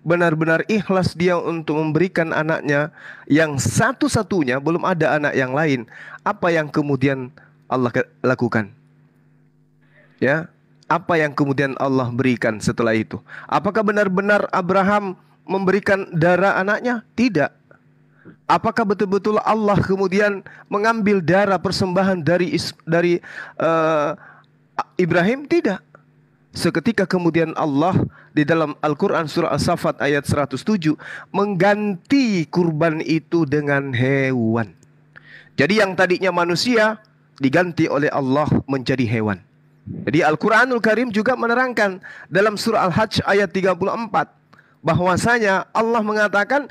benar-benar ikhlas dia untuk memberikan anaknya yang satu-satunya, belum ada anak yang lain, apa yang kemudian Allah lakukan? Ya, apa yang kemudian Allah berikan setelah itu? Apakah benar-benar Abraham memberikan darah anaknya? Tidak. Apakah betul-betul Allah kemudian mengambil darah persembahan dari Ibrahim? Tidak. Seketika kemudian Allah di dalam Al-Quran surah As-Saffat ayat 107 mengganti kurban itu dengan hewan. Jadi yang tadinya manusia diganti oleh Allah menjadi hewan. Jadi Al-Quranul Karim juga menerangkan dalam surah Al-Hajj ayat 34 bahwasanya Allah mengatakan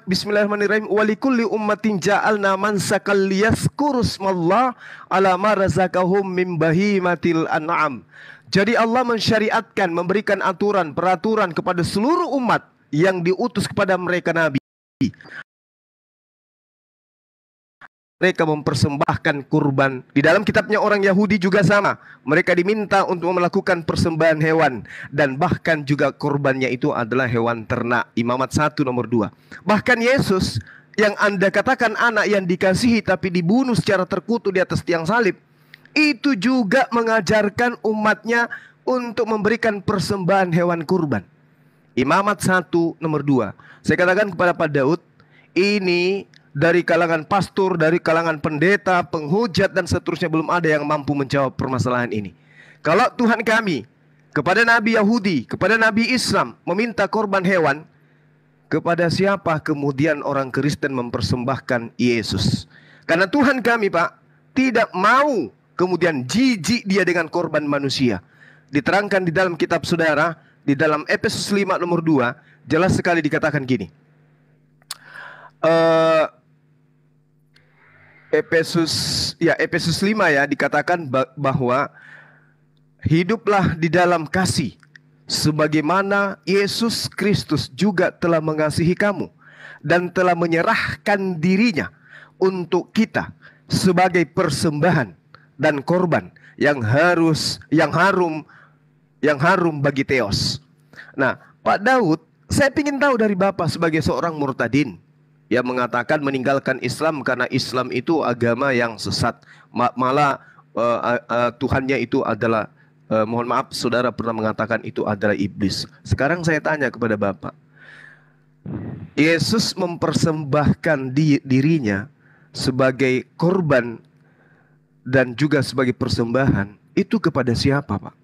bismillahirrahmanirrahim walikulli ummatin ja'alna mansakal liyazkurusmallah ala ma razaqahum min bahimatil an'am. Jadi Allah mensyariatkan, memberikan aturan, peraturan kepada seluruh umat yang diutus kepada mereka Nabi. Mereka mempersembahkan kurban. Di dalam kitabnya orang Yahudi juga sama. Mereka diminta untuk melakukan persembahan hewan. Dan bahkan juga kurbannya itu adalah hewan ternak. Imamat 1 nomor 2. Bahkan Yesus yang Anda katakan anak yang dikasihi tapi dibunuh secara terkutuk di atas tiang salib, itu juga mengajarkan umatnya untuk memberikan persembahan hewan kurban. Imamat 1 nomor 2. Saya katakan kepada Pak Daud, ini dari kalangan pastor, dari kalangan pendeta, penghujat dan seterusnya belum ada yang mampu menjawab permasalahan ini. Kalau Tuhan kami kepada Nabi Yahudi, kepada Nabi Islam meminta korban hewan, kepada siapa kemudian orang Kristen mempersembahkan Yesus? Karena Tuhan kami, Pak, tidak mau kemudian jijik dia dengan korban manusia. Diterangkan di dalam kitab saudara, di dalam Efesus 5 nomor 2, jelas sekali dikatakan gini. Efesus 5 ya, dikatakan bahwa hiduplah di dalam kasih sebagaimana Yesus Kristus juga telah mengasihi kamu dan telah menyerahkan dirinya untuk kita sebagai persembahan dan korban yang harum bagi Theos. Nah, Pak Daud, saya ingin tahu dari Bapak sebagai seorang murtadin yang mengatakan meninggalkan Islam karena Islam itu agama yang sesat, malah Tuhannya itu adalah mohon maaf, saudara pernah mengatakan itu adalah iblis. Sekarang saya tanya kepada Bapak, Yesus mempersembahkan dirinya sebagai korban dan juga sebagai persembahan itu kepada siapa, Pak?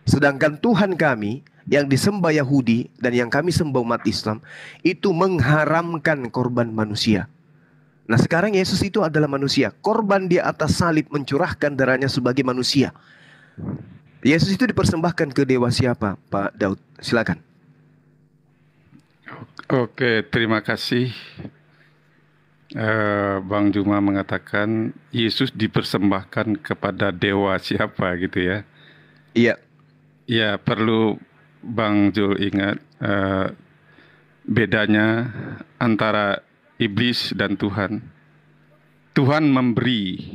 Sedangkan Tuhan kami yang disembah Yahudi dan yang kami sembah umat Islam itu mengharamkan korban manusia. Nah sekarang Yesus itu adalah manusia, korban di atas salib mencurahkan darahnya sebagai manusia. Yesus itu dipersembahkan ke dewa siapa, Pak Daud? Silakan. Oke, terima kasih. Bang Juma mengatakan Yesus dipersembahkan kepada dewa siapa gitu ya? Iya. Ya, perlu Bang Jul ingat bedanya antara iblis dan Tuhan. Tuhan memberi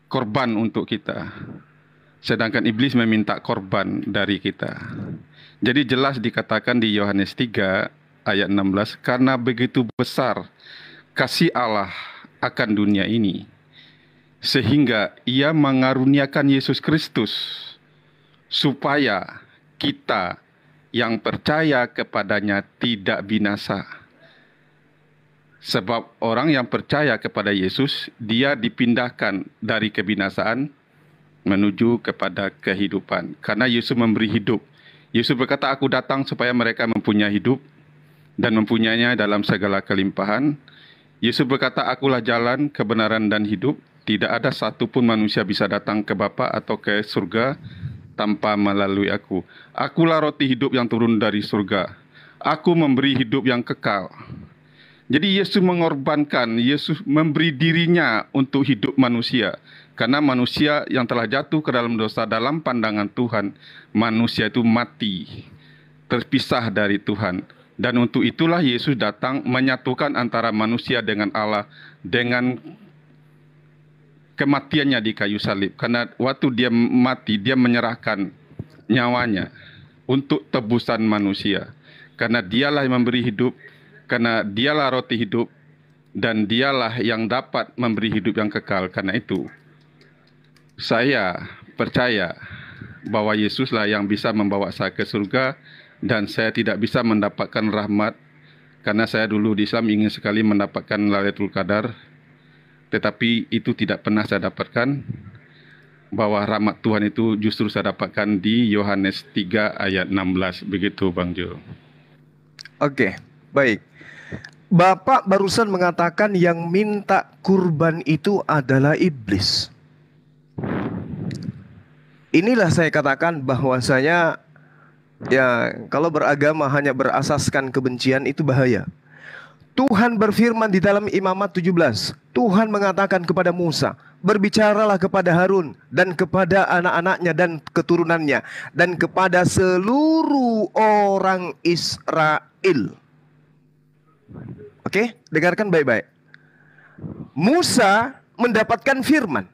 korban untuk kita, sedangkan iblis meminta korban dari kita. Jadi jelas dikatakan di Yohanes 3 ayat 16, karena begitu besar kasih Allah akan dunia ini, sehingga Ia mengaruniakan Yesus Kristus, supaya kita yang percaya kepadanya tidak binasa. Sebab orang yang percaya kepada Yesus, dia dipindahkan dari kebinasaan menuju kepada kehidupan. Karena Yesus memberi hidup. Yesus berkata, aku datang supaya mereka mempunyai hidup dan mempunyainya dalam segala kelimpahan. Yesus berkata, akulah jalan, kebenaran dan hidup. Tidak ada satupun manusia bisa datang ke Bapa atau ke surga tanpa melalui aku. Akulah roti hidup yang turun dari surga. Aku memberi hidup yang kekal. Jadi Yesus mengorbankan, Yesus memberi dirinya untuk hidup manusia. Karena manusia yang telah jatuh ke dalam dosa dalam pandangan Tuhan, manusia itu mati, terpisah dari Tuhan. Dan untuk itulah Yesus datang menyatukan antara manusia dengan Allah dengan kematiannya di kayu salib. Karena waktu dia mati, dia menyerahkan nyawanya untuk tebusan manusia. Karena dialah yang memberi hidup, karena dialah roti hidup, dan dialah yang dapat memberi hidup yang kekal. Karena itu, saya percaya bahwa Yesuslah yang bisa membawa saya ke surga, dan saya tidak bisa mendapatkan rahmat, karena saya dulu di Islam ingin sekali mendapatkan Lailatul Qadar, tetapi itu tidak pernah saya dapatkan. Bahwa rahmat Tuhan itu justru saya dapatkan di Yohanes 3 ayat 16. Begitu Bang Jo. Oke, baik. Bapak barusan mengatakan yang minta kurban itu adalah iblis. Inilah saya katakan bahwasanya ya kalau beragama hanya berasaskan kebencian itu bahaya. Tuhan berfirman di dalam Imamat 17. Tuhan mengatakan kepada Musa, berbicaralah kepada Harun dan kepada anak-anaknya dan keturunannya dan kepada seluruh orang Israel. Oke, dengarkan baik-baik. Musa mendapatkan firman.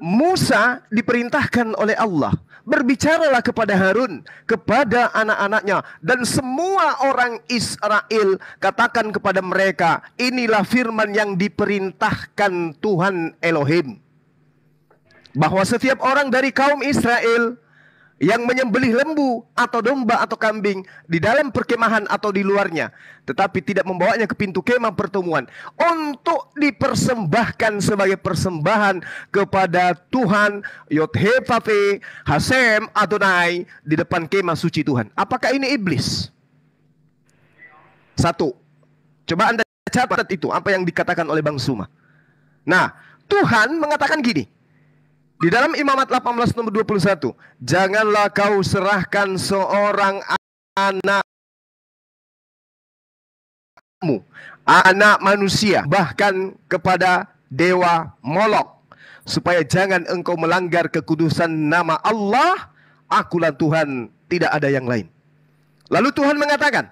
Musa diperintahkan oleh Allah, berbicaralah kepada Harun, kepada anak-anaknya dan semua orang Israel, katakan kepada mereka, inilah firman yang diperintahkan Tuhan Elohim, bahwa setiap orang dari kaum Israel yang menyembelih lembu atau domba atau kambing di dalam perkemahan atau di luarnya, tetapi tidak membawanya ke pintu kemah pertemuan untuk dipersembahkan sebagai persembahan kepada Tuhan Yod-Heh-Vav-He Hashem Adonai di depan kemah suci Tuhan. Apakah ini iblis? Satu, coba Anda catat itu apa yang dikatakan oleh Bang Suma. Nah, Tuhan mengatakan gini di dalam Imamat 18 nomor 21, janganlah kau serahkan seorang anakmu, anak manusia, bahkan kepada dewa Molok, supaya jangan engkau melanggar kekudusan nama Allah. Akulah Tuhan, tidak ada yang lain. Lalu Tuhan mengatakan,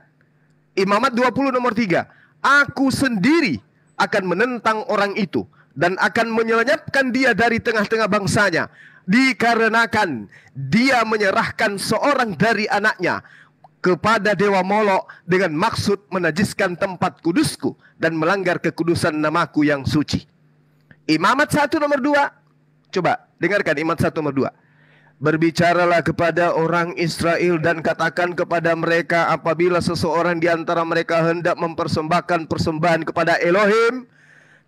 Imamat 20 nomor 3, aku sendiri akan menentang orang itu dan akan menyelenyapkan dia dari tengah-tengah bangsanya, dikarenakan dia menyerahkan seorang dari anaknya kepada dewa Molok dengan maksud menajiskan tempat kudusku dan melanggar kekudusan namaku yang suci. Imamat 1 nomor 2, coba dengarkan Imamat 1 nomor 2. Berbicaralah kepada orang Israel dan katakan kepada mereka, apabila seseorang di antara mereka hendak mempersembahkan persembahan kepada Elohim,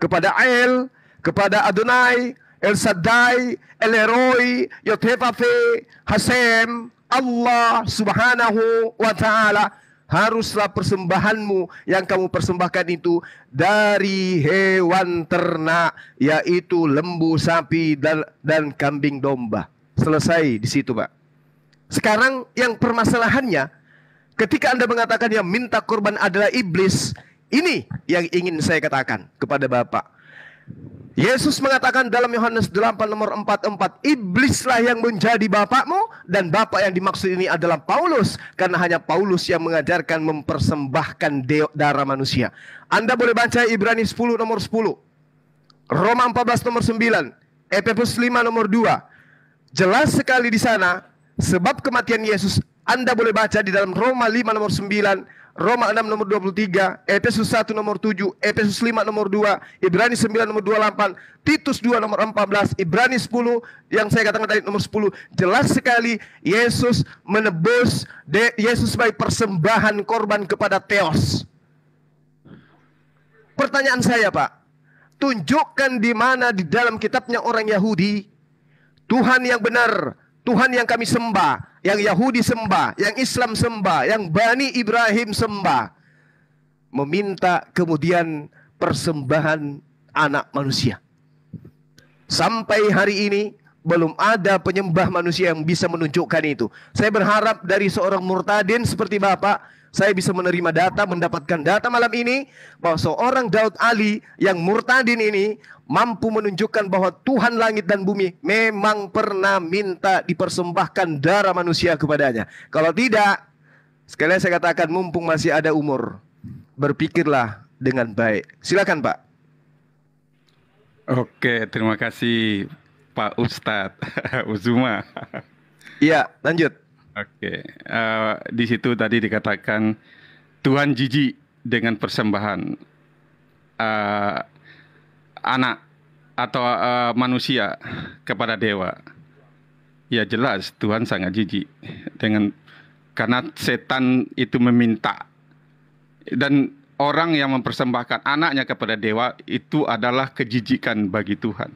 kepada El, kepada Adonai, El Shaddai, El Eroi, Yod-Heh-Vav-He, Hashem, Allah Subhanahu wa Ta'ala, haruslah persembahanmu yang kamu persembahkan itu dari hewan ternak, yaitu lembu, sapi, dan kambing domba. Selesai di situ, Pak. Sekarang yang permasalahannya, ketika Anda mengatakan yang minta korban adalah iblis, ini yang ingin saya katakan kepada Bapak. Yesus mengatakan dalam Yohanes 8 nomor 44, iblislah yang menjadi bapakmu, dan bapak yang dimaksud ini adalah Paulus, karena hanya Paulus yang mengajarkan mempersembahkan darah manusia. Anda boleh baca Ibrani 10 nomor 10, Roma 14 nomor 9, Efesus 5 nomor 2. Jelas sekali di sana sebab kematian Yesus. Anda boleh baca di dalam Roma 5 nomor 9, Roma 6 nomor 23, Efesus 1 nomor 7, Efesus 5 nomor 2, Ibrani 9 nomor 28, Titus 2 nomor 14, Ibrani 10 yang saya katakan tadi nomor 10. Jelas sekali Yesus menebus, Yesus sebagai persembahan korban kepada Theos. Pertanyaan saya, Pak, tunjukkan di mana di dalam kitabnya orang Yahudi Tuhan yang benar, Tuhan yang kami sembah, yang Yahudi sembah, yang Islam sembah, yang Bani Ibrahim sembah, meminta kemudian persembahan anak manusia. Sampai hari ini belum ada penyembah manusia yang bisa menunjukkan itu. Saya berharap dari seorang murtadin seperti Bapak, saya bisa menerima data, mendapatkan data malam ini, bahwa seorang Daud Ali yang murtadin ini mampu menunjukkan bahwa Tuhan langit dan bumi memang pernah minta dipersembahkan darah manusia kepadanya. Kalau tidak, sekali lagi saya katakan, mumpung masih ada umur, berpikirlah dengan baik. Silakan, Pak. Oke, terima kasih Pak Ustadz Uzuma. Iya, lanjut. Oke, di situ tadi dikatakan Tuhan jijik dengan persembahan anak atau manusia kepada dewa. Ya jelas Tuhan sangat jijik karena setan itu meminta, dan orang yang mempersembahkan anaknya kepada dewa itu adalah kejijikan bagi Tuhan.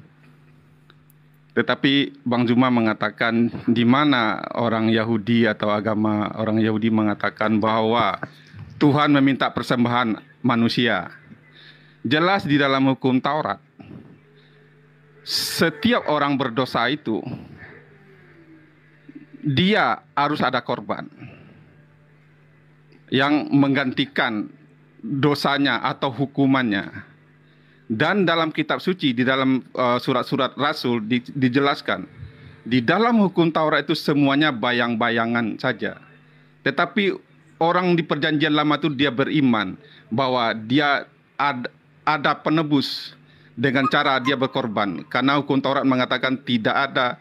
Tetapi Bang Zuma mengatakan di mana orang Yahudi atau agama orang Yahudi mengatakan bahwa Tuhan meminta persembahan manusia. Jelas di dalam hukum Taurat, setiap orang berdosa itu dia harus ada korban yang menggantikan dosanya atau hukumannya. Dan dalam kitab suci, di dalam surat-surat Rasul dijelaskan, di dalam hukum Taurat itu semuanya bayang-bayangan saja. Tetapi orang di perjanjian lama itu dia beriman bahwa dia ada penebus dengan cara dia berkorban. Karena hukum Taurat mengatakan tidak ada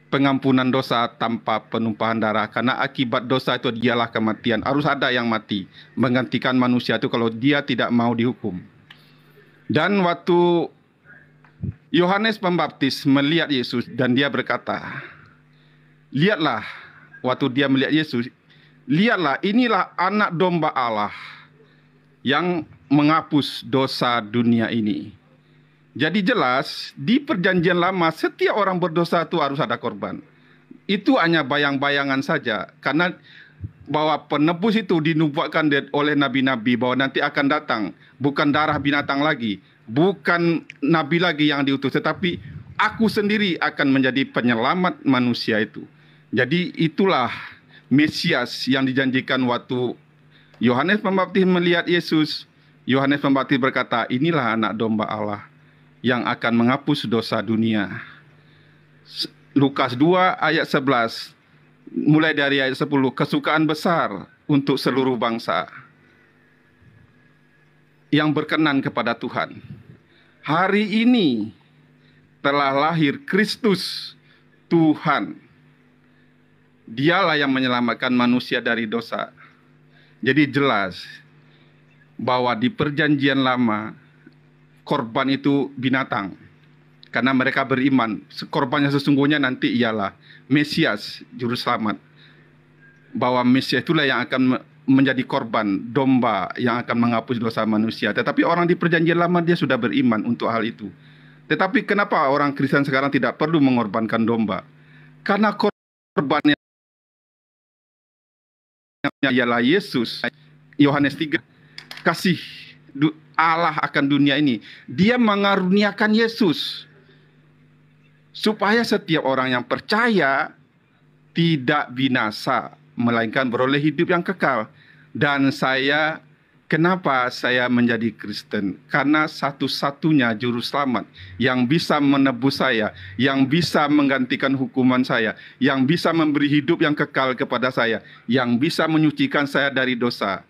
pengampunan dosa tanpa penumpahan darah. Karena akibat dosa itu dialah kematian. Harus ada yang mati menggantikan manusia itu kalau dia tidak mau dihukum. Dan waktu Yohanes Pembaptis melihat Yesus dan dia berkata, lihatlah, waktu dia melihat Yesus, lihatlah, inilah anak domba Allah yang menghapus dosa dunia ini. Jadi jelas di perjanjian lama setiap orang berdosa itu harus ada korban. Itu hanya bayang-bayangan saja, karena bahwa penebus itu dinubuatkan oleh nabi-nabi bahwa nanti akan datang bukan darah binatang lagi, bukan nabi lagi yang diutus, tetapi aku sendiri akan menjadi penyelamat manusia itu. Jadi itulah Mesias yang dijanjikan waktu Yohanes Pembaptis melihat Yesus. Yohanes Pembaptis berkata, inilah anak domba Allah yang akan menghapus dosa dunia. Lukas 2 ayat 11, mulai dari ayat 10, kesukaan besar untuk seluruh bangsa yang berkenan kepada Tuhan. Hari ini telah lahir Kristus Tuhan. Dialah yang menyelamatkan manusia dari dosa. Jadi jelas bahwa di perjanjian lama korban itu binatang. Karena mereka beriman, korbannya sesungguhnya nanti ialah Mesias, Juru Selamat. Bahwa Mesias itulah yang akan menjadi korban, domba yang akan menghapus dosa manusia. Tetapi orang di perjanjian lama dia sudah beriman untuk hal itu. Tetapi kenapa orang Kristen sekarang tidak perlu mengorbankan domba? Karena korbannya ialah Yesus. Yohanes 3, kasih Allah akan dunia ini. Dia mengaruniakan Yesus supaya setiap orang yang percaya tidak binasa, melainkan beroleh hidup yang kekal. Dan kenapa saya menjadi Kristen? Karena satu-satunya juru selamat yang bisa menebus saya, yang bisa menggantikan hukuman saya, yang bisa memberi hidup yang kekal kepada saya, yang bisa menyucikan saya dari dosa.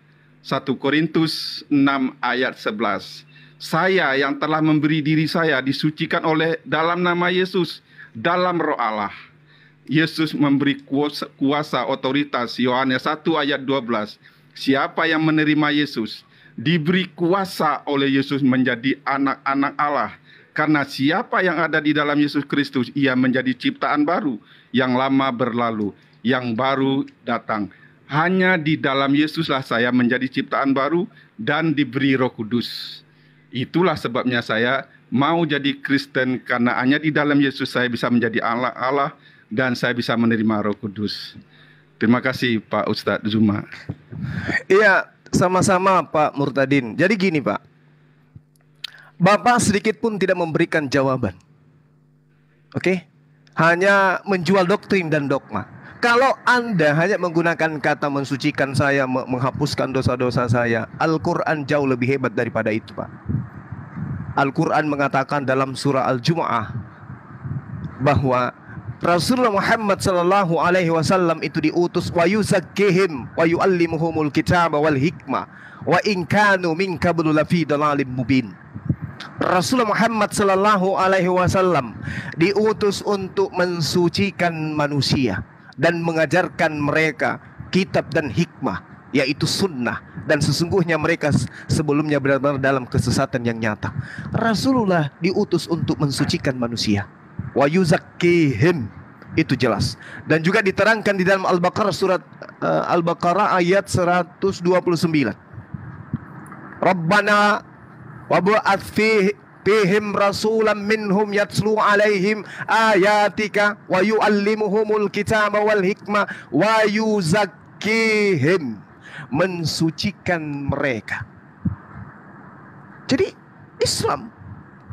1 Korintus 6 ayat 11. Saya yang telah memberi diri saya disucikan oleh dalam nama Yesus, dalam roh Allah. Yesus memberi kuasa otoritas. Yohanes 1 ayat 12. Siapa yang menerima Yesus diberi kuasa oleh Yesus menjadi anak-anak Allah. Karena siapa yang ada di dalam Yesus Kristus, ia menjadi ciptaan baru. Yang lama berlalu, yang baru datang. Hanya di dalam Yesuslah saya menjadi ciptaan baru dan diberi Roh Kudus. Itulah sebabnya saya mau jadi Kristen, karena hanya di dalam Yesus saya bisa menjadi Allah dan saya bisa menerima Roh Kudus. Terima kasih Pak Ustadz Zuma. Iya, sama-sama Pak Murtadin. Jadi gini Pak, Bapak sedikit pun tidak memberikan jawaban. Oke? Hanya menjual doktrin dan dogma. Kalau Anda hanya menggunakan kata mensucikan saya, menghapuskan dosa-dosa saya, Al-Quran jauh lebih hebat daripada itu Pak. Al-Quran mengatakan dalam surah Al-Jumu'ah bahwa Rasulullah Muhammad sallallahu alaihi wasallam itu diutus wa yuzakkihim wa yuallimuhumul kitaba wal hikmah wa in kanu min qablu lafi dhalalin mubin. Rasulullah Muhammad sallallahu alaihi wasallam diutus untuk mensucikan manusia dan mengajarkan mereka kitab dan hikmah yaitu sunnah, dan sesungguhnya mereka sebelumnya benar-benar dalam kesesatan yang nyata. Rasulullah diutus untuk mensucikan manusia. Wa yuzakkihim, itu jelas. Dan juga diterangkan di dalam Al-Baqarah, surat Al-Baqarah ayat 129. Rabbana wa bu'ath fihim rasulan minhum yatslu alaihim ayatika wa yu'allimuhumul kitaba wal hikmah wa yuzakkihim, mensucikan mereka. Jadi Islam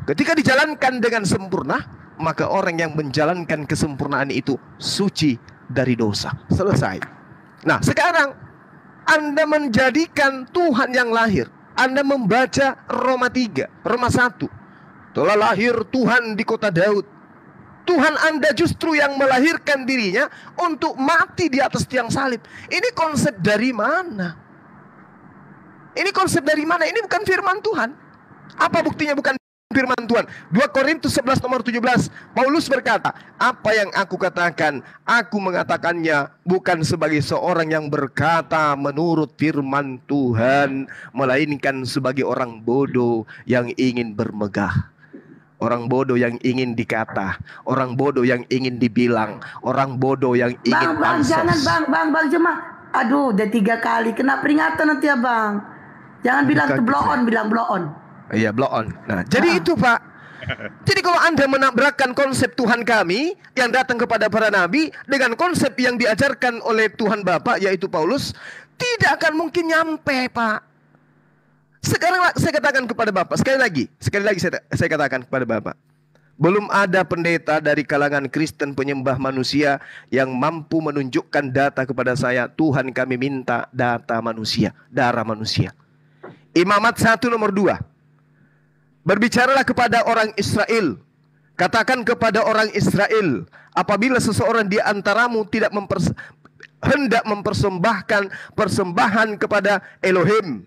ketika dijalankan dengan sempurna, maka orang yang menjalankan kesempurnaan itu suci dari dosa. Selesai. Nah, sekarang Anda menjadikan Tuhan yang lahir. Anda membaca Roma 3, Roma 1. Telah lahir Tuhan di kota Daud. Tuhan Anda justru yang melahirkan dirinya untuk mati di atas tiang salib. Ini konsep dari mana? Ini konsep dari mana? Ini bukan firman Tuhan. Apa buktinya bukan firman Tuhan? 2 Korintus 11 nomor 17. Paulus berkata, apa yang aku katakan, aku mengatakannya bukan sebagai seorang yang berkata menurut firman Tuhan, melainkan sebagai orang bodoh yang ingin bermegah. Orang bodoh yang ingin dikata, orang bodoh yang ingin dibilang, orang bodoh yang ingin Bang, jangan bang Jemaah. Aduh, udah 3 kali kena peringatan nanti ya bang. Jangan bilang itu blow on, bilang blow on. Iya, blow on. Nah, jadi itu Pak. Jadi kalau Anda menabrakkan konsep Tuhan kami yang datang kepada para nabi dengan konsep yang diajarkan oleh Tuhan Bapa, yaitu Paulus, tidak akan mungkin nyampe Pak. Sekarang saya katakan kepada Bapak, sekali lagi saya katakan kepada Bapak, belum ada pendeta dari kalangan Kristen penyembah manusia yang mampu menunjukkan data kepada saya, Tuhan kami minta data manusia, darah manusia. Imamat 1 nomor 2. Berbicaralah kepada orang Israel. Katakan kepada orang Israel, apabila seseorang di antaramu tidak hendak mempersembahkan persembahan kepada Elohim,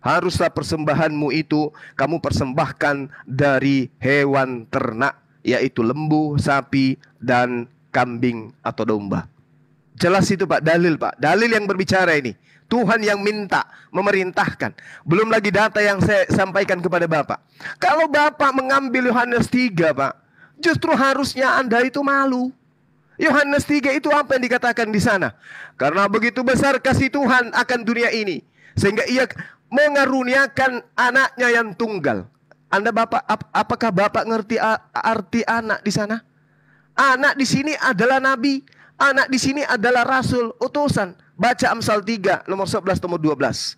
haruslah persembahanmu itu kamu persembahkan dari hewan ternak, yaitu lembu, sapi, dan kambing atau domba. Jelas itu Pak, dalil Pak. Dalil yang berbicara ini. Tuhan yang minta, memerintahkan. Belum lagi data yang saya sampaikan kepada Bapak. Kalau Bapak mengambil Yohanes 3 Pak, justru harusnya Anda itu malu. Yohanes 3 itu apa yang dikatakan di sana? Karena begitu besar kasih Tuhan akan dunia ini, sehingga ia mengaruniakan anaknya yang tunggal. Anda Bapak, apakah Bapak ngerti arti anak di sana? Anak di sini adalah nabi. Anak di sini adalah rasul, utusan. Baca Amsal 3 nomor 11 nomor 12.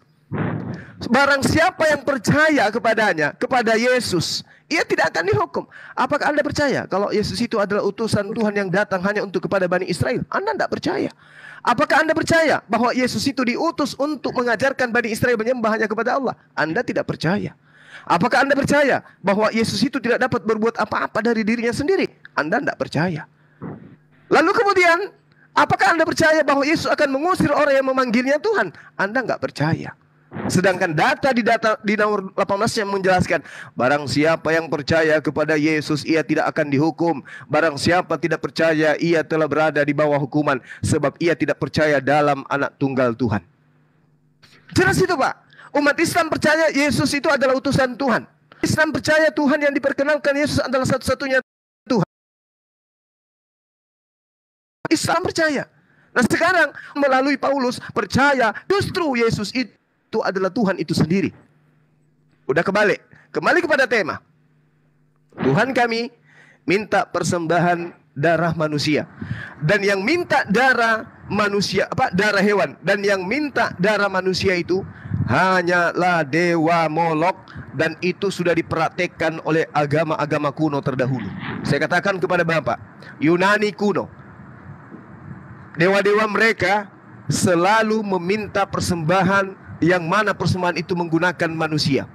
Barang siapa yang percaya kepadanya, kepada Yesus, ia tidak akan dihukum. Apakah Anda percaya kalau Yesus itu adalah utusan Tuhan yang datang hanya untuk kepada Bani Israel? Anda tidak percaya. Apakah Anda percaya bahwa Yesus itu diutus untuk mengajarkan Bani Israel menyembah hanya kepada Allah? Anda tidak percaya. Apakah Anda percaya bahwa Yesus itu tidak dapat berbuat apa-apa dari dirinya sendiri? Anda tidak percaya. Lalu kemudian, apakah Anda percaya bahwa Yesus akan mengusir orang yang memanggilnya Tuhan? Anda nggak percaya. Sedangkan data di nomor 18 yang menjelaskan, barang siapa yang percaya kepada Yesus, ia tidak akan dihukum. Barang siapa tidak percaya, ia telah berada di bawah hukuman, sebab ia tidak percaya dalam anak tunggal Tuhan. Jelas itu Pak. Umat Islam percaya Yesus itu adalah utusan Tuhan. Islam percaya Tuhan yang diperkenalkan Yesus adalah satu-satunya Tuhan. Islam percaya. Nah sekarang melalui Paulus percaya justru Yesus itu adalah Tuhan itu sendiri. Udah kembali kepada tema. Tuhan kami minta persembahan darah manusia. Dan yang minta darah manusia, darah hewan. Dan yang minta darah manusia itu hanyalah dewa Molok. Dan itu sudah dipraktekkan oleh agama-agama kuno terdahulu. Saya katakan kepada Bapak, Yunani kuno, dewa-dewa mereka selalu meminta persembahan yang mana persembahan itu menggunakan manusia.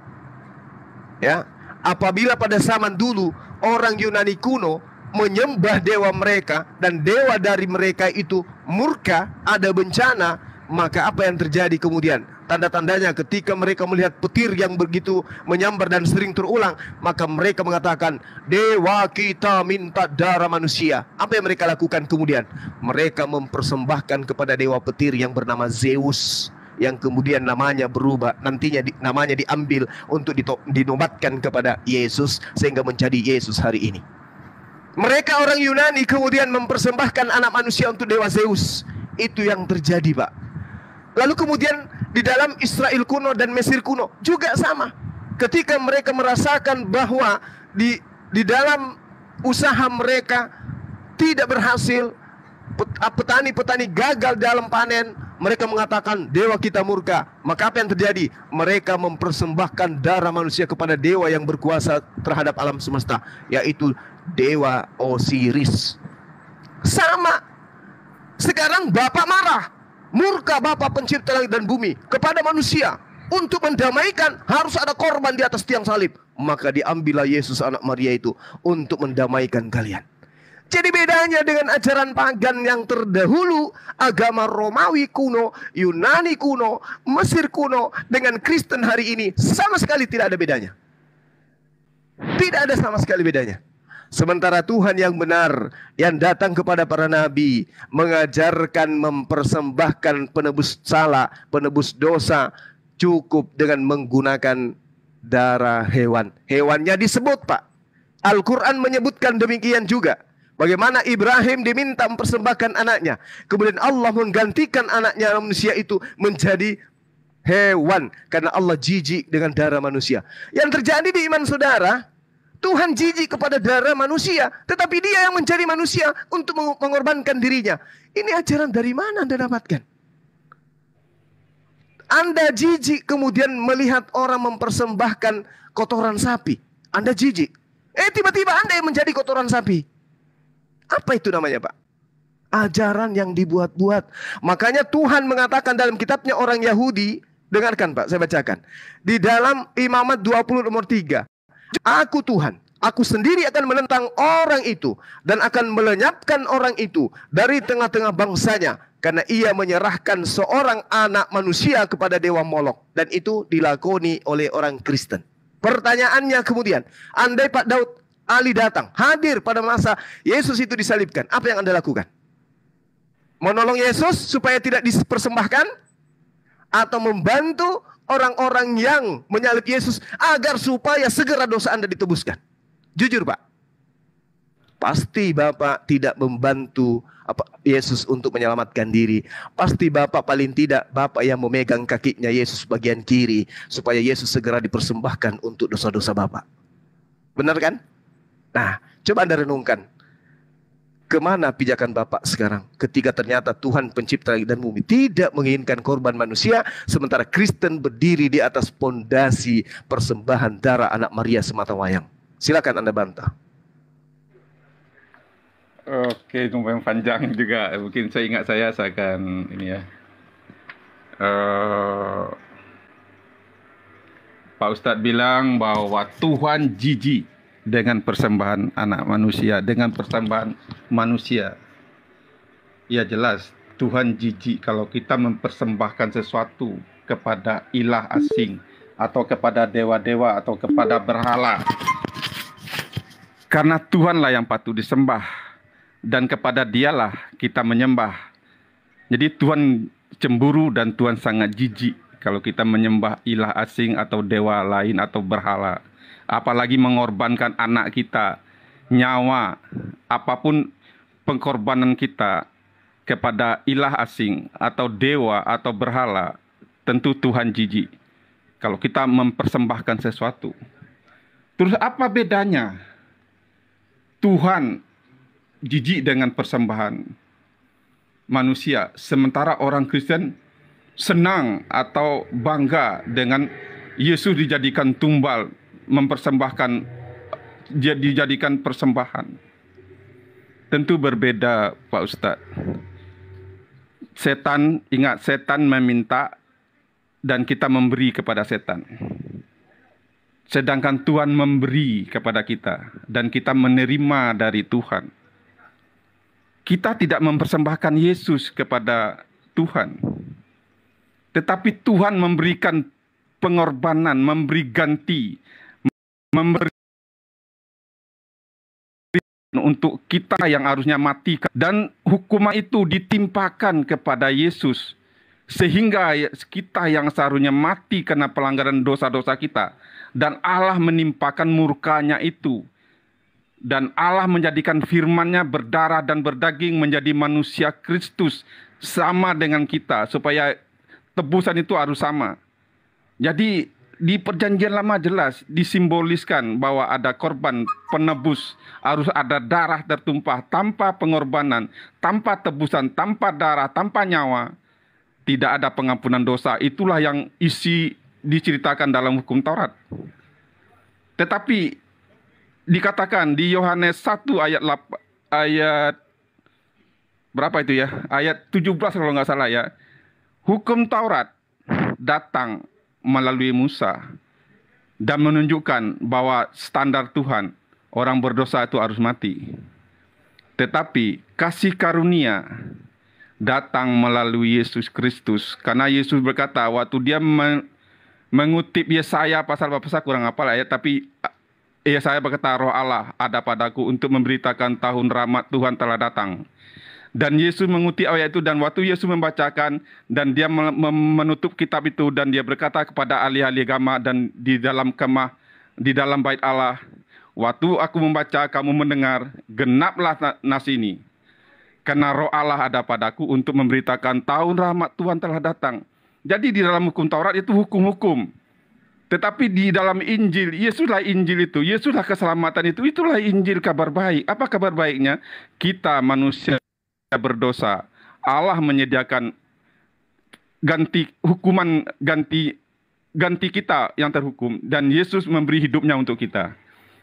Ya, apabila pada zaman dulu orang Yunani kuno menyembah dewa mereka dan dewa dari mereka itu murka, ada bencana, maka apa yang terjadi kemudian? Tanda-tandanya ketika mereka melihat petir yang begitu menyambar dan sering terulang, maka mereka mengatakan, dewa kita minta darah manusia. Apa yang mereka lakukan kemudian? Mereka mempersembahkan kepada dewa petir yang bernama Zeus, yang kemudian namanya berubah, nantinya namanya diambil untuk dinobatkan kepada Yesus sehingga menjadi Yesus hari ini. Mereka orang Yunani kemudian mempersembahkan anak manusia untuk dewa Zeus. Itu yang terjadi, Pak. Lalu kemudian di dalam Israel kuno dan Mesir kuno juga sama. Ketika mereka merasakan bahwa di dalam usaha mereka tidak berhasil, petani-petani gagal dalam panen, mereka mengatakan dewa kita murka. Maka apa yang terjadi? Mereka mempersembahkan darah manusia kepada dewa yang berkuasa terhadap alam semesta, yaitu dewa Osiris. Sama. Sekarang Bapak marah, murka Bapak pencipta langit dan bumi kepada manusia. Untuk mendamaikan harus ada korban di atas tiang salib. Maka diambillah Yesus anak Maria itu untuk mendamaikan kalian. Jadi bedanya dengan ajaran pagan yang terdahulu, agama Romawi kuno, Yunani kuno, Mesir kuno, dengan Kristen hari ini sama sekali tidak ada bedanya. Tidak ada sama sekali bedanya. Sementara Tuhan yang benar, yang datang kepada para nabi, mengajarkan mempersembahkan penebus salah, penebus dosa, cukup dengan menggunakan darah hewan. Hewannya disebut, Pak. Al-Quran menyebutkan demikian juga. Bagaimana Ibrahim diminta mempersembahkan anaknya. Kemudian Allah menggantikan anaknya manusia itu menjadi hewan. Karena Allah jijik dengan darah manusia. Yang terjadi di iman saudara, Tuhan jijik kepada darah manusia. Tetapi dia yang menjadi manusia untuk mengorbankan dirinya. Ini ajaran dari mana Anda dapatkan? Anda jijik kemudian melihat orang mempersembahkan kotoran sapi. Anda jijik. Tiba-tiba Anda yang menjadi kotoran sapi. Apa itu namanya, Pak? Ajaran yang dibuat-buat. Makanya Tuhan mengatakan dalam kitabnya orang Yahudi. Dengarkan, Pak, saya bacakan. Di dalam Imamat 20 nomor 3. Aku Tuhan, aku sendiri akan menentang orang itu. Dan akan melenyapkan orang itu dari tengah-tengah bangsanya. Karena ia menyerahkan seorang anak manusia kepada dewa Molok. Dan itu dilakoni oleh orang Kristen. Pertanyaannya kemudian, andai Pak Daud Ali datang, hadir pada masa Yesus itu disalibkan, apa yang Anda lakukan? Menolong Yesus supaya tidak dipersembahkan? Atau membantu orang-orang yang menyalib Yesus agar supaya segera dosa Anda ditebuskan? Jujur, Pak. Pasti Bapak tidak membantu Yesus untuk menyelamatkan diri. Pasti Bapak paling tidak Bapak yang memegang kakinya Yesus bagian kiri supaya Yesus segera dipersembahkan untuk dosa-dosa Bapak. Benar kan? Nah, coba Anda renungkan. Kemana pijakan Bapak sekarang ketika ternyata Tuhan pencipta langit dan bumi tidak menginginkan korban manusia, sementara Kristen berdiri di atas pondasi persembahan darah anak Maria sematawayang. Silakan Anda bantah. Oke, lumayan panjang juga. Mungkin saya akan ini ya. Pak Ustadz bilang bahwa Tuhan jijik dengan persembahan anak manusia, dengan persembahan manusia. Ya jelas, Tuhan jijik kalau kita mempersembahkan sesuatu kepada ilah asing, atau kepada dewa-dewa, atau kepada berhala. Karena Tuhanlah yang patut disembah, dan kepada Dialah kita menyembah. Jadi Tuhan cemburu dan Tuhan sangat jijik kalau kita menyembah ilah asing atau dewa lain atau berhala. Apalagi mengorbankan anak kita, nyawa, apapun pengorbanan kita kepada ilah asing atau dewa atau berhala, tentu Tuhan jijik kalau kita mempersembahkan sesuatu. Terus apa bedanya Tuhan jijik dengan persembahan manusia, sementara orang Kristen senang atau bangga dengan Yesus dijadikan tumbal, mempersembahkan, dijadikan persembahan? Tentu berbeda, Pak Ustadz. Setan, ingat, setan meminta dan kita memberi kepada setan. Sedangkan Tuhan memberi kepada kita dan kita menerima dari Tuhan. Kita tidak mempersembahkan Yesus kepada Tuhan, tetapi Tuhan memberikan pengorbanan, memberi ganti, memberi untuk kita yang harusnya mati, dan hukuman itu ditimpakan kepada Yesus Sehingga kita yang seharusnya mati karena pelanggaran dosa-dosa kita, dan Allah menimpakan murkanya itu, dan Allah menjadikan firman-Nya berdarah dan berdaging menjadi manusia Kristus sama dengan kita, supaya tebusan itu harus sama. Jadi di perjanjian lama jelas disimboliskan bahwa ada korban penebus, harus ada darah tertumpah. Tanpa pengorbanan, tanpa tebusan, tanpa darah, tanpa nyawa, tidak ada pengampunan dosa. Itulah yang isi diceritakan dalam hukum Taurat. Tetapi dikatakan di Yohanes 1 ayat berapa itu ya? Ayat 17 kalau nggak salah ya. Hukum Taurat datang melalui Musa dan menunjukkan bahwa standar Tuhan, orang berdosa itu harus mati. Tetapi kasih karunia datang melalui Yesus Kristus, karena Yesus berkata waktu dia mengutip Yesaya pasal berapa, saya kurang hafal ya, tapi Yesaya berkata, Roh Allah ada padaku untuk memberitakan tahun rahmat Tuhan telah datang. Dan Yesus mengutip ayat itu, dan waktu Yesus membacakan dan dia menutup kitab itu, dan dia berkata kepada ahli-ahli agama dan di dalam kemah, di dalam bait Allah, waktu aku membaca kamu mendengar, genaplah nas ini, karena Roh Allah ada padaku untuk memberitakan tahun rahmat Tuhan telah datang. Jadi di dalam hukum Taurat itu hukum-hukum, tetapi di dalam Injil, Yesuslah Injil itu, Yesuslah keselamatan itu, itulah Injil kabar baik. Apa kabar baiknya? Kita manusia berdosa, Allah menyediakan ganti kita yang terhukum, dan Yesus memberi hidupnya untuk kita.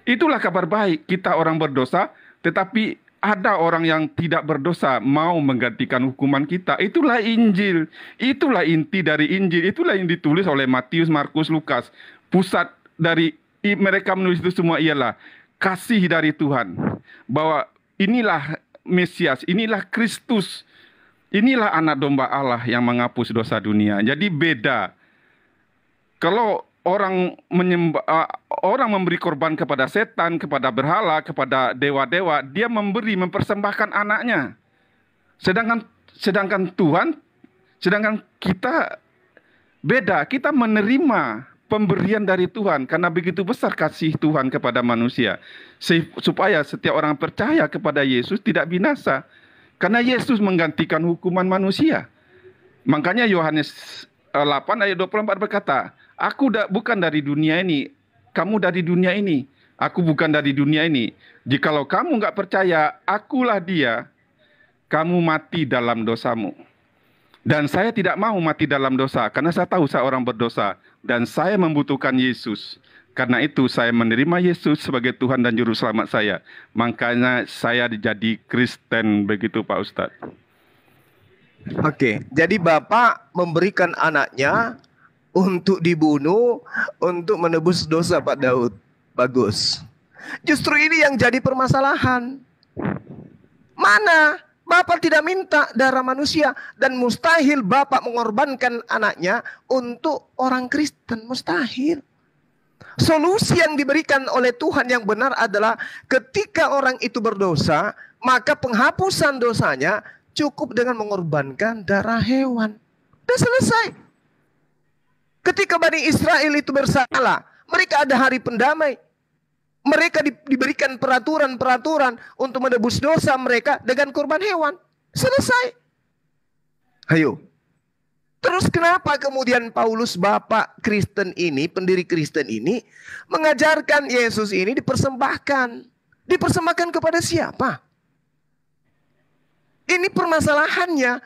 Itulah kabar baik. Kita orang berdosa, tetapi ada orang yang tidak berdosa mau menggantikan hukuman kita. Itulah Injil. Itulah inti dari Injil. Itulah yang ditulis oleh Matius, Markus, Lukas. Pusat dari mereka menulis itu semua ialah kasih dari Tuhan, bahwa inilah Mesias, inilah Kristus, inilah anak domba Allah yang menghapus dosa dunia. Jadi beda. Kalau orang memberi korban kepada setan, kepada berhala, kepada dewa-dewa, dia mempersembahkan anaknya. Sedangkan Tuhan, sedangkan kita beda. Kita menerima pemberian dari Tuhan karena begitu besar kasih Tuhan kepada manusia, supaya setiap orang percaya kepada Yesus tidak binasa, karena Yesus menggantikan hukuman manusia. Makanya Yohanes 8 ayat 24 berkata, aku bukan dari dunia ini, kamu dari dunia ini, aku bukan dari dunia ini. Jikalau kamu nggak percaya, akulah dia, kamu mati dalam dosamu. Dan saya tidak mau mati dalam dosa, karena saya tahu saya orang berdosa, dan saya membutuhkan Yesus. Karena itu saya menerima Yesus sebagai Tuhan dan Juru Selamat saya. Makanya saya jadi Kristen, begitu Pak Ustadz. Oke, jadi Bapak memberikan anaknya untuk dibunuh, untuk menebus dosa Pak Daud. Bagus. Justru ini yang jadi permasalahan. Mana? Bapak tidak minta darah manusia, dan mustahil Bapak mengorbankan anaknya untuk orang Kristen, mustahil. Solusi yang diberikan oleh Tuhan yang benar adalah ketika orang itu berdosa, maka penghapusan dosanya cukup dengan mengorbankan darah hewan. Sudah selesai. Ketika Bani Israel itu bersalah, mereka ada hari pendamai. Mereka diberikan peraturan-peraturan untuk menebus dosa mereka dengan korban hewan. Selesai. Ayo. Terus kenapa kemudian Paulus, Bapak Kristen ini, pendiri Kristen ini, mengajarkan Yesus ini dipersembahkan? Dipersembahkan kepada siapa? Ini permasalahannya.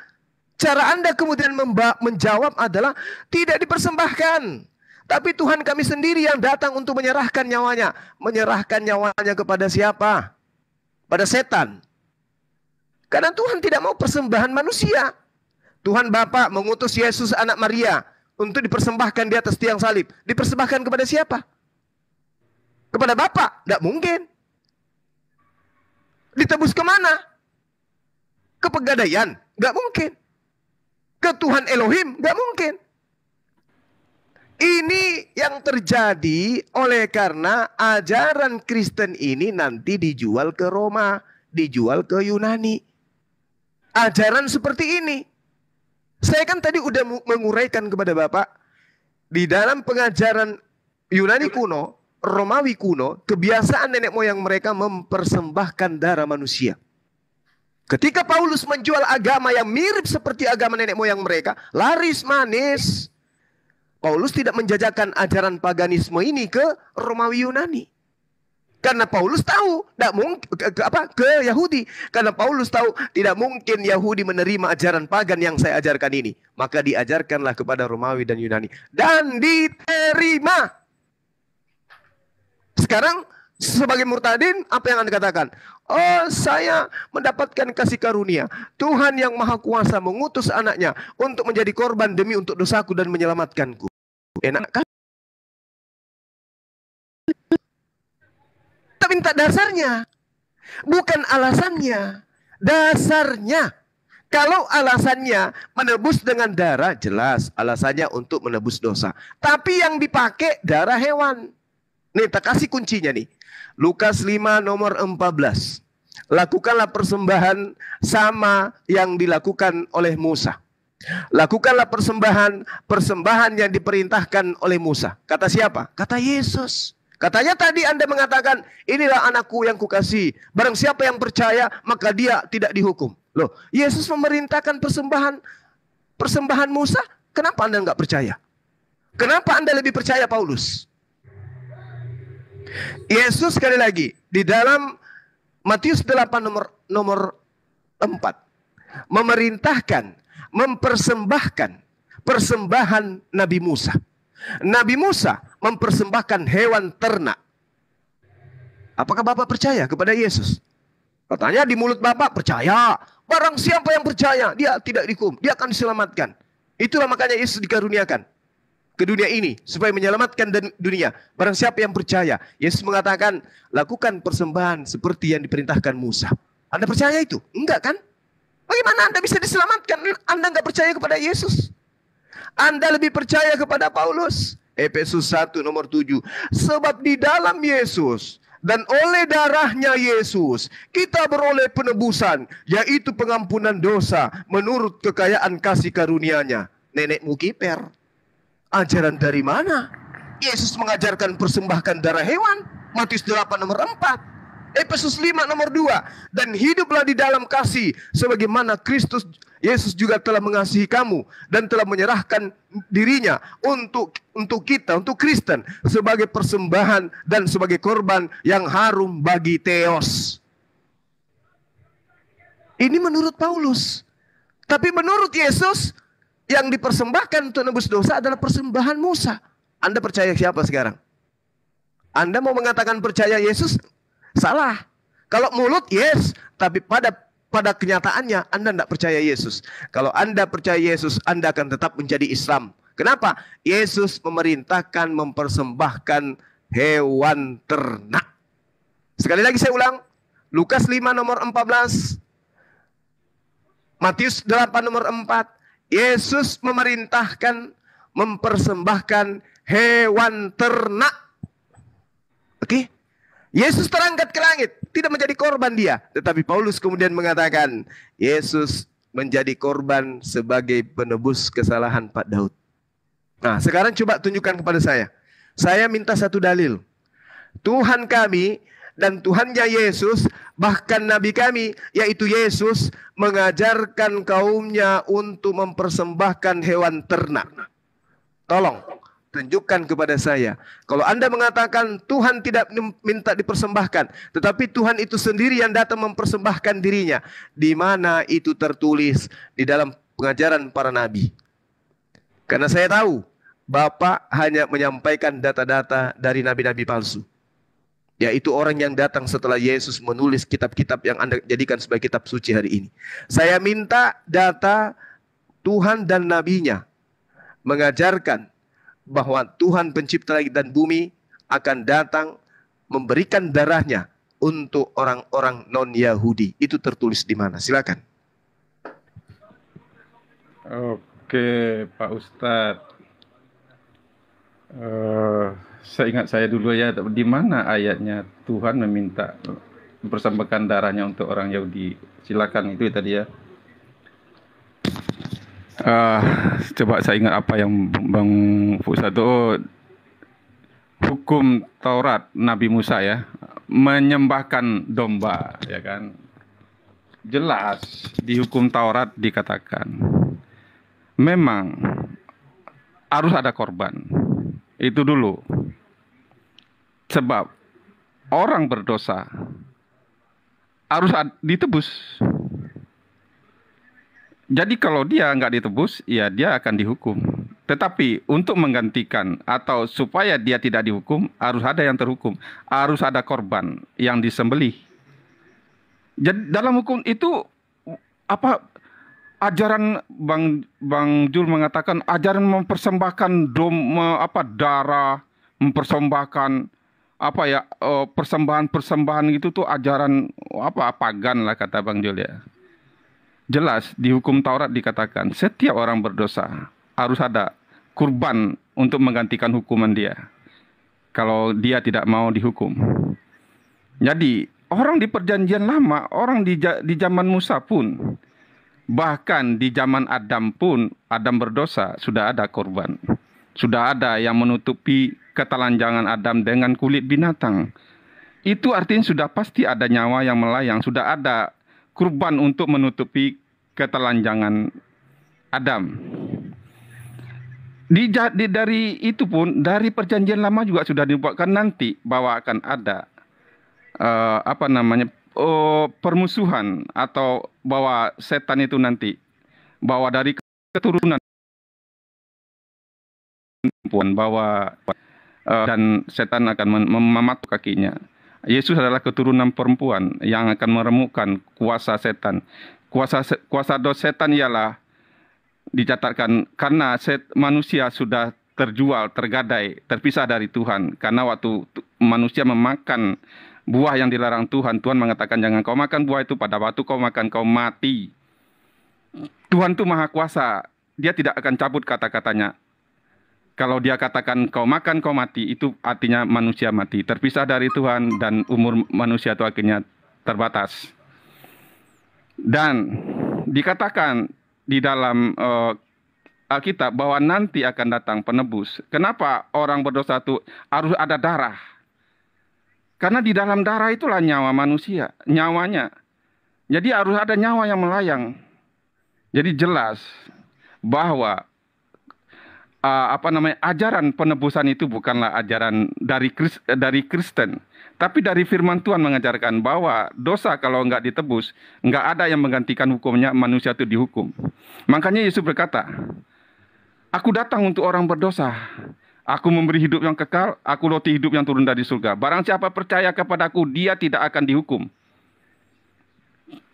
Cara Anda kemudian menjawab adalah tidak dipersembahkan. Tapi Tuhan kami sendiri yang datang untuk menyerahkan nyawanya. Menyerahkan nyawanya kepada siapa? Pada setan. Karena Tuhan tidak mau persembahan manusia. Tuhan Bapa mengutus Yesus anak Maria untuk dipersembahkan di atas tiang salib. Dipersembahkan kepada siapa? Kepada Bapa? Tidak mungkin. Ditebus kemana? Ke pegadaian? Tidak mungkin. Ke Tuhan Elohim? Tidak mungkin. Ini yang terjadi oleh karena ajaran Kristen ini nanti dijual ke Roma, dijual ke Yunani. Ajaran seperti ini. Saya kan tadi udah menguraikan kepada Bapak, di dalam pengajaran Yunani kuno, Romawi kuno, kebiasaan nenek moyang mereka mempersembahkan darah manusia. Ketika Paulus menjual agama yang mirip seperti agama nenek moyang mereka, laris manis, Paulus tidak menjajakan ajaran paganisme ini ke Romawi Yunani. Karena Paulus tahu tidak mungkin ke Yahudi. Karena Paulus tahu tidak mungkin Yahudi menerima ajaran pagan yang saya ajarkan ini. Maka diajarkanlah kepada Romawi dan Yunani dan diterima. Sekarang sebagai murtadin, apa yang Anda katakan? Oh, saya mendapatkan kasih karunia. Tuhan yang Maha Kuasa mengutus anaknya untuk menjadi korban demi untuk dosaku dan menyelamatkanku. Enak kan? Kita minta dasarnya, bukan alasannya. Dasarnya. Kalau alasannya menebus dengan darah, jelas alasannya untuk menebus dosa. Tapi yang dipakai darah hewan. Nih, tak kasih kuncinya nih. Lukas 5 nomor 14. Lakukanlah persembahan sama yang dilakukan oleh Musa. Lakukanlah persembahan yang diperintahkan oleh Musa. Kata siapa? Kata Yesus. Katanya tadi Anda mengatakan, inilah anakku yang kukasihi. Barang siapa yang percaya, maka dia tidak dihukum. Loh, Yesus memerintahkan persembahan Musa. Kenapa Anda nggak percaya? Kenapa Anda lebih percaya Paulus? Yesus sekali lagi di dalam Matius 8 nomor 4 memerintahkan, mempersembahkan persembahan Nabi Musa. Nabi Musa mempersembahkan hewan ternak. Apakah Bapak percaya kepada Yesus? Katanya di mulut Bapak percaya. Barang siapa yang percaya, dia tidak dihukum, dia akan diselamatkan. Itulah makanya Yesus dikaruniakan ke dunia ini supaya menyelamatkan dunia. Barang siapa yang percaya, Yesus mengatakan, lakukan persembahan seperti yang diperintahkan Musa. Anda percaya itu? Enggak kan? Bagaimana Anda bisa diselamatkan? Anda enggak percaya kepada Yesus. Anda lebih percaya kepada Paulus. Efesus 1 nomor 7. Sebab di dalam Yesus dan oleh darahnya Yesus, kita beroleh penebusan, yaitu pengampunan dosa menurut kekayaan kasih karunia-Nya. Nenekmu kiper. Ajaran dari mana? Yesus mengajarkan persembahkan darah hewan. Matius 8 nomor 4. Efesus 5 nomor 2. Dan hiduplah di dalam kasih, sebagaimana Kristus Yesus juga telah mengasihi kamu dan telah menyerahkan dirinya untuk kita, untuk Kristen, sebagai persembahan dan sebagai korban yang harum bagi Theos. Ini menurut Paulus. Tapi menurut Yesus, yang dipersembahkan untuk nebus dosa adalah persembahan Musa. Anda percaya siapa sekarang? Anda mau mengatakan percaya Yesus? Salah. Kalau mulut, yes. Tapi pada kenyataannya Anda tidak percaya Yesus. Kalau Anda percaya Yesus, Anda akan tetap menjadi Islam. Kenapa? Yesus memerintahkan mempersembahkan hewan ternak. Sekali lagi saya ulang. Lukas 5 nomor 14. Matius 8 nomor 4. Yesus memerintahkan mempersembahkan hewan ternak. Oke? Yesus terangkat ke langit, tidak menjadi korban dia. Tetapi Paulus kemudian mengatakan, Yesus menjadi korban sebagai penebus kesalahan Pak Daud. Nah, sekarang coba tunjukkan kepada saya. Saya minta satu dalil. Tuhan kami dan Tuhannya Yesus, bahkan Nabi kami, yaitu Yesus, mengajarkan kaumnya untuk mempersembahkan hewan ternak. Tolong tunjukkan kepada saya. Kalau Anda mengatakan Tuhan tidak minta dipersembahkan, tetapi Tuhan itu sendiri yang datang mempersembahkan dirinya, di mana itu tertulis di dalam pengajaran para nabi? Karena saya tahu Bapak hanya menyampaikan data-data dari nabi-nabi palsu, yaitu orang yang datang setelah Yesus menulis kitab-kitab yang Anda jadikan sebagai kitab suci hari ini. Saya minta data Tuhan dan nabinya mengajarkan bahwa Tuhan pencipta langit dan bumi akan datang memberikan darahnya untuk orang-orang non-Yahudi. Itu tertulis di mana? Silakan. Oke, Pak Ustadz. Seingat saya dulu ya, di mana ayatnya Tuhan meminta mempersembahkan darahnya untuk orang Yahudi? Silakan, itu tadi ya. Coba saya ingat apa yang Bang Pusat itu. Hukum Taurat Nabi Musa ya, menyembahkan domba, ya kan? Jelas di hukum Taurat dikatakan memang harus ada korban. Itu dulu. Sebab orang berdosa harus ditebus. Jadi kalau dia nggak ditebus, ya dia akan dihukum. Tetapi untuk menggantikan atau supaya dia tidak dihukum, harus ada yang terhukum. Harus ada korban yang disembelih. Jadi dalam hukum itu apa ajaran Bang Jul mengatakan ajaran mempersembahkan darah, mempersembahkan persembahan itu tuh ajaran pagan lah kata Bang Jul ya. Jelas di hukum Taurat dikatakan setiap orang berdosa harus ada kurban untuk menggantikan hukuman dia kalau dia tidak mau dihukum. Jadi orang di perjanjian lama, orang di zaman Musa pun, bahkan di zaman Adam pun, Adam berdosa sudah ada kurban. Sudah ada yang menutupi ketelanjangan Adam dengan kulit binatang. Itu artinya sudah pasti ada nyawa yang melayang, sudah ada kurban untuk menutupi ketelanjangan Adam. Dari itu pun, dari perjanjian lama juga sudah dibuatkan nanti bahwa akan ada permusuhan atau bahwa setan itu nanti bahwa dari keturunan perempuan bahwa dan setan akan mematuk kakinya. Yesus adalah keturunan perempuan yang akan meremukkan kuasa setan. Kuasa dosa setan ialah dicatatkan karena manusia sudah terjual, tergadai, terpisah dari Tuhan. Karena waktu manusia memakan buah yang dilarang Tuhan, Tuhan mengatakan jangan kau makan buah itu, pada waktu kau makan kau mati. Tuhan itu maha kuasa, dia tidak akan cabut kata-katanya. Kalau dia katakan kau makan kau mati, itu artinya manusia mati, terpisah dari Tuhan dan umur manusia itu akhirnya terbatas. Dan dikatakan di dalam Alkitab bahwa nanti akan datang penebus. Kenapa orang berdosa itu harus ada darah? Karena di dalam darah itulah nyawa manusia, nyawanya. Jadi harus ada nyawa yang melayang. Jadi jelas bahwa ajaran penebusan itu bukanlah ajaran dari Kristen, tapi dari firman Tuhan mengajarkan bahwa dosa kalau nggak ditebus, nggak ada yang menggantikan hukumnya, manusia itu dihukum. Makanya Yesus berkata, aku datang untuk orang berdosa. Aku memberi hidup yang kekal, aku roti hidup yang turun dari surga. Barang siapa percaya kepadaku, dia tidak akan dihukum.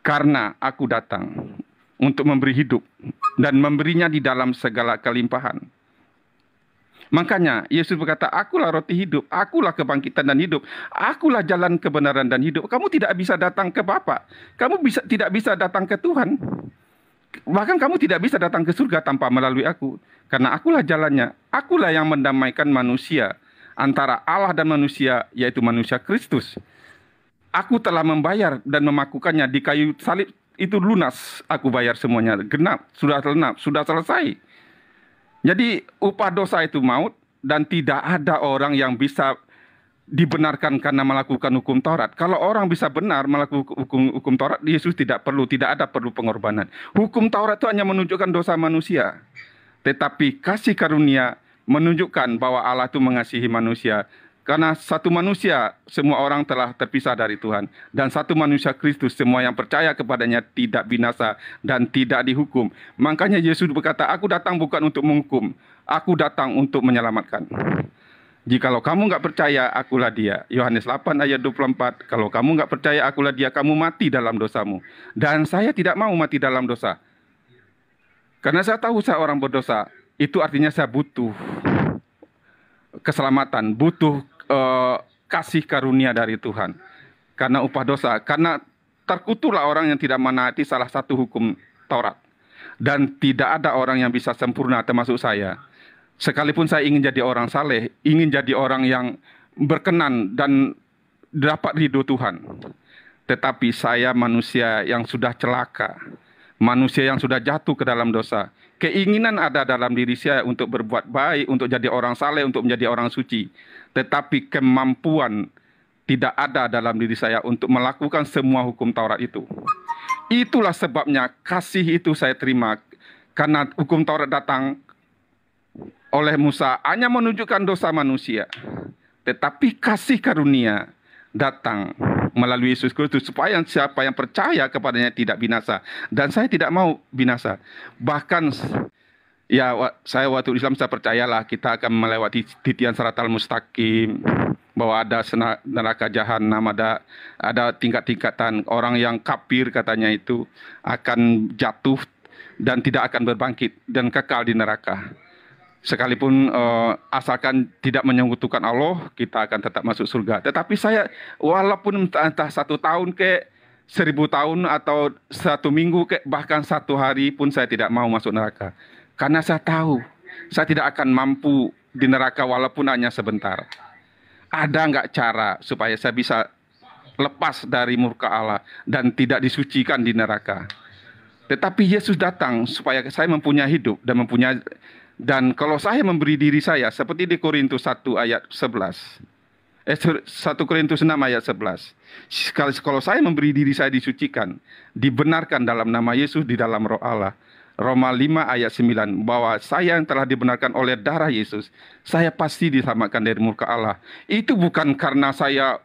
Karena aku datang untuk memberi hidup dan memberinya di dalam segala kelimpahan. Makanya Yesus berkata, akulah roti hidup, akulah kebangkitan dan hidup, akulah jalan kebenaran dan hidup. Kamu tidak bisa datang ke Bapa, kamu tidak bisa datang ke Tuhan. Bahkan kamu tidak bisa datang ke surga tanpa melalui aku. Karena akulah jalannya, akulah yang mendamaikan manusia antara Allah dan manusia, yaitu manusia Kristus. Aku telah membayar dan memakukannya di kayu salib, itu lunas, aku bayar semuanya, genap, sudah selesai. Jadi upah dosa itu maut, dan tidak ada orang yang bisa dibenarkan karena melakukan hukum Taurat. Kalau orang bisa benar melakukan hukum Taurat, Yesus tidak ada perlu pengorbanan. Hukum Taurat itu hanya menunjukkan dosa manusia. Tetapi kasih karunia menunjukkan bahwa Allah itu mengasihi manusia. Karena satu manusia, semua orang telah terpisah dari Tuhan. Dan satu manusia Kristus, semua yang percaya kepadanya tidak binasa dan tidak dihukum. Makanya Yesus berkata, aku datang bukan untuk menghukum, aku datang untuk menyelamatkan. Jikalau kamu nggak percaya, akulah dia. Yohanes 8 ayat 24, kalau kamu nggak percaya akulah dia, kamu mati dalam dosamu. Dan saya tidak mau mati dalam dosa. Karena saya tahu saya orang berdosa, itu artinya saya butuh keselamatan, butuh kasih karunia dari Tuhan. Karena upah dosa, karena terkutuklah orang yang tidak menaati salah satu hukum Taurat. Dan tidak ada orang yang bisa sempurna termasuk saya. Sekalipun saya ingin jadi orang saleh, ingin jadi orang yang berkenan dan dapat ridho Tuhan. Tetapi saya manusia yang sudah celaka. manusia yang sudah jatuh ke dalam dosa. Keinginan ada dalam diri saya untuk berbuat baik, untuk jadi orang saleh, untuk menjadi orang suci. Tetapi kemampuan tidak ada dalam diri saya untuk melakukan semua hukum Taurat itu. Itulah sebabnya kasih itu saya terima. Karena hukum Taurat datang oleh Musa hanya menunjukkan dosa manusia. Tetapi kasih karunia datang melalui Yesus Kristus supaya siapa yang percaya kepadanya tidak binasa. Dan saya tidak mau binasa. Bahkan ya, saya waktu Islam saya percayalah kita akan melewati titian siratal mustaqim, bahwa ada neraka jahanam, ada tingkat-tingkatan. Orang yang kafir katanya itu akan jatuh dan tidak akan berbangkit dan kekal di neraka. Sekalipun asalkan tidak menyekutukan Allah, kita akan tetap masuk surga. Tetapi saya, walaupun entah 1 tahun ke 1000 tahun atau 1 minggu ke bahkan 1 hari pun saya tidak mau masuk neraka. Karena saya tahu saya tidak akan mampu di neraka walaupun hanya sebentar. Ada nggak cara supaya saya bisa lepas dari murka Allah dan tidak disucikan di neraka? Tetapi Yesus datang supaya saya mempunyai hidup dan kalau saya memberi diri saya seperti di Korintus 1 ayat 11. 1 Korintus 6 ayat 11. Kalau saya memberi diri saya disucikan, dibenarkan dalam nama Yesus di dalam roh Allah. Roma 5 ayat 9, bahwa saya yang telah dibenarkan oleh darah Yesus, saya pasti diselamatkan dari murka Allah. Itu bukan karena saya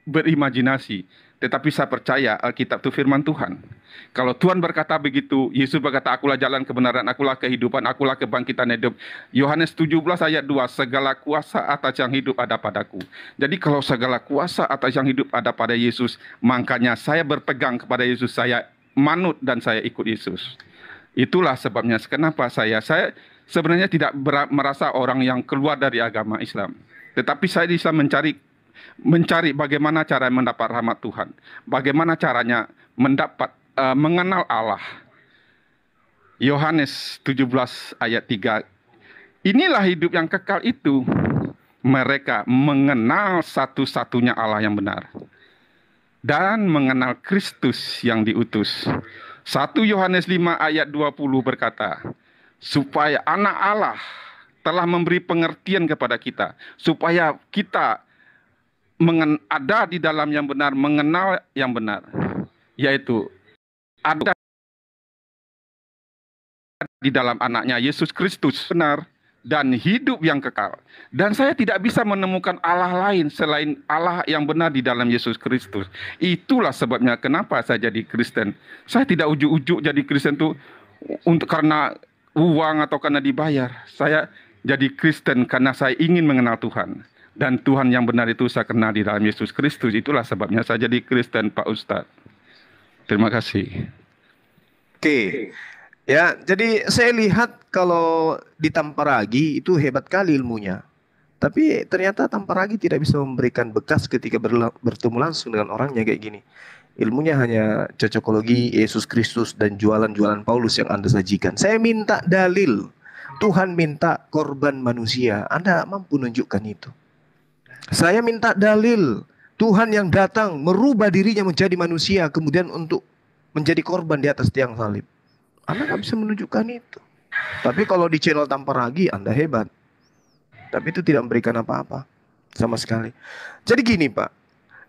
berimajinasi, tetapi saya percaya Alkitab itu firman Tuhan. Kalau Tuhan berkata begitu, Yesus berkata, akulah jalan kebenaran, akulah kehidupan, akulah kebangkitan hidup. Yohanes 17 ayat 2, segala kuasa atas yang hidup ada padaku. Jadi kalau segala kuasa atas yang hidup ada pada Yesus, makanya saya berpegang kepada Yesus, saya manut dan saya ikut Yesus. Itulah sebabnya kenapa saya sebenarnya tidak merasa orang yang keluar dari agama Islam. Tetapi saya bisa mencari bagaimana cara mendapat rahmat Tuhan. Bagaimana caranya mengenal Allah. Yohanes 17 ayat 3. Inilah hidup yang kekal itu. Mereka mengenal satu-satunya Allah yang benar. Dan mengenal Kristus yang diutus. 1 Yohanes 5 ayat 20 berkata, supaya anak Allah telah memberi pengertian kepada kita, supaya kita ada di dalam yang benar, mengenal yang benar, yaitu ada di dalam anaknya Yesus Kristus benar dan hidup yang kekal. Dan saya tidak bisa menemukan Allah lain selain Allah yang benar di dalam Yesus Kristus. Itulah sebabnya kenapa saya jadi Kristen. Saya tidak ujuk-ujuk jadi Kristen itu karena uang atau karena dibayar. Saya jadi Kristen karena saya ingin mengenal Tuhan. Dan Tuhan yang benar itu saya kenal di dalam Yesus Kristus. Itulah sebabnya saya jadi Kristen, Pak Ustadz. Terima kasih. Oke. Ya, jadi saya lihat kalau di Tamparagi itu hebat kali ilmunya. Tapi ternyata Tamparagi tidak bisa memberikan bekas ketika bertemu langsung dengan orangnya kayak gini. Ilmunya hanya cocokologi Yesus Kristus dan jualan-jualan Paulus yang Anda sajikan. Saya minta dalil. Tuhan minta korban manusia. Anda mampu menunjukkan itu. Saya minta dalil. Tuhan yang datang merubah dirinya menjadi manusia kemudian untuk menjadi korban di atas tiang salib. Anda nggak bisa menunjukkan itu. Tapi kalau di channel Tamparagi, Anda hebat. Tapi itu tidak memberikan apa-apa. Sama sekali. Jadi gini Pak.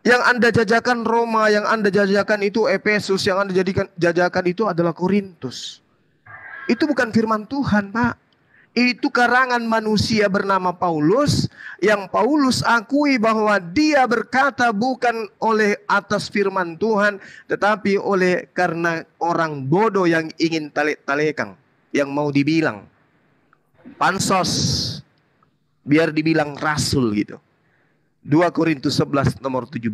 Yang Anda jajakan Roma, yang Anda jajakan itu Efesus, yang Anda jajakan itu adalah Korintus. Itu bukan firman Tuhan Pak. Itu karangan manusia bernama Paulus. Yang Paulus akui bahwa dia berkata bukan oleh atas firman Tuhan, tetapi oleh karena orang bodoh yang ingin talek-talekang, yang mau dibilang pansos, biar dibilang rasul gitu. 2 Korintus 11 nomor 17.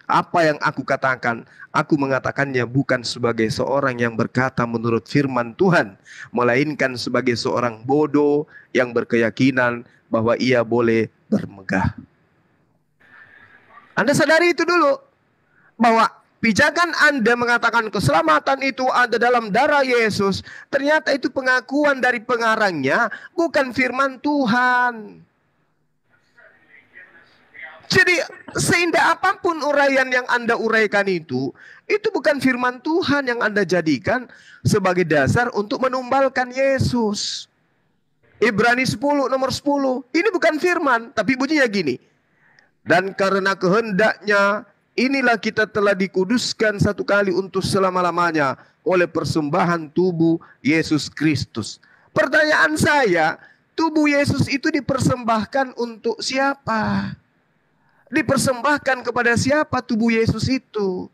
Apa yang aku katakan, aku mengatakannya bukan sebagai seorang yang berkata menurut firman Tuhan, melainkan sebagai seorang bodoh yang berkeyakinan bahwa ia boleh bermegah. Anda sadari itu dulu, bahwa pijakan Anda mengatakan keselamatan itu ada dalam darah Yesus, ternyata itu pengakuan dari pengarangnya, bukan firman Tuhan. Jadi seindah apapun uraian yang Anda uraikan itu bukan firman Tuhan yang Anda jadikan sebagai dasar untuk menumbalkan Yesus. Ibrani 10 nomor 10. Ini bukan firman, tapi bunyinya gini. Dan karena kehendaknya, inilah kita telah dikuduskan satu kali untuk selama-lamanya oleh persembahan tubuh Yesus Kristus. Pertanyaan saya, tubuh Yesus itu dipersembahkan untuk siapa? Dipersembahkan kepada siapa tubuh Yesus itu?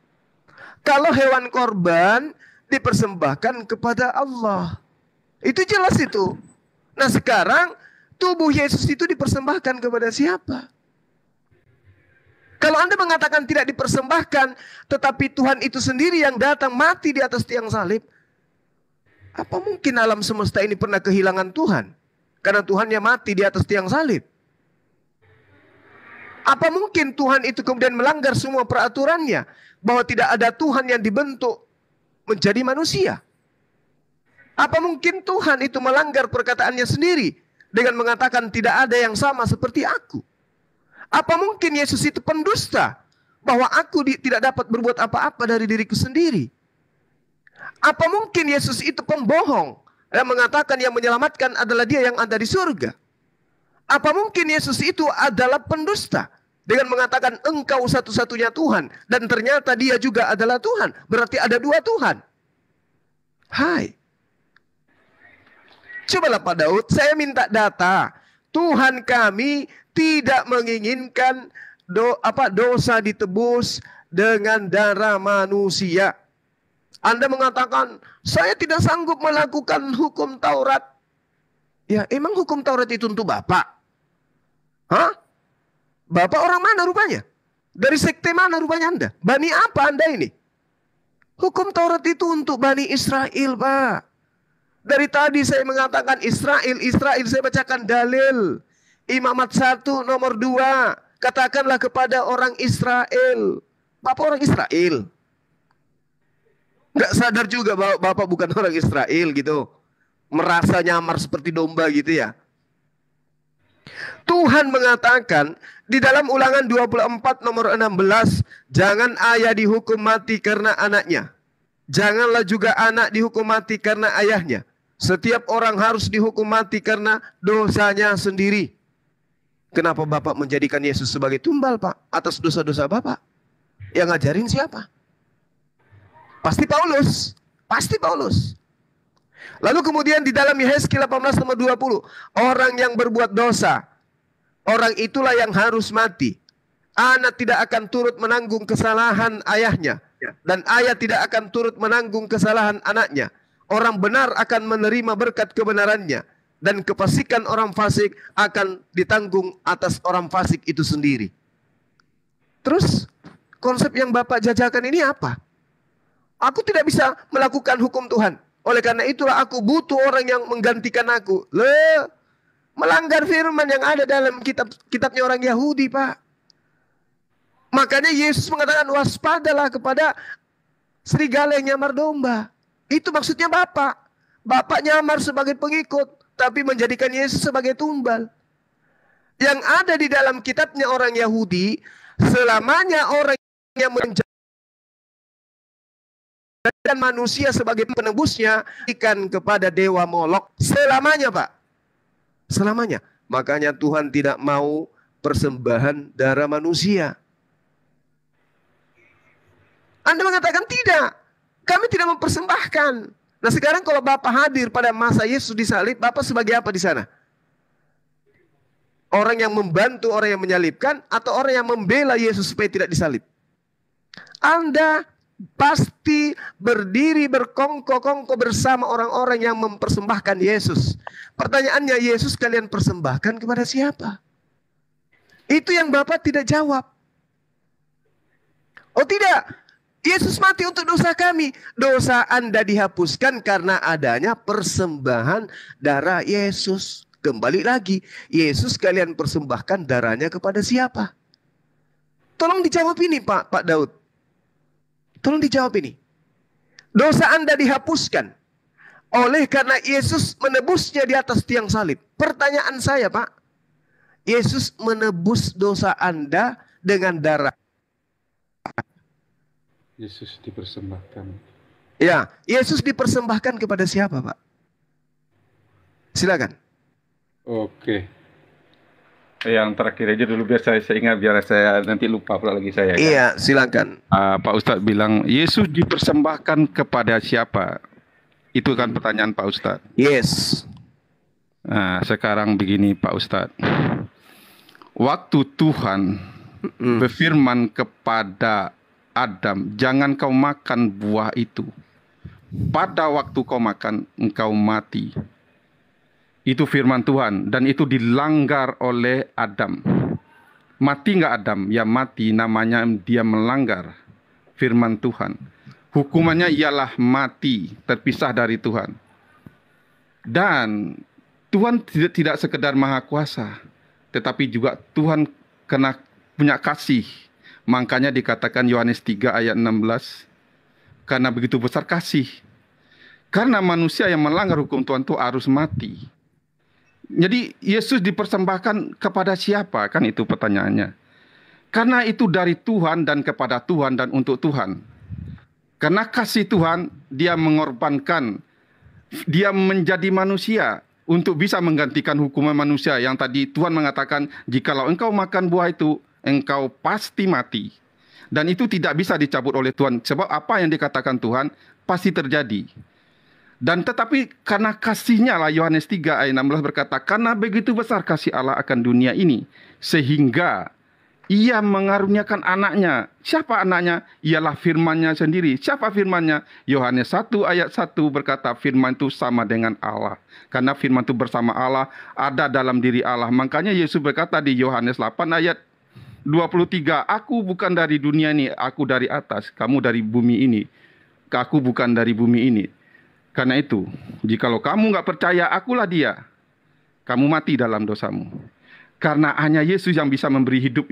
Kalau hewan korban dipersembahkan kepada Allah. Itu jelas itu. Nah sekarang tubuh Yesus itu dipersembahkan kepada siapa? Kalau Anda mengatakan tidak dipersembahkan, tetapi Tuhan itu sendiri yang datang mati di atas tiang salib, apa mungkin alam semesta ini pernah kehilangan Tuhan? Karena Tuhannya mati di atas tiang salib. Apa mungkin Tuhan itu kemudian melanggar semua peraturannya? Bahwa tidak ada Tuhan yang dibentuk menjadi manusia? Apa mungkin Tuhan itu melanggar perkataannya sendiri dengan mengatakan tidak ada yang sama seperti aku? Apa mungkin Yesus itu pendusta? Bahwa aku tidak dapat berbuat apa-apa dari diriku sendiri? Apa mungkin Yesus itu pembohong yang mengatakan yang menyelamatkan adalah Dia yang ada di surga? Apa mungkin Yesus itu adalah pendusta dengan mengatakan engkau satu-satunya Tuhan dan ternyata Dia juga adalah Tuhan? Berarti ada dua Tuhan. Hai. Cobalah Pak Daud, saya minta data. Tuhan kami tidak menginginkan dosa ditebus dengan darah manusia. Anda mengatakan, saya tidak sanggup melakukan hukum Taurat. Ya, emang hukum Taurat itu untuk Bapak? Hah? Bapak orang mana rupanya? Dari sekte mana rupanya Anda? Bani apa Anda ini? Hukum Taurat itu untuk Bani Israel, Pak. Dari tadi saya mengatakan Israel, saya bacakan dalil. Imamat 1 nomor 2. Katakanlah kepada orang Israel. Bapak orang Israel. Nggak sadar juga bahwa Bapak bukan orang Israel gitu. Merasa nyamar seperti domba gitu ya. Tuhan mengatakan di dalam Ulangan 24 nomor 16, jangan ayah dihukum mati karena anaknya. Janganlah juga anak dihukum mati karena ayahnya. Setiap orang harus dihukum mati karena dosanya sendiri. Kenapa Bapak menjadikan Yesus sebagai tumbal, Pak? Atas dosa-dosa Bapak. Yang ngajarin siapa? Pasti Paulus. Pasti Paulus. Lalu kemudian di dalam Yehezkiel 18 nomor 20. Orang yang berbuat dosa, orang itulah yang harus mati. Anak tidak akan turut menanggung kesalahan ayahnya. Dan ayah tidak akan turut menanggung kesalahan anaknya. Orang benar akan menerima berkat kebenarannya. Dan kefasikan orang fasik akan ditanggung atas orang fasik itu sendiri. Terus konsep yang Bapak jajakan ini apa? Aku tidak bisa melakukan hukum Tuhan. Oleh karena itulah aku butuh orang yang menggantikan aku. Melanggar firman yang ada dalam kitabnya orang Yahudi, Pak. Makanya Yesus mengatakan waspadalah kepada serigala yang nyamar domba. Itu maksudnya Bapak. Bapak nyamar sebagai pengikut, tapi menjadikan Yesus sebagai tumbal. Yang ada di dalam kitabnya orang Yahudi, selamanya orang yang menjadikan manusia sebagai penebusnya ikan kepada dewa Molok. Selamanya, Pak. Selamanya. Makanya Tuhan tidak mau persembahan darah manusia. Anda mengatakan tidak. Kami tidak mempersembahkan. Nah sekarang kalau Bapak hadir pada masa Yesus disalib, Bapak sebagai apa di sana? Orang yang membantu orang yang menyalibkan atau orang yang membela Yesus supaya tidak disalib? Anda pasti berdiri berkongko-kongko bersama orang-orang yang mempersembahkan Yesus. Pertanyaannya, Yesus kalian persembahkan kepada siapa? Itu yang Bapak tidak jawab. Oh tidak, Yesus mati untuk dosa kami. Dosa Anda dihapuskan karena adanya persembahan darah Yesus. Kembali lagi, Yesus kalian persembahkan darahnya kepada siapa? Tolong dijawab ini Pak Daud. Tolong dijawab ini. Dosa Anda dihapuskan oleh karena Yesus menebusnya di atas tiang salib. Pertanyaan saya Pak, Yesus menebus dosa Anda dengan darah. Yesus dipersembahkan. Ya, Yesus dipersembahkan kepada siapa, Pak? Silakan. Oke. Yang terakhir aja dulu biar saya ingat, biar saya nanti lupa pula lagi saya. Kan? Iya, silakan. Pak Ustadz bilang Yesus dipersembahkan kepada siapa? Itu kan pertanyaan Pak Ustadz. Yes. Nah, sekarang begini Pak Ustadz. Waktu Tuhan berfirman kepada Adam, jangan kau makan buah itu. Pada waktu kau makan, engkau mati. Itu firman Tuhan, dan itu dilanggar oleh Adam. Mati nggak Adam? Ya mati, namanya dia melanggar firman Tuhan. Hukumannya ialah mati, terpisah dari Tuhan. Dan Tuhan tidak sekedar maha kuasa, tetapi juga Tuhan kena punya kasih. Makanya dikatakan Yohanes 3 ayat 16, karena begitu besar kasih. Karena manusia yang melanggar hukum Tuhan itu harus mati. Jadi Yesus dipersembahkan kepada siapa? Kan itu pertanyaannya. Karena itu dari Tuhan dan kepada Tuhan dan untuk Tuhan. Karena kasih Tuhan, dia mengorbankan, dia menjadi manusia untuk bisa menggantikan hukuman manusia yang tadi Tuhan mengatakan, jikalau engkau makan buah itu, engkau pasti mati. Dan itu tidak bisa dicabut oleh Tuhan. Sebab apa yang dikatakan Tuhan pasti terjadi. Dan tetapi karena kasihnya lah, Yohanes 3 ayat 16 berkata, karena begitu besar kasih Allah akan dunia ini, sehingga ia mengaruniakan anaknya. Siapa anaknya? Ialah firman-Nya sendiri. Siapa firman-Nya? Yohanes 1 ayat 1 berkata, firman itu sama dengan Allah. Karena firman itu bersama Allah, ada dalam diri Allah. Makanya Yesus berkata di Yohanes 8 ayat 23, aku bukan dari dunia ini, aku dari atas, kamu dari bumi ini. Aku bukan dari bumi ini. Karena itu, jikalau kamu nggak percaya, akulah dia. Kamu mati dalam dosamu. Karena hanya Yesus yang bisa memberi hidup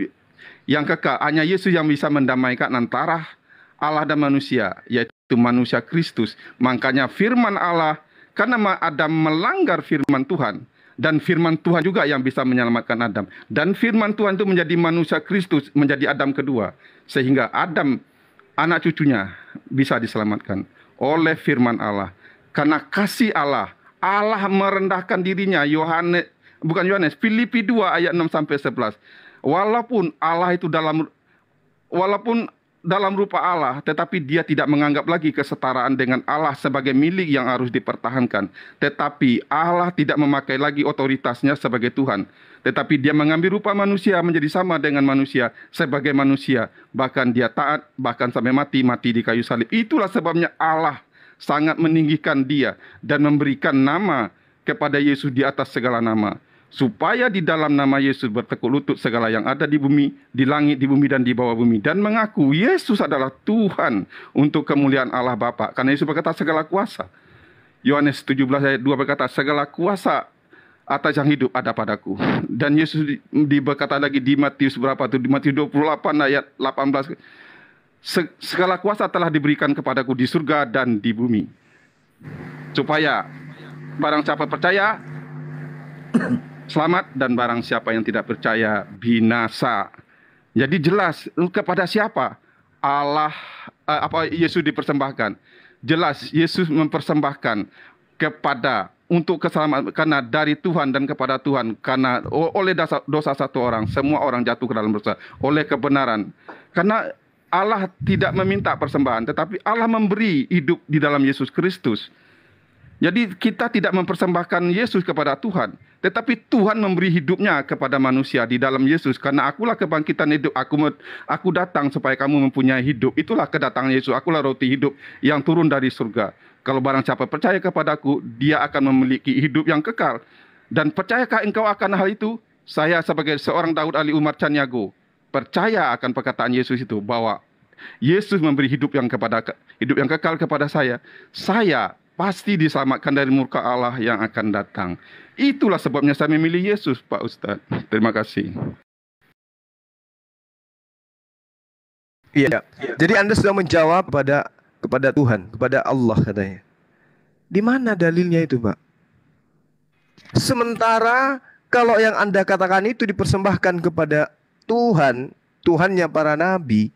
yang kekal. Hanya Yesus yang bisa mendamaikan antara Allah dan manusia, yaitu manusia Kristus. Makanya firman Allah, karena Adam melanggar firman Tuhan, dan firman Tuhan juga yang bisa menyelamatkan Adam. Dan firman Tuhan itu menjadi manusia Kristus, menjadi Adam kedua. Sehingga Adam, anak cucunya, bisa diselamatkan oleh firman Allah. Karena kasih Allah, Allah merendahkan dirinya. Filipi 2 ayat 6 sampai 11. Walaupun dalam rupa Allah, tetapi dia tidak menganggap lagi kesetaraan dengan Allah sebagai milik yang harus dipertahankan. Tetapi Allah tidak memakai lagi otoritasnya sebagai Tuhan. Tetapi dia mengambil rupa manusia, menjadi sama dengan manusia, sebagai manusia. Bahkan dia taat, bahkan sampai mati di kayu salib. Itulah sebabnya Allah sangat meninggikan dia dan memberikan nama kepada Yesus di atas segala nama, supaya di dalam nama Yesus bertekuk lutut segala yang ada di bumi, di langit, di bumi dan di bawah bumi, dan mengaku Yesus adalah Tuhan untuk kemuliaan Allah Bapa. Karena Yesus berkata segala kuasa. Yohanes 17 ayat 2 berkata segala kuasa atas yang hidup ada padaku. Dan Yesus berkata lagi di Matius berapa itu? Di Matius 28 ayat 18. Segala kuasa telah diberikan kepadaku di surga dan di bumi. Supaya barang siapa percaya selamat, dan barang siapa yang tidak percaya binasa. Jadi jelas kepada siapa Allah Yesus dipersembahkan. Jelas Yesus mempersembahkan kepada untuk keselamatan, karena dari Tuhan dan kepada Tuhan, karena oleh dosa satu orang semua orang jatuh ke dalam dosa, oleh kebenaran. Karena Allah tidak meminta persembahan, tetapi Allah memberi hidup di dalam Yesus Kristus. Jadi kita tidak mempersembahkan Yesus kepada Tuhan, tetapi Tuhan memberi hidupnya kepada manusia di dalam Yesus. Karena akulah kebangkitan hidup, aku datang supaya kamu mempunyai hidup. Itulah kedatangan Yesus, akulah roti hidup yang turun dari surga. Kalau barang siapa percaya kepadaku, dia akan memiliki hidup yang kekal. Dan percayakah engkau akan hal itu? Saya sebagai seorang Daud Ali Umar Caniago percaya akan perkataan Yesus itu, bahwa Yesus memberi hidup yang kekal kepada saya. Saya pasti diselamatkan dari murka Allah yang akan datang. Itulah sebabnya saya memilih Yesus, Pak Ustadz. Terima kasih. Iya. Jadi Anda sudah menjawab kepada Tuhan, kepada Allah katanya. Di mana dalilnya itu, Pak? Sementara Kalau yang Anda katakan itu dipersembahkan kepada Tuhan, Tuhannya para nabi,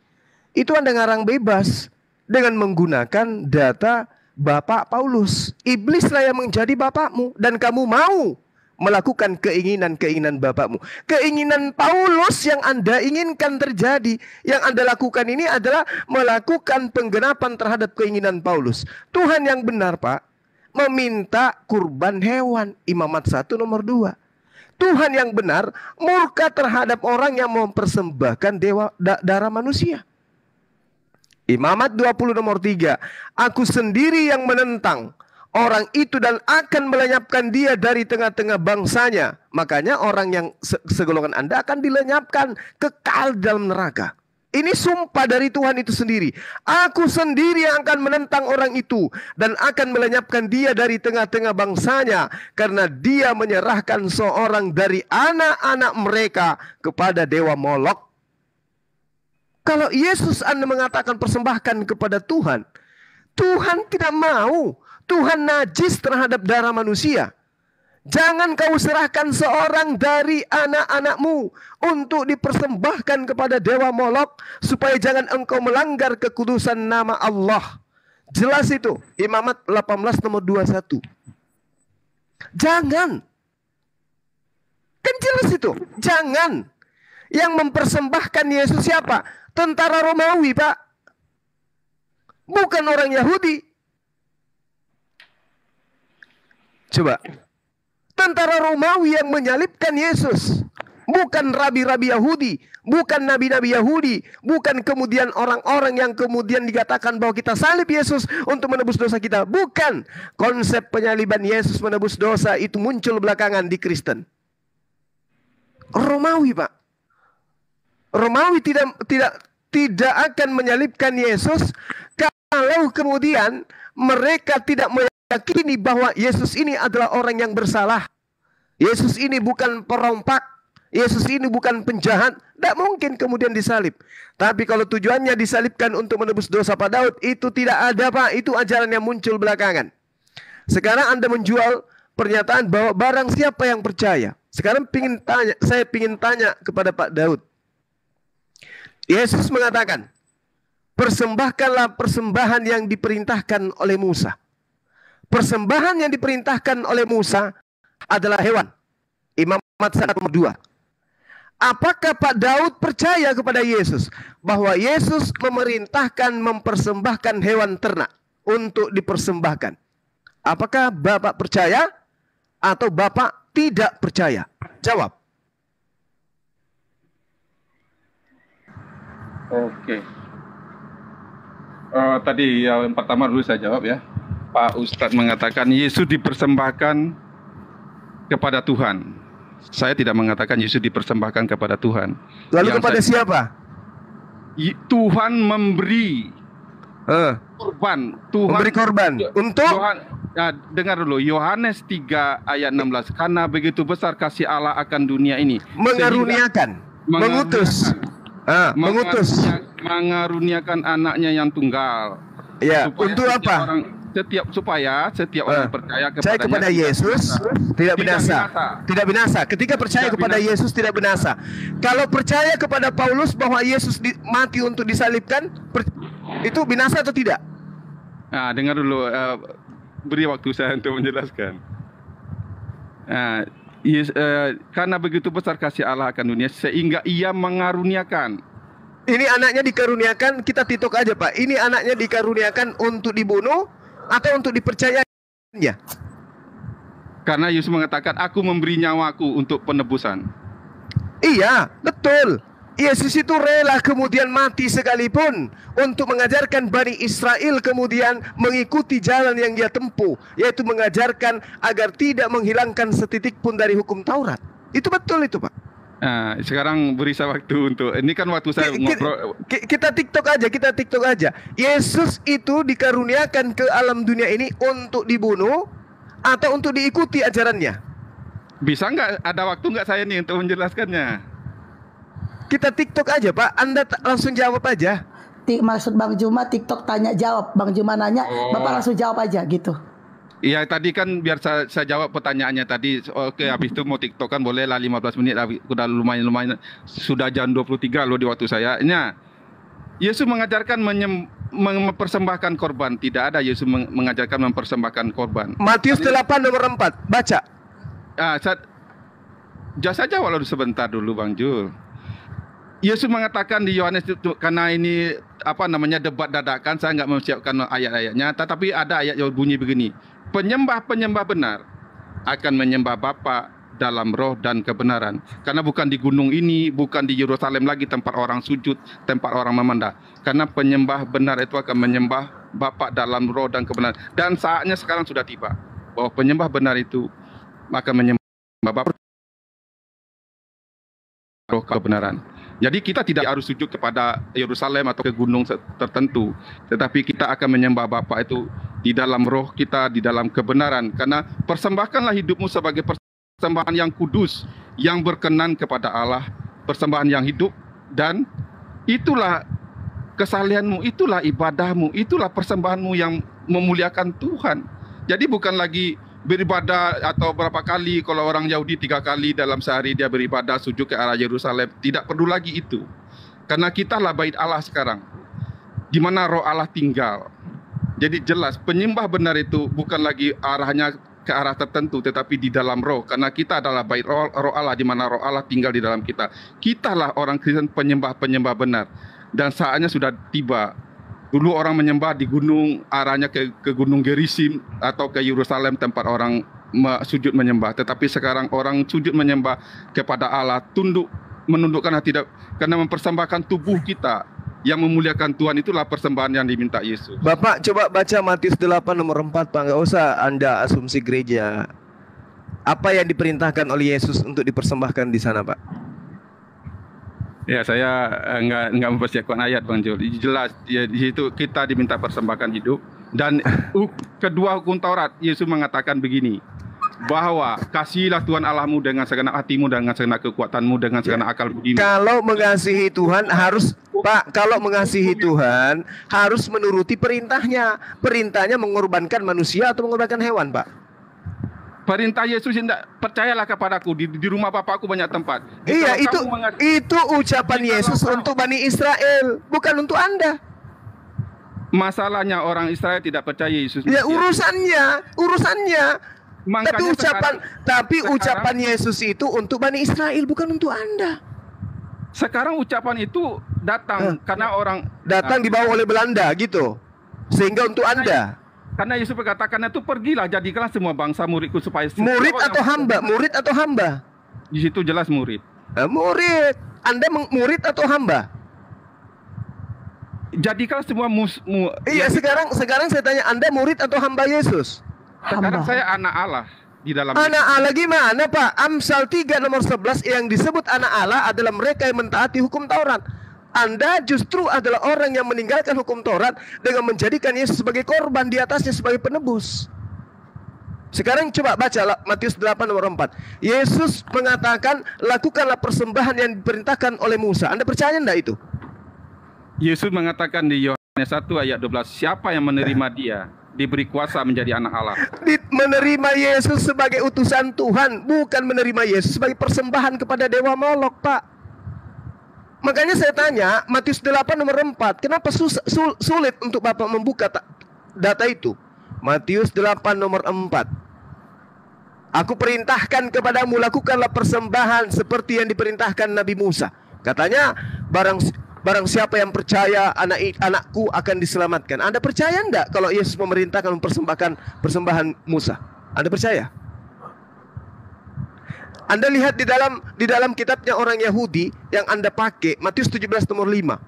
itu Anda ngarang bebas dengan menggunakan data Bapak Paulus. Iblislah yang menjadi bapakmu dan kamu mau melakukan keinginan-keinginan bapakmu. Keinginan Paulus yang Anda inginkan terjadi, yang Anda lakukan ini adalah melakukan penggenapan terhadap keinginan Paulus. Tuhan yang benar, Pak, meminta kurban hewan. Imamat 1 nomor 2. Tuhan yang benar murka terhadap orang yang mempersembahkan darah manusia. Imamat 20 nomor 3. Aku sendiri yang menentang orang itu dan akan melenyapkan dia dari tengah-tengah bangsanya. Makanya orang yang segolongan Anda akan dilenyapkan kekal dalam neraka. Ini sumpah dari Tuhan itu sendiri. Aku sendiri yang akan menentang orang itu dan akan melenyapkan dia dari tengah-tengah bangsanya, karena dia menyerahkan seorang dari anak-anak mereka kepada dewa Molok. Kalau Yesus Anda mengatakan persembahkan kepada Tuhan, Tuhan tidak mau. Tuhan najis terhadap darah manusia. Jangan kau serahkan seorang dari anak-anakmu untuk dipersembahkan kepada dewa Molok, supaya jangan engkau melanggar kekudusan nama Allah. Jelas itu. Imamat 18 nomor 21. Jangan. Kan jelas itu. Jangan. Yang mempersembahkan Yesus siapa? Tentara Romawi, Pak. Bukan orang Yahudi. Coba. Tentara Romawi yang menyalibkan Yesus. Bukan rabi-rabi Yahudi. Bukan nabi-nabi Yahudi. Bukan kemudian orang-orang yang kemudian dikatakan bahwa kita salib Yesus untuk menebus dosa kita. Bukan. Konsep penyaliban Yesus menebus dosa itu muncul belakangan di Kristen. Romawi, Pak. Romawi tidak akan menyalibkan Yesus kalau kemudian mereka tidak meyakini bahwa Yesus ini adalah orang yang bersalah. Yesus ini bukan perompak. Yesus ini bukan penjahat. Tidak mungkin kemudian disalib. Tapi kalau tujuannya disalibkan untuk menebus dosa Pak Daud, itu tidak ada, Pak. Itu ajaran yang muncul belakangan. Sekarang Anda menjual pernyataan bahwa barang siapa yang percaya. Sekarang saya ingin tanya kepada Pak Daud. Yesus mengatakan, persembahkanlah persembahan yang diperintahkan oleh Musa. Persembahan yang diperintahkan oleh Musa adalah hewan. Imamat 1:2. Apakah Pak Daud percaya kepada Yesus bahwa Yesus memerintahkan mempersembahkan hewan ternak untuk dipersembahkan? Apakah Bapak percaya atau Bapak tidak percaya? Jawab. Oke. Tadi yang pertama dulu saya jawab ya. Pak Ustadz mengatakan Yesus dipersembahkan kepada Tuhan. Saya tidak mengatakan Yesus dipersembahkan kepada Tuhan. Lalu kepada siapa? Tuhan memberi korban. Tuhan memberi korban untuk dengar dulu Yohanes 3 ayat 16. Karena begitu besar kasih Allah akan dunia ini, mengaruniakan, mengutus. Mengaruniakan anaknya yang tunggal. Ya, untuk apa? Supaya setiap orang percaya kepada Yesus tidak binasa. Tidak binasa. Ketika percaya kepada Yesus tidak binasa. Kalau percaya kepada Paulus bahwa Yesus mati untuk disalibkan, itu binasa atau tidak? Nah, dengar dulu, beri waktu saya untuk menjelaskan. Karena begitu besar kasih Allah akan dunia sehingga ia mengaruniakan. Ini anaknya dikaruniakan, kita titok aja Pak. Ini anaknya dikaruniakan untuk dibunuh atau untuk dipercayainya? Karena Yesus mengatakan, aku memberi nyawaku untuk penebusan. Iya, betul. Yesus itu rela kemudian mati sekalipun untuk mengajarkan Bani Israel kemudian mengikuti jalan yang dia tempuh, yaitu mengajarkan agar tidak menghilangkan setitik pun dari hukum Taurat. Itu betul itu Pak. Nah, sekarang beri saya waktu untuk, ini kan waktu saya ngobrol. Kita TikTok aja. Yesus itu dikaruniakan ke alam dunia ini untuk dibunuh atau untuk diikuti ajarannya? Bisa nggak, ada waktu nggak saya nih untuk menjelaskannya? Kita TikTok aja Pak, Anda langsung jawab aja. Maksud Bang Juma TikTok tanya jawab, Bang Juma nanya, Bapak langsung jawab aja gitu. Iya, tadi kan biar saya jawab pertanyaannya tadi. Oke, habis itu mau TikTok kan boleh lah 15 menit. Udah lumayan. Sudah jam 23 loh di waktu saya. Yesus mengajarkan mempersembahkan korban. Tidak ada Yesus mengajarkan mempersembahkan korban. Matius 8 nomor 4. Baca. Saya jawab lalu sebentar dulu Bang Jul. Yesus mengatakan di Yohanes itu, karena ini debat dadakan, saya nggak mempersiapkan ayat-ayatnya, tetapi ada ayat yang bunyi begini. Penyembah-penyembah benar akan menyembah Bapa dalam roh dan kebenaran. Karena bukan di gunung ini, bukan di Yerusalem lagi tempat orang sujud, tempat orang memandang. Karena penyembah benar itu akan menyembah Bapa dalam roh dan kebenaran. Dan saatnya sekarang sudah tiba bahwa penyembah benar itu akan menyembah Bapa roh kebenaran. Jadi kita tidak harus sujud kepada Yerusalem atau ke gunung tertentu, tetapi kita akan menyembah Bapa itu di dalam roh kita, di dalam kebenaran. Karena persembahkanlah hidupmu sebagai persembahan yang kudus, yang berkenan kepada Allah, persembahan yang hidup, dan itulah kesalehanmu, itulah ibadahmu, itulah persembahanmu yang memuliakan Tuhan. Jadi bukan lagi beribadah atau berapa kali, kalau orang Yahudi 3 kali dalam sehari dia beribadah sujud ke arah Yerusalem. Tidak perlu lagi itu. Karena kita lah bait Allah sekarang, di mana roh Allah tinggal. Jadi jelas penyembah benar itu bukan lagi arahnya ke arah tertentu, tetapi di dalam roh. Karena kita adalah bait roh Allah, di mana roh Allah tinggal di dalam kita. Kitalah orang Kristen penyembah-penyembah benar. Dan saatnya sudah tiba. Dulu orang menyembah di gunung, arahnya ke Gunung Gerizim atau ke Yerusalem tempat orang sujud menyembah. Tetapi sekarang orang sujud menyembah kepada Allah, menundukkan hati, karena mempersembahkan tubuh kita yang memuliakan Tuhan. Itulah persembahan yang diminta Yesus. Bapak coba baca Matius 8 nomor 4 Pak. Nggak usah Anda asumsi gereja. Apa yang diperintahkan oleh Yesus untuk dipersembahkan di sana Pak? Ya, saya nggak mempersiapkan ayat Bang Jul. Jelas ya, di situ kita diminta persembahkan hidup. Dan kedua hukum Taurat, Yesus mengatakan begini, bahwa kasihilah Tuhan Allahmu dengan segenap hatimu, dengan segenap kekuatanmu, dengan segenap akal budimu. Kalau mengasihi Tuhan harus Pak, kalau mengasihi Tuhan harus menuruti perintahnya. Perintahnya mengorbankan manusia atau mengorbankan hewan Pak? Perintah Yesus, tidak percayalah kepadaku, di rumah Bapakku banyak tempat. Iya, itu ucapan Yesus untuk Bani Israel, bukan untuk Anda. Masalahnya orang Israel tidak percaya Yesus. Ya urusannya. Tapi ucapan Yesus itu untuk Bani Israel, bukan untuk Anda. Sekarang ucapan itu datang karena orang datang dibawa oleh Belanda gitu, sehingga untuk Anda. Karena Yesus berkatakan itu, pergilah jadikanlah semua bangsa muridku supaya murid atau hamba? Di situ jelas murid. Murid. Anda murid atau hamba? Jadikanlah semua Iya, sekarang saya tanya, Anda murid atau hamba Yesus? Sekarang saya anak Allah di dalam. Anak Allah gimana Pak? Amsal 3 nomor 11 yang disebut anak Allah adalah mereka yang mentaati hukum Taurat. Anda justru adalah orang yang meninggalkan hukum Taurat dengan menjadikan Yesus sebagai korban, di atasnya sebagai penebus. Sekarang coba baca Matius 8 nomor 4. Yesus mengatakan, lakukanlah persembahan yang diperintahkan oleh Musa. Anda percaya enggak itu? Yesus mengatakan di Yohanes 1 ayat 12, siapa yang menerima dia diberi kuasa menjadi anak Allah. Menerima Yesus sebagai utusan Tuhan, bukan menerima Yesus sebagai persembahan kepada dewa Molok Pak. Makanya saya tanya, Matius 8 nomor 4, kenapa sulit untuk Bapak membuka data itu? Matius 8 nomor 4. Aku perintahkan kepadamu, lakukanlah persembahan seperti yang diperintahkan Nabi Musa. Katanya, barang siapa yang percaya, anakku akan diselamatkan. Anda percaya enggak kalau Yesus memerintahkan mempersembahkan persembahan Musa? Anda percaya? Anda lihat di dalam kitabnya orang Yahudi yang Anda pakai, Matius 17 nomor 5.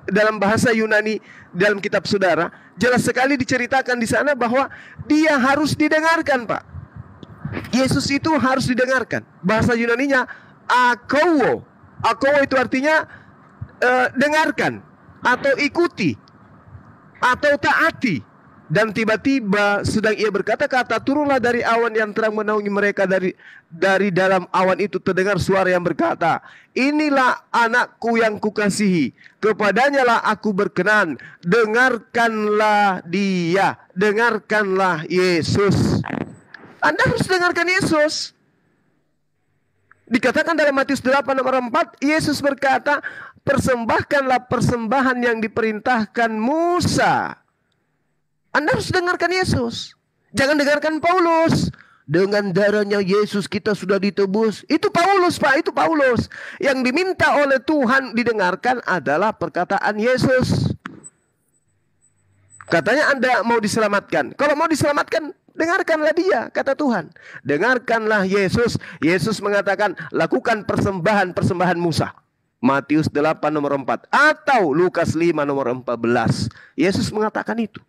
Dalam bahasa Yunani, dalam kitab saudara, jelas sekali diceritakan di sana bahwa dia harus didengarkan, Pak. Yesus itu harus didengarkan. Bahasa Yunaninya akowo. Akowo itu artinya dengarkan atau ikuti atau taati. Dan tiba-tiba sedang ia berkata-kata, turunlah dari awan yang terang menaungi mereka. Dari dalam awan itu terdengar suara yang berkata, inilah anakku yang kukasihi, kepadanya lah aku berkenan, dengarkanlah dia. Dengarkanlah Yesus. Anda harus dengarkan Yesus. Dikatakan dalam Matius 8 nomor 4, Yesus berkata, persembahkanlah persembahan yang diperintahkan Musa. Anda harus dengarkan Yesus. Jangan dengarkan Paulus. Dengan darahnya Yesus kita sudah ditebus. Itu Paulus, Pak. Itu Paulus. Yang diminta oleh Tuhan didengarkan adalah perkataan Yesus. Katanya Anda mau diselamatkan. Kalau mau diselamatkan, dengarkanlah dia, kata Tuhan. Dengarkanlah Yesus. Yesus mengatakan, lakukan persembahan Musa. Matius 8 nomor 4. Atau Lukas 5 nomor 14. Yesus mengatakan itu.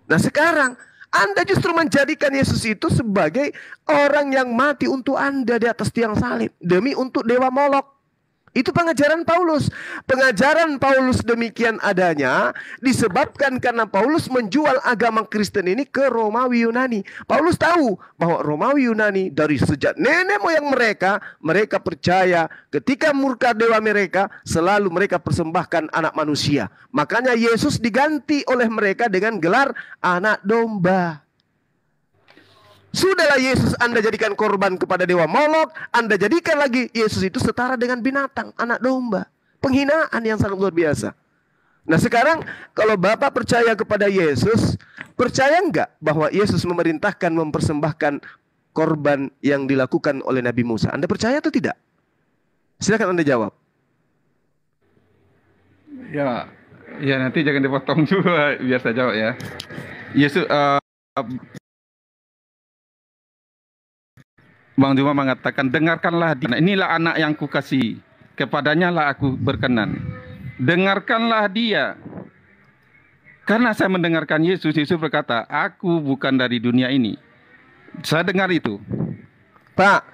Nah sekarang Anda justru menjadikan Yesus itu sebagai orang yang mati untuk Anda di atas tiang salib. Demi untuk dewa Molok. Itu pengajaran Paulus. Pengajaran Paulus demikian adanya disebabkan karena Paulus menjual agama Kristen ini ke Romawi Yunani. Paulus tahu bahwa Romawi Yunani dari sejak nenek moyang mereka percaya ketika murka dewa mereka selalu mereka persembahkan anak manusia. Makanya Yesus diganti oleh mereka dengan gelar anak domba. Sudahlah Yesus Anda jadikan korban kepada dewa Molok, Anda jadikan lagi Yesus itu setara dengan binatang, anak domba. Penghinaan yang sangat luar biasa. Nah sekarang kalau Bapak percaya kepada Yesus, percaya enggak bahwa Yesus memerintahkan mempersembahkan korban yang dilakukan oleh Nabi Musa? Anda percaya atau tidak? Silakan Anda jawab. Ya nanti jangan dipotong juga, biar saya jawab ya. Yesus, Bang Juma mengatakan, dengarkanlah dia. Inilah anak yang kukasihi, kepadanya lah aku berkenan. Dengarkanlah dia. Karena saya mendengarkan Yesus, Yesus berkata, aku bukan dari dunia ini. Saya dengar itu. Pak,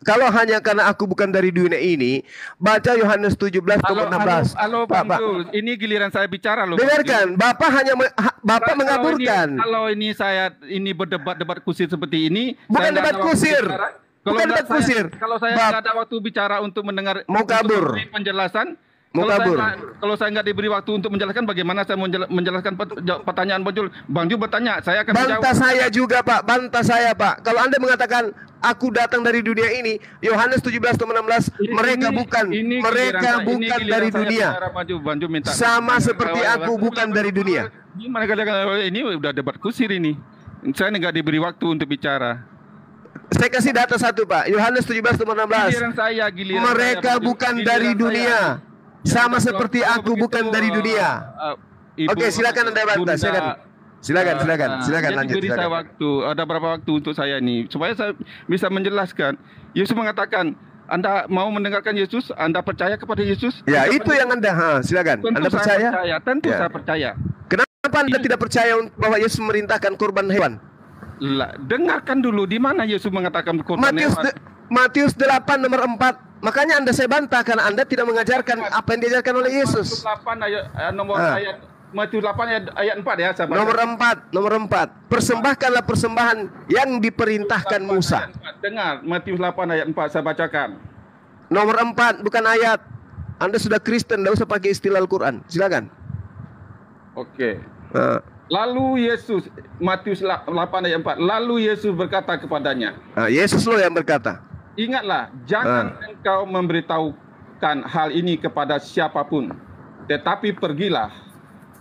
kalau hanya karena aku bukan dari dunia ini, baca Yohanes 17 ayat 16. Halo Bang Jul, ini giliran saya bicara loh. Dengarkan, Bapak mengaburkan. Kalau ini berdebat kusir seperti ini, bukan debat kusir. Bukan debat kusir. Kalau saya nggak ada waktu bicara untuk mendengar, mau kabur. Penjelasan. Mau kabur. Kalau saya nggak diberi waktu untuk menjelaskan, bagaimana saya menjelaskan pertanyaan Bang Jul? Bang Jul bertanya, saya akan menjawab. Bantah saya juga Pak, bantah saya Pak. Kalau Anda mengatakan aku datang dari dunia ini, Yohanes 17:16, mereka bukan dari dunia. Sama seperti aku bukan dari dunia. Gimana katakan ini udah debat kusir ini? Saya nggak diberi waktu untuk bicara. Saya kasih data satu Pak, Yohanes 17:16. Mereka bukan dari dunia. Sama seperti aku bukan dari dunia. Oke, silakan Anda bantah. Silakan lanjut. Beri saya waktu. Ada berapa waktu untuk saya ini supaya saya bisa menjelaskan. Yesus mengatakan, Anda mau mendengarkan Yesus? Anda percaya kepada Yesus? Ya, itu yang Anda. Silakan. Tentu Anda percaya? Tentu saya percaya. Kenapa Anda tidak percaya bahwa Yesus memerintahkan korban hewan? Dengarkan dulu di mana Yesus mengatakan korban hewan. Matius 8 nomor 4. Makanya saya bantah karena Anda tidak mengajarkan apa yang diajarkan oleh Yesus. Matius 8 ayat 4 ya, sahabat. Nomor 4. Persembahkanlah persembahan yang diperintahkan Musa. Dengar, Matius 8 ayat 4 saya bacakan. Nomor 4 bukan ayat. Anda sudah Kristen, tidak usah pakai istilah Al-Quran. Silakan. Oke. Lalu Yesus, Matius 8 ayat 4. Lalu Yesus berkata kepadanya. Yesus loh yang berkata. Ingatlah, jangan engkau memberitahukan hal ini kepada siapapun. Tetapi pergilah,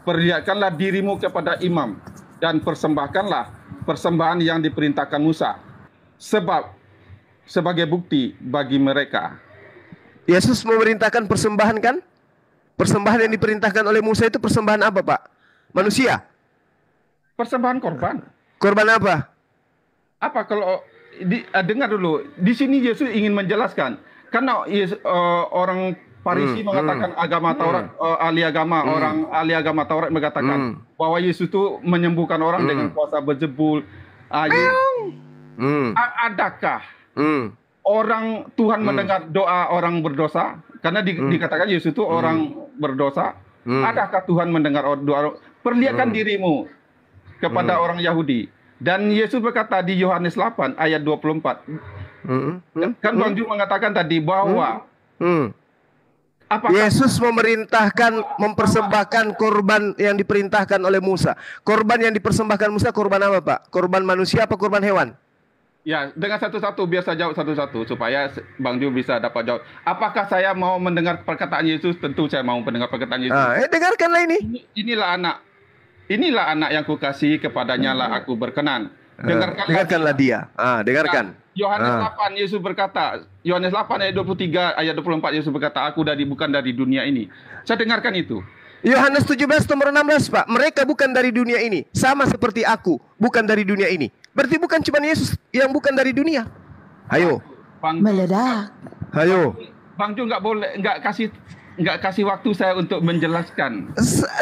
perlihatkanlah dirimu kepada imam, dan persembahkanlah persembahan yang diperintahkan Musa. Sebab sebagai bukti bagi mereka. Yesus memerintahkan persembahan kan? Persembahan yang diperintahkan oleh Musa itu persembahan apa Pak? Manusia? Persembahan korban. Korban apa? Apa kalau dengar dulu, di sini Yesus ingin menjelaskan karena orang Farisi mengatakan agama Taurat, orang ahli agama Taurat mengatakan bahwa Yesus itu menyembuhkan orang dengan kuasa berjebul. Adakah orang Tuhan mendengar doa orang berdosa? Karena dikatakan Yesus itu orang berdosa. Adakah Tuhan mendengar doa? Perlihatkan dirimu. kepada orang Yahudi. Dan Yesus berkata di Yohanes 8 ayat 24. Kan Bang Ju mengatakan tadi bahwa Yesus mempersembahkan korban yang diperintahkan oleh Musa. Korban yang dipersembahkan Musa korban apa, Pak? Korban manusia apa korban hewan? Ya, dengan satu-satu, biar saya jawab satu-satu supaya Bang Ju bisa dapat jawab. Apakah saya mau mendengar perkataan Yesus? Tentu saya mau mendengar perkataan Yesus. Dengarkanlah ini. Inilah anak yang kukasihi, kepadanya lah aku berkenan. Dengarkanlah dia. Dengarkan. Yohanes 8 Yesus berkata, Yohanes 8 ayat 23 ayat 24 Yesus berkata, aku bukan dari dunia ini. Saya dengarkan itu. Yohanes 17 nomor 16, Pak. Mereka bukan dari dunia ini, sama seperti aku bukan dari dunia ini. Berarti bukan cuma Yesus yang bukan dari dunia. Ayo. Meledak. Ayo. Bang Ju nggak kasih waktu saya untuk menjelaskan.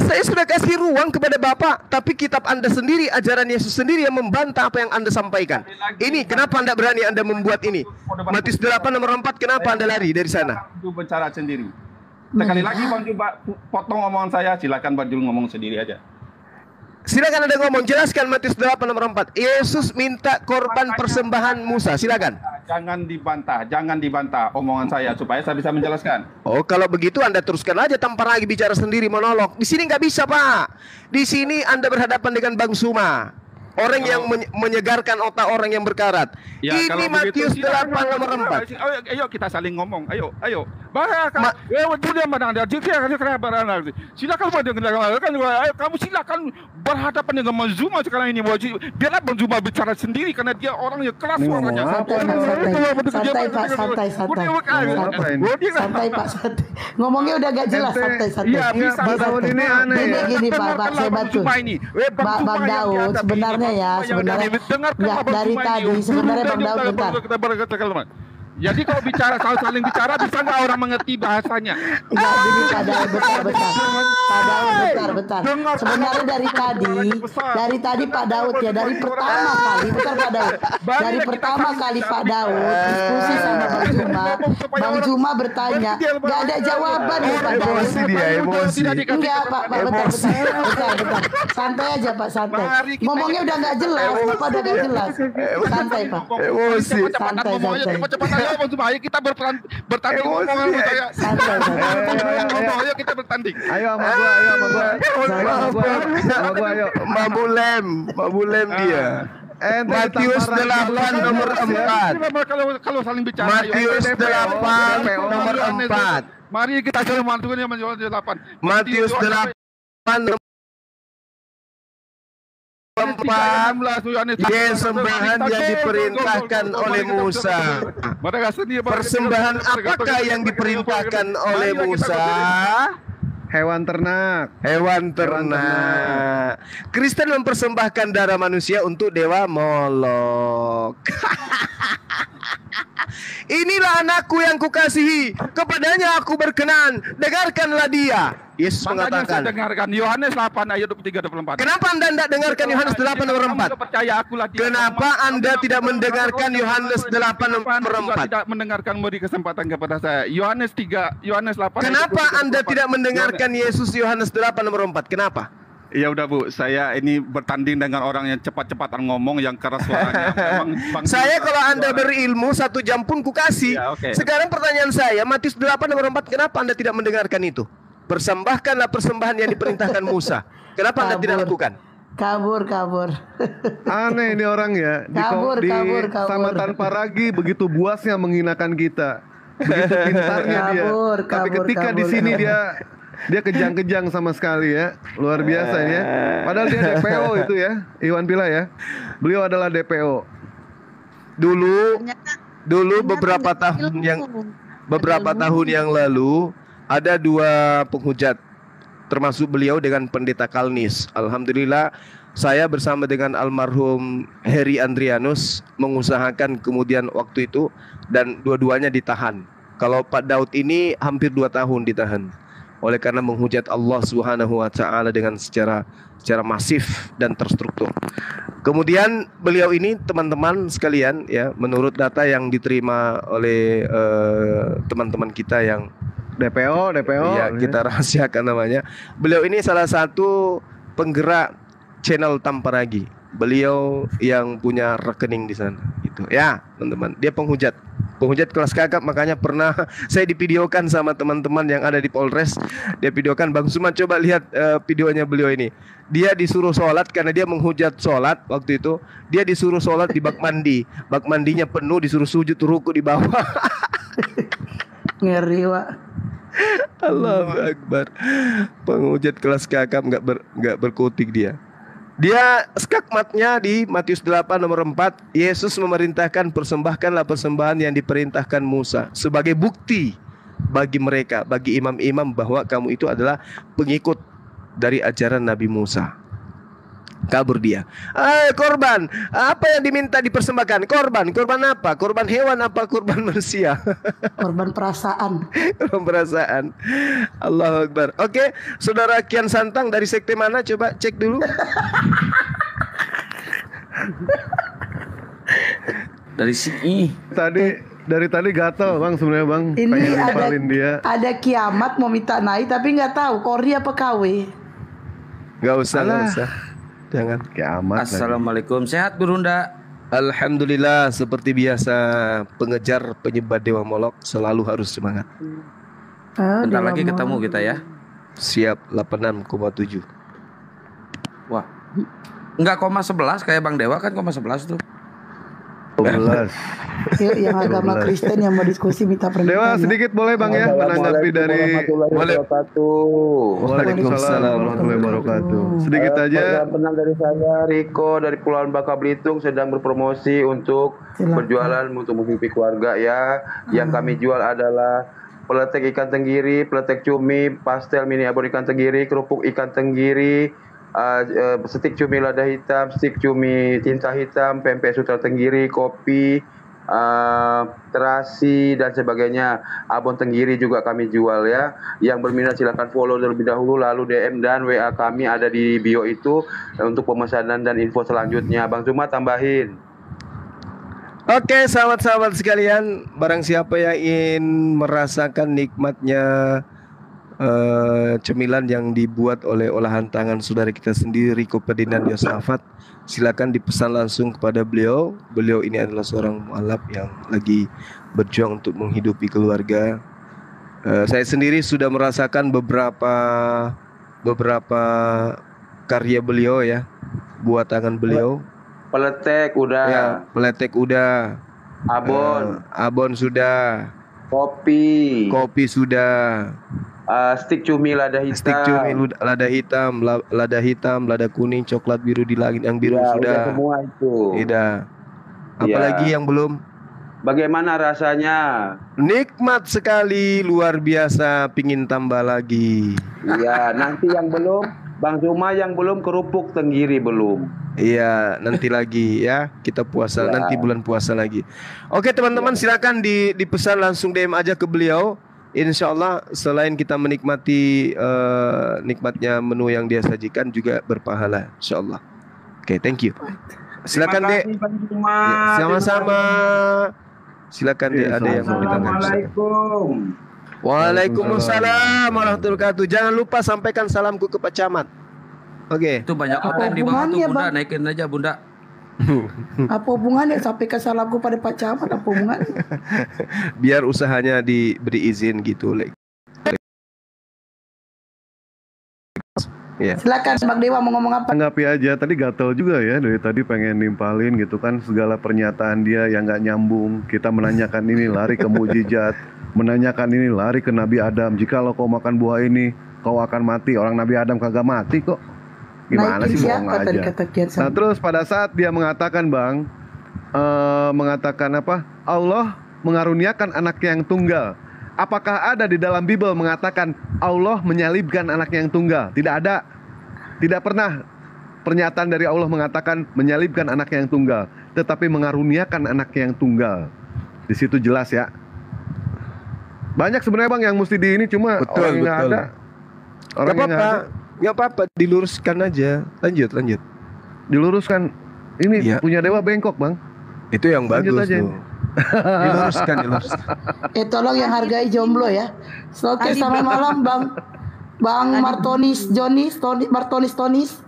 Saya sudah kasih ruang kepada Bapak, tapi kitab Anda sendiri, ajaran Yesus sendiri yang membantah apa yang Anda sampaikan. Ini kenapa Anda berani Anda membuat ini? Matius 8 nomor 4, kenapa Anda lari dari sana? Bang Ju bicara sendiri. Sekali lagi Bang Ju potong omongan saya, silakan Bang Ju ngomong sendiri aja. Silakan Anda ngomong, jelaskan Matius 8 nomor 4. Yesus minta korban persembahan Musa, silakan. Jangan dibantah omongan saya supaya saya bisa menjelaskan. Oh, kalau begitu Anda teruskan aja tanpa lagi bicara sendiri monolog. Di sini nggak bisa, Pak. Di sini Anda berhadapan dengan Bang Suma. Orang yang menyegarkan otak orang yang berkarat. Ya, ini Matius 8 nomor 4. Ayo kita saling ngomong. Ayo. Silakan kamu silakan berhadapan dengan Bang Zuma sekarang ini. Biarlah Bang Zuma bicara sendiri karena dia orang yang keras suaranya. Santai Pak, santai. Ngomongnya udah gak jelas, santai. Iya, bisa. Ini aneh. Gini Pak, saya bantu. Bang Daud, sebenarnya dari tadi sebenarnya Bang Daud bentar. Jadi kalau bicara saling bicara bisa nggak orang mengerti bahasanya? Enggak, gini Pak Daud, bentar. Sebenarnya dari tadi Pak Daud ya, dari pertama kali, bentar Pak Daud. Dari pertama kali Pak Daud diskusi sama Bang Juma bertanya, nggak ada jawaban ya Pak Daud. Emosi. Enggak Pak, bentar. Santai aja Pak, santai. Ngomongnya udah nggak jelas, Bapak udah nggak jelas. Santai Pak. Emosi. Santai. Ayo kita bertanding omongan saya. Ayo kita bertanding. Ayo sama gua. Ayo. Mabulem dia. Matius 8 nomor 4. Kalau saling bicara. Matius 8 nomor 4. Mari kita jalan mantunya Matius 8. Matius 8 nomor 4. Sembahan yang diperintahkan oleh Musa. Persembahan apakah yang diperintahkan oleh Musa? Hewan ternak. Kristen mempersembahkan darah manusia untuk dewa Molok. Inilah anakku yang kukasihi, kepadanya aku berkenan, dengarkanlah dia. Yesus mengatakan. Dengarkan Yohanes 8 ayat 23-24. Kenapa Anda tidak dengarkan Yohanes 8 nomor 4? Kenapa Anda tidak mendengarkan Yohanes 8 nomor 4? Tidak mendengarkan, beri kesempatan kepada saya. Yohanes 8. Kenapa Anda tidak mendengarkan Yesus Yohanes 8 nomor 4? Kenapa? Ya udah Bu, saya ini bertanding dengan orang yang cepat-cepatan ngomong, yang keras suaranya. Saya kalau Anda berilmu 1 jam pun kukasih. Ya, okay. Sekarang pertanyaan saya, Matius 8 nomor 4, kenapa Anda tidak mendengarkan itu? Persembahkanlah persembahan yang diperintahkan Musa. Kenapa Anda tidak lakukan? Kabur. Aneh ini orang ya. Kabur. Sama tanpa ragi begitu buasnya menghinakan kita. Begitu pintarnya dia. Tapi ketika di sini dia kejang-kejang sama sekali ya. Luar biasa ya. Padahal dia DPO itu ya, Iwan Pila ya. Beliau adalah DPO. Dulu beberapa tahun yang lalu ada 2 penghujat, termasuk beliau dengan pendeta Kalnis. Alhamdulillah saya bersama dengan almarhum Heri Andrianus mengusahakan kemudian waktu itu, dan dua-duanya ditahan. Kalau Pak Daud ini hampir 2 tahun ditahan oleh karena menghujat Allah Subhanahu wa taala dengan secara masif dan terstruktur. Kemudian beliau ini, teman-teman sekalian ya, menurut data yang diterima oleh teman-teman kita yang DPO ya, kita rahasiakan namanya. Beliau ini salah satu penggerak channel Tamparagi. Beliau yang punya rekening di sana gitu. Ya, teman-teman. Dia penghujat kelas kakap, makanya pernah saya divideokan sama teman-teman yang ada di Polres. Dia videokan, Bang Suman coba lihat videonya beliau ini. Dia disuruh sholat karena dia menghujat sholat waktu itu. Dia disuruh sholat di bak mandi. Bak mandinya penuh, disuruh sujud ruku di bawah. Ngeri, Pak. Allahu Akbar. Penghujat kelas kakap nggak berkutik dia. Dia skakmatnya di Matius 8 nomor 4. Yesus memerintahkan persembahkanlah persembahan yang diperintahkan Musa sebagai bukti bagi mereka, bagi imam-imam bahwa kamu itu adalah pengikut dari ajaran Nabi Musa. Kabur dia. Korban, apa yang diminta dipersembahkan? Korban apa? Korban hewan apa korban manusia? Korban perasaan. Korban perasaan. Allahu Akbar. Oke, Saudara Kian Santang dari sekte mana? Coba cek dulu. Dari sini. Dari tadi gatel Bang sebenarnya Bang. Ini pengen dia. Ada kiamat mau minta naik tapi nggak tahu Kori apa KW. Nggak usah. Jangan. Kiamat. Assalamualaikum. Sehat Gurunda? Alhamdulillah, seperti biasa pengejar penyebar dewa molok selalu harus semangat. Bentar lagi ketemu kita ya. Siap. 86,7. Wah. Enggak 11 kayak Bang Dewa kan 11 tuh. 12. Yuk, yang agama Kristen yang mau diskusi minta permintaan. Dewa sedikit boleh Bang ya menanggapi dari Waalaikumsalam warahmatullahi wabarakatuh. Sedikit aja. Penang dari saya Riko dari Pulau Bangka Belitung sedang berpromosi untuk berjualan untuk menghidupi keluarga ya. Yang kami jual adalah peletek ikan tenggiri, peletek cumi, pastel mini abon ikan tenggiri, kerupuk ikan tenggiri, stik cumi lada hitam, stik cumi tinta hitam, pempek sutra tenggiri, kopi, terasi dan sebagainya. Abon tenggiri juga kami jual ya. Yang berminat silakan follow terlebih dahulu, lalu DM dan WA kami ada di bio itu untuk pemesanan dan info selanjutnya. Bang Zuma tambahin. Oke, sahabat-sahabat sekalian, barang siapa yang ingin merasakan nikmatnya cemilan yang dibuat oleh olahan tangan saudara kita sendiri, Riko Ferdinand Yosafat, silakan dipesan langsung kepada beliau. Beliau ini adalah seorang mualaf yang lagi berjuang untuk menghidupi keluarga. Saya sendiri sudah merasakan beberapa karya beliau ya, buat tangan beliau. Peletek udah. Ya, peletek udah. Abon sudah. Kopi sudah. Stik cumi lada hitam. Stik cumi lada hitam, lada kuning, coklat biru di langit yang biru ya, sudah. Semua itu. Tidak. Apalagi yang belum? Bagaimana rasanya? Nikmat sekali, luar biasa. Pingin tambah lagi. Iya, nanti yang belum, Bang Zuma yang belum kerupuk tenggiri belum. Iya, nanti lagi ya. Kita puasa nanti bulan puasa lagi. Oke teman-teman, silakan dipesan langsung DM aja ke beliau. Insya Allah selain kita menikmati nikmatnya menu yang dia sajikan juga berpahala, insya Allah. Oke, thank you. Silakan Dek. Ya, sama-sama. Silakan Dek, ada yang mau ditanya. Assalamualaikum. Waalaikumsalam warahmatullahi wabarakatuh. Jangan lupa sampaikan salamku ke Pak Camat. Oke. Itu banyak konten di bawah tuh Bunda, naikin aja Bunda. Apa hubungannya sampaikan salamku pada Pak Camat? Apa hubungannya? Biar usahanya diberi izin gitu. Ya. Silakan Bang Dewa mau ngomong apa? Tanggapi aja, tadi gatel juga ya dari tadi pengen nimpalin gitu kan segala pernyataan dia yang nggak nyambung. Kita menanyakan ini lari ke mukjizat, menanyakan ini lari ke Nabi Adam. Jika lo kau makan buah ini, kau akan mati. Orang Nabi Adam kagak mati kok. Gimana sih bohong aja. Nah terus pada saat dia mengatakan Bang, mengatakan apa? Allah mengaruniakan anak yang tunggal. Apakah ada di dalam Bible mengatakan Allah menyalibkan anak yang tunggal? Tidak ada. Tidak pernah pernyataan dari Allah mengatakan menyalibkan anak yang tunggal, tetapi mengaruniakan anak yang tunggal. Di situ jelas ya. Banyak sebenarnya Bang yang mesti di ini, cuma orang yang nggak ada. Orang yang nggak ada. Nggak apa-apa, diluruskan aja. Lanjut. Diluruskan. Ini punya dewa bengkok Bang. Itu yang lanjut bagus aja. Tuh. Diluruskan. Tolong yang hargai jomblo ya. Oke, selamat malam Bang Martonis Tonis.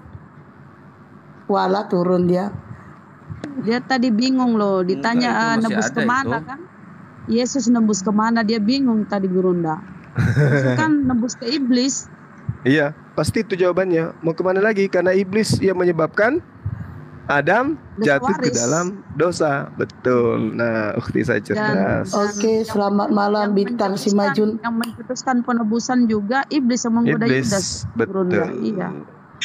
Wala turun dia. Dia tadi bingung loh, ditanya Enggak, itu masih nebus ada kemana itu. kan? Yesus nebus kemana? Dia bingung tadi Gurunda. Yesus kan nebus ke iblis. Iya, pasti itu jawabannya. Mau kemana lagi? Karena iblis yang menyebabkan Adam Dosa jatuh ke waris. dalam dosa. Betul. Nah, ukti saya cerdas. Oke, selamat malam Bintang Simajun. Yang mencetuskan penebusan juga iblis yang menggoda Yudas. Iblis, Gurunda. betul. Iya.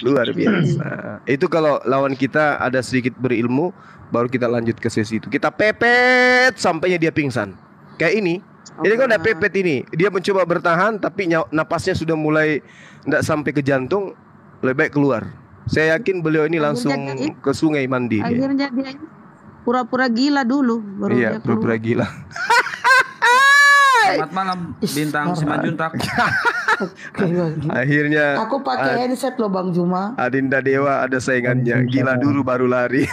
Luar biasa. Itu kalau lawan kita ada sedikit berilmu, baru kita lanjut ke sesi itu. Kita pepet sampainya dia pingsan. Kayak ini. Ini kan udah pepet ini. Dia mencoba bertahan tapi napasnya sudah mulai tidak sampai ke jantung, lebih baik keluar. Saya yakin beliau ini langsung ke sungai mandi. Akhirnya dia pura-pura gila dulu baru Iya, dia pura-pura keluar. gila. Selamat malam Bintang Simajuntak. Oke, Bang. Akhirnya Aku pakai headset loh Bang Juma. Adinda Dewa ada saingannya. Gila dulu baru lari.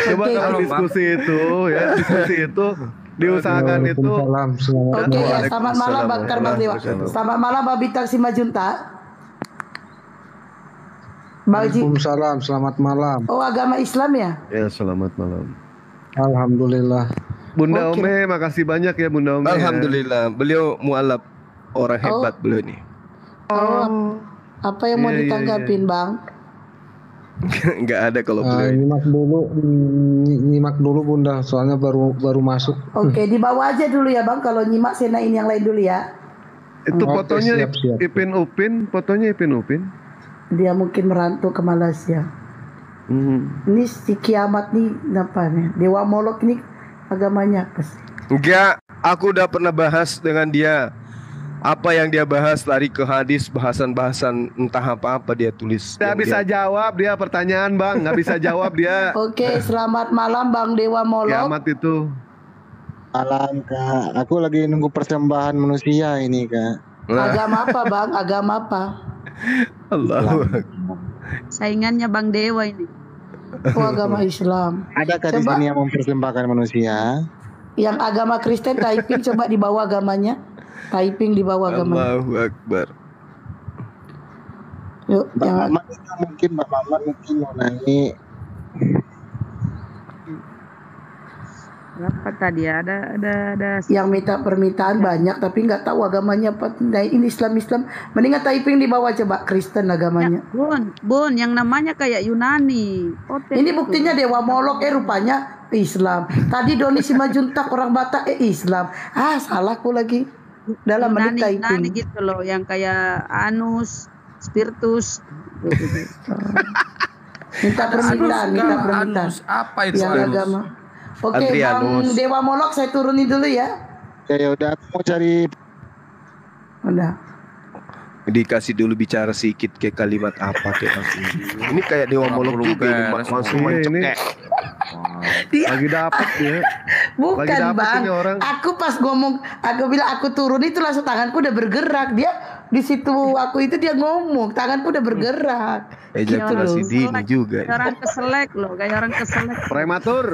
Coba Oke. kalau diskusi itu ya, diskusi itu diusahakan itu. Oke ya, selamat malam Bang Bang Dewa. Waalaikumsalam. Selamat malam Bang Bintang Simajunta. Bang Ji. Waalaikumsalam, selamat malam. Oh, agama Islam ya? Ya, selamat malam. Alhamdulillah. Bunda Oke. Ome, makasih banyak ya Bunda Ome. Alhamdulillah, beliau mualaf, orang hebat beliau ini. Oh, apa yang mau Iya, iya, ditanggapin Bang? Nggak ada kalau beliau ini. Nyimak dulu Bunda, soalnya baru masuk. Oke, dibawa aja dulu ya Bang. Kalau nyimak senain yang lain dulu ya. Itu Oke, fotonya siap. Ipin Upin, fotonya Ipin Upin. Dia mungkin merantau ke Malaysia. Ini si kiamat nih apa nih? Dewa Molok ini agamanya apa sih? Enggak, aku udah pernah bahas dengan dia. Apa yang dia bahas lari ke hadis, bahasan-bahasan entah apa-apa dia tulis. Nggak Yang bisa dia- jawab dia pertanyaan Bang, nggak bisa jawab dia. Oke, selamat malam Bang Dewa Molok. Kiamat itu. Malam Kak, aku lagi nunggu persembahan manusia ini Kak. Nah, Agama apa Bang? Agama apa? Allahu Akbar. Saingannya Bang Dewa ini. Oh, agama Islam. Adakah di Coba. sini yang mempersembahkan manusia? Yang agama Kristen typing coba di bawah agamanya. Typing di bawah agamanya. Allahu Akbar. Yuk, Mbak jangan. Mamat itu mungkin Mbak Mamat mungkin mau nanya. Berapa tadi ya? Ada Yang minta permintaan banyak tapi nggak tahu agamanya apa. Nah, ini Islam. Mendingan typing di bawah coba Kristen agamanya. Bun, yang namanya kayak Yunani. Ini buktinya Dewa Molok rupanya Islam. Tadi Doni Simajuntak orang Batak Islam. Ah, salahku lagi. Dalam menit Yunani typing. gitu loh, yang kayak Anus, Spiritus. Gitu. Minta permintaan, minta Anus, permintaan. Anus, apa itu Yang Anus? agama. Oke, Adrianus. Bang Dewa Molok saya turunin dulu ya. Ya udah aku mau cari Udah. Dikasih dulu bicara sedikit ke kalimat apa kayak ini kayak Dewa Molok juga ini, beres. langsung Iya, ini mencekek. lagi dapat ya. Bukan Lagi dapet Bang, ini orang. aku pas ngomong, aku bilang aku turun itu langsung tanganku udah bergerak. Dia di situ aku itu dia ngomong, tanganku udah bergerak. Ejakulasi Gitu dini juga. Kayak orang keselek loh, kayak orang keselek. Prematur.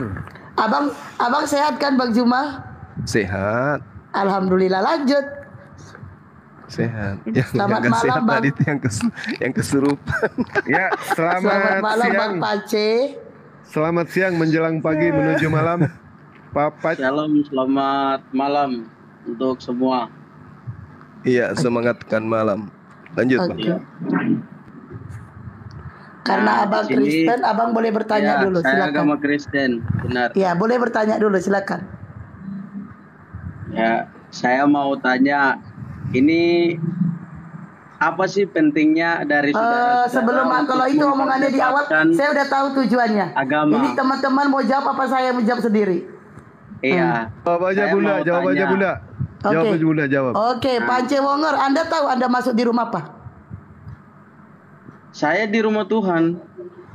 Abang sehat kan Bang Juma? Sehat, Alhamdulillah, lanjut. sehat. Selamat nggak malam, sehat Bang. tadi itu yang kesurupan. Ya, Selamat selamat malam siang. Bang Pace. Selamat siang menjelang pagi menuju malam. Papa Shalom, selamat malam untuk semua. Iya, semangatkan malam. Lanjut, Bang. Oke. Karena Nah, Abang di sini- Kristen, Abang boleh bertanya Ya, dulu, saya agama silakan. Kristen, benar. Ya, boleh bertanya dulu, silakan. Ya, saya mau tanya, ini apa sih pentingnya dari saudara-saudara Sebelum untuk kalau itu omongannya di awal, memperdebatkan saya udah tahu tujuannya. agama? Ini teman-teman mau jawab apa saya menjawab sendiri? Iya. jawab aja Saya Bunda, mau jawab aja tanya. Bunda. Jawab Oke. aja Bunda, jawab. Oke, Pance Wonger, Anda tahu Anda masuk di rumah apa? Saya di rumah Tuhan.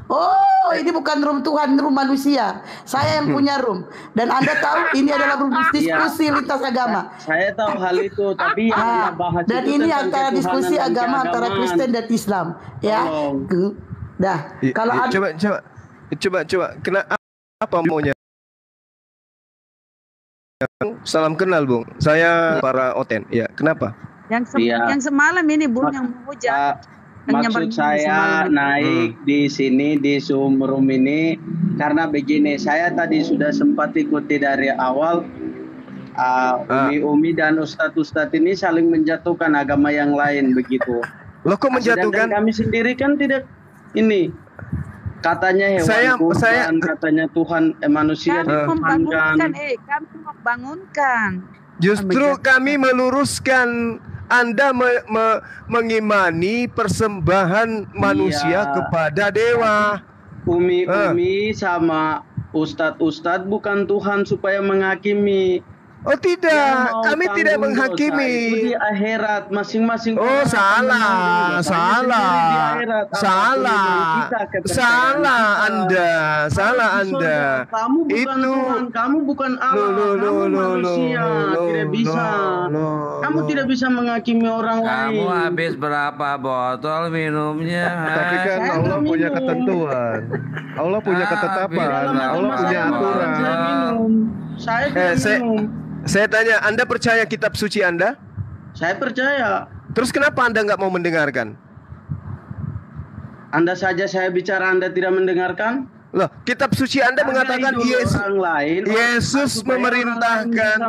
Oh, ini bukan room Tuhan, room manusia. Saya yang punya room. Dan Anda tahu ini adalah room diskusi lintas agama. Saya tahu hal itu, tapi yang Ah, kita bahas dan itu ini tentang antara ketuhanan diskusi dan agama antara keagamaan. Kristen dan Islam, ya. Tolong. Dah, kalau Anda coba, kenapa maunya? Salam kenal, Bung. Saya para Oten. Ya, kenapa? Yang Iya. yang semalam ini Bun yang menghujat. Maksud saya naik di sini di Zoom room ini karena begini, saya tadi sudah sempat ikuti dari awal. Umi dan ustadz-ustadz ini saling menjatuhkan agama yang lain begitu. Loh kok menjatuhkan? Kami sendiri kan tidak ini. Katanya hewan kurban, katanya Tuhan manusia diperbangunkan. Kami membangunkan. Justru kami meluruskan Anda mengimani persembahan manusia kepada dewa. Umi sama ustadz bukan Tuhan supaya menghakimi. Oh tidak, kami tidak menghakimi. Itu di akhirat masing-masing. Oh salah Anda. Kamu bukan Tuhan, kamu bukan Allah, kamu manusia, tidak bisa. Kamu tidak bisa menghakimi orang lain. Kamu habis berapa botol minumnya? Tapi kan Allah punya ketentuan, Allah punya ketetapan, Allah punya aturan. Saya tanya, Anda percaya kitab suci Anda? Saya percaya. Terus kenapa Anda nggak mau mendengarkan? Anda saja saya bicara Anda tidak mendengarkan? Loh, kitab suci Anda mengatakan Yesus memerintahkan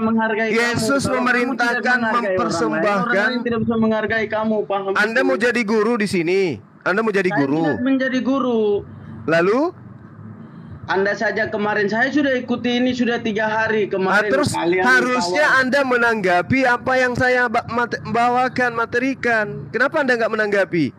mempersembahkan. Tidak bisa menghargai kamu, paham? Anda mau jadi guru di sini? Anda mau jadi guru? Saya tidak menjadi guru. Lalu? Anda saja kemarin saya sudah ikuti ini sudah 3 hari kemarin. Terus harusnya Anda menanggapi apa yang saya bawakan, materikan. Kenapa Anda nggak menanggapi?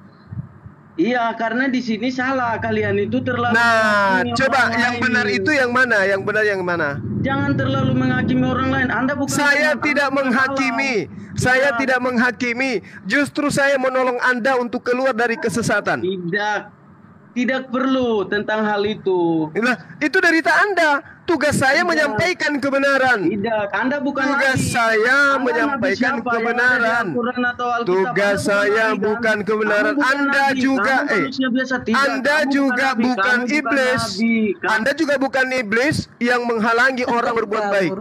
Iya, karena di sini salah, kalian itu terlalu. Nah, coba yang benar itu yang mana? Yang benar yang mana? Jangan terlalu menghakimi orang lain. Anda bukan. Saya tidak menghakimi. Saya tidak menghakimi. Justru saya menolong Anda untuk keluar dari kesesatan. Tidak perlu tentang hal itu. Nah, itu derita Anda. Tugas saya menyampaikan kebenaran. Tidak, Anda bukan tugas nabi. Saya Anda menyampaikan kebenaran. Tugas saya bukan kebenaran. Anda juga Anda juga bukan iblis. Anda juga bukan iblis yang menghalangi orang berbuat baik.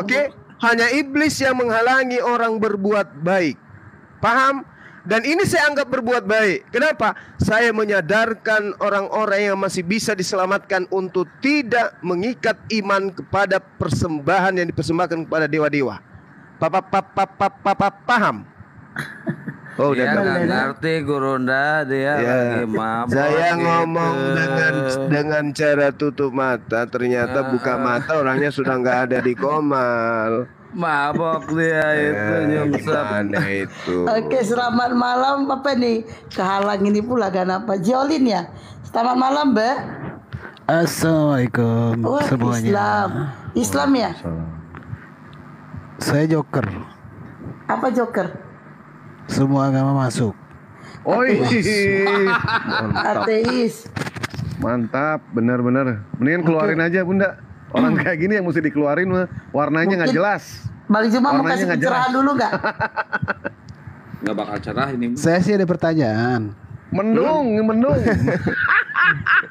Oke? Hanya iblis yang menghalangi orang berbuat baik. Paham? Dan ini saya anggap berbuat baik. Kenapa? Saya menyadarkan orang-orang yang masih bisa diselamatkan untuk tidak mengikat iman kepada persembahan yang dipersembahkan kepada dewa-dewa. Paham? Oh, dia nggak ngerti Gurunda, dia lagi mabok. Saya gitu. ngomong dengan cara tutup mata, ternyata buka mata orangnya sudah nggak ada di Komal. Mabok dia itu nyungsep. Oke, selamat malam. Apa nih? Kehalang ini pula kenapa? Jolin ya. Selamat malam, Mbak. Assalamualaikum semuanya. Islam ya? Saya Joker. Apa Joker? Semua agama masuk. Ateis. Mantap, benar-benar. Mendingan keluarin aja, Bunda. Orang kayak gini yang mesti dikeluarin mah, warnanya nggak jelas. Bang Juma mau kasih pencerahan dulu nggak? Nggak bakal cerah ini. Saya sih ada pertanyaan. Mendung.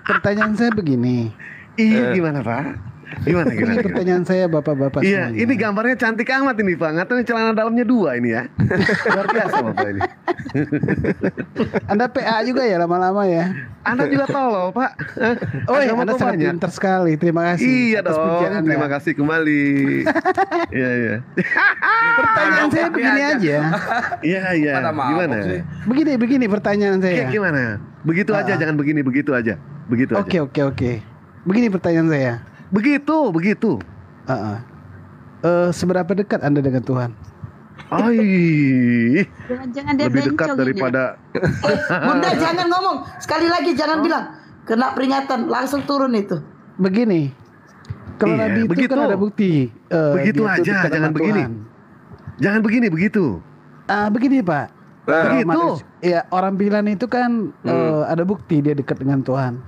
Pertanyaan saya begini. Iya, gimana Pak? Gimana? Ini pertanyaan saya bapak-bapak semuanya. Iya, ini gambarnya cantik amat ini Pak. Ngatanya celana dalamnya 2 ini ya. Luar biasa Bapak ini. Anda PA juga ya lama-lama ya? Anda juga tolol Pak. Anda sangat pintar sekali. Terima kasih. Iya dong. Terima kasih kembali. Iya. Pertanyaan saya begini aja. Iya. Gimana? Begini pertanyaan saya. Gimana? Begitu aja, jangan begini, begitu aja. Begitu aja. Oke. Begini pertanyaan saya. Begitu. Seberapa dekat Anda dengan Tuhan? Jangan dia lebih dekat daripada Bunda jangan ngomong. Sekali lagi jangan bilang kena peringatan, langsung turun itu. Begini. Kalau Nabi itu kan ada bukti. Begitu aja, jangan begini. Jangan begini, begitu. Begini Pak. Begitu. Ya orang bilang itu kan ada bukti dia dekat dengan Tuhan.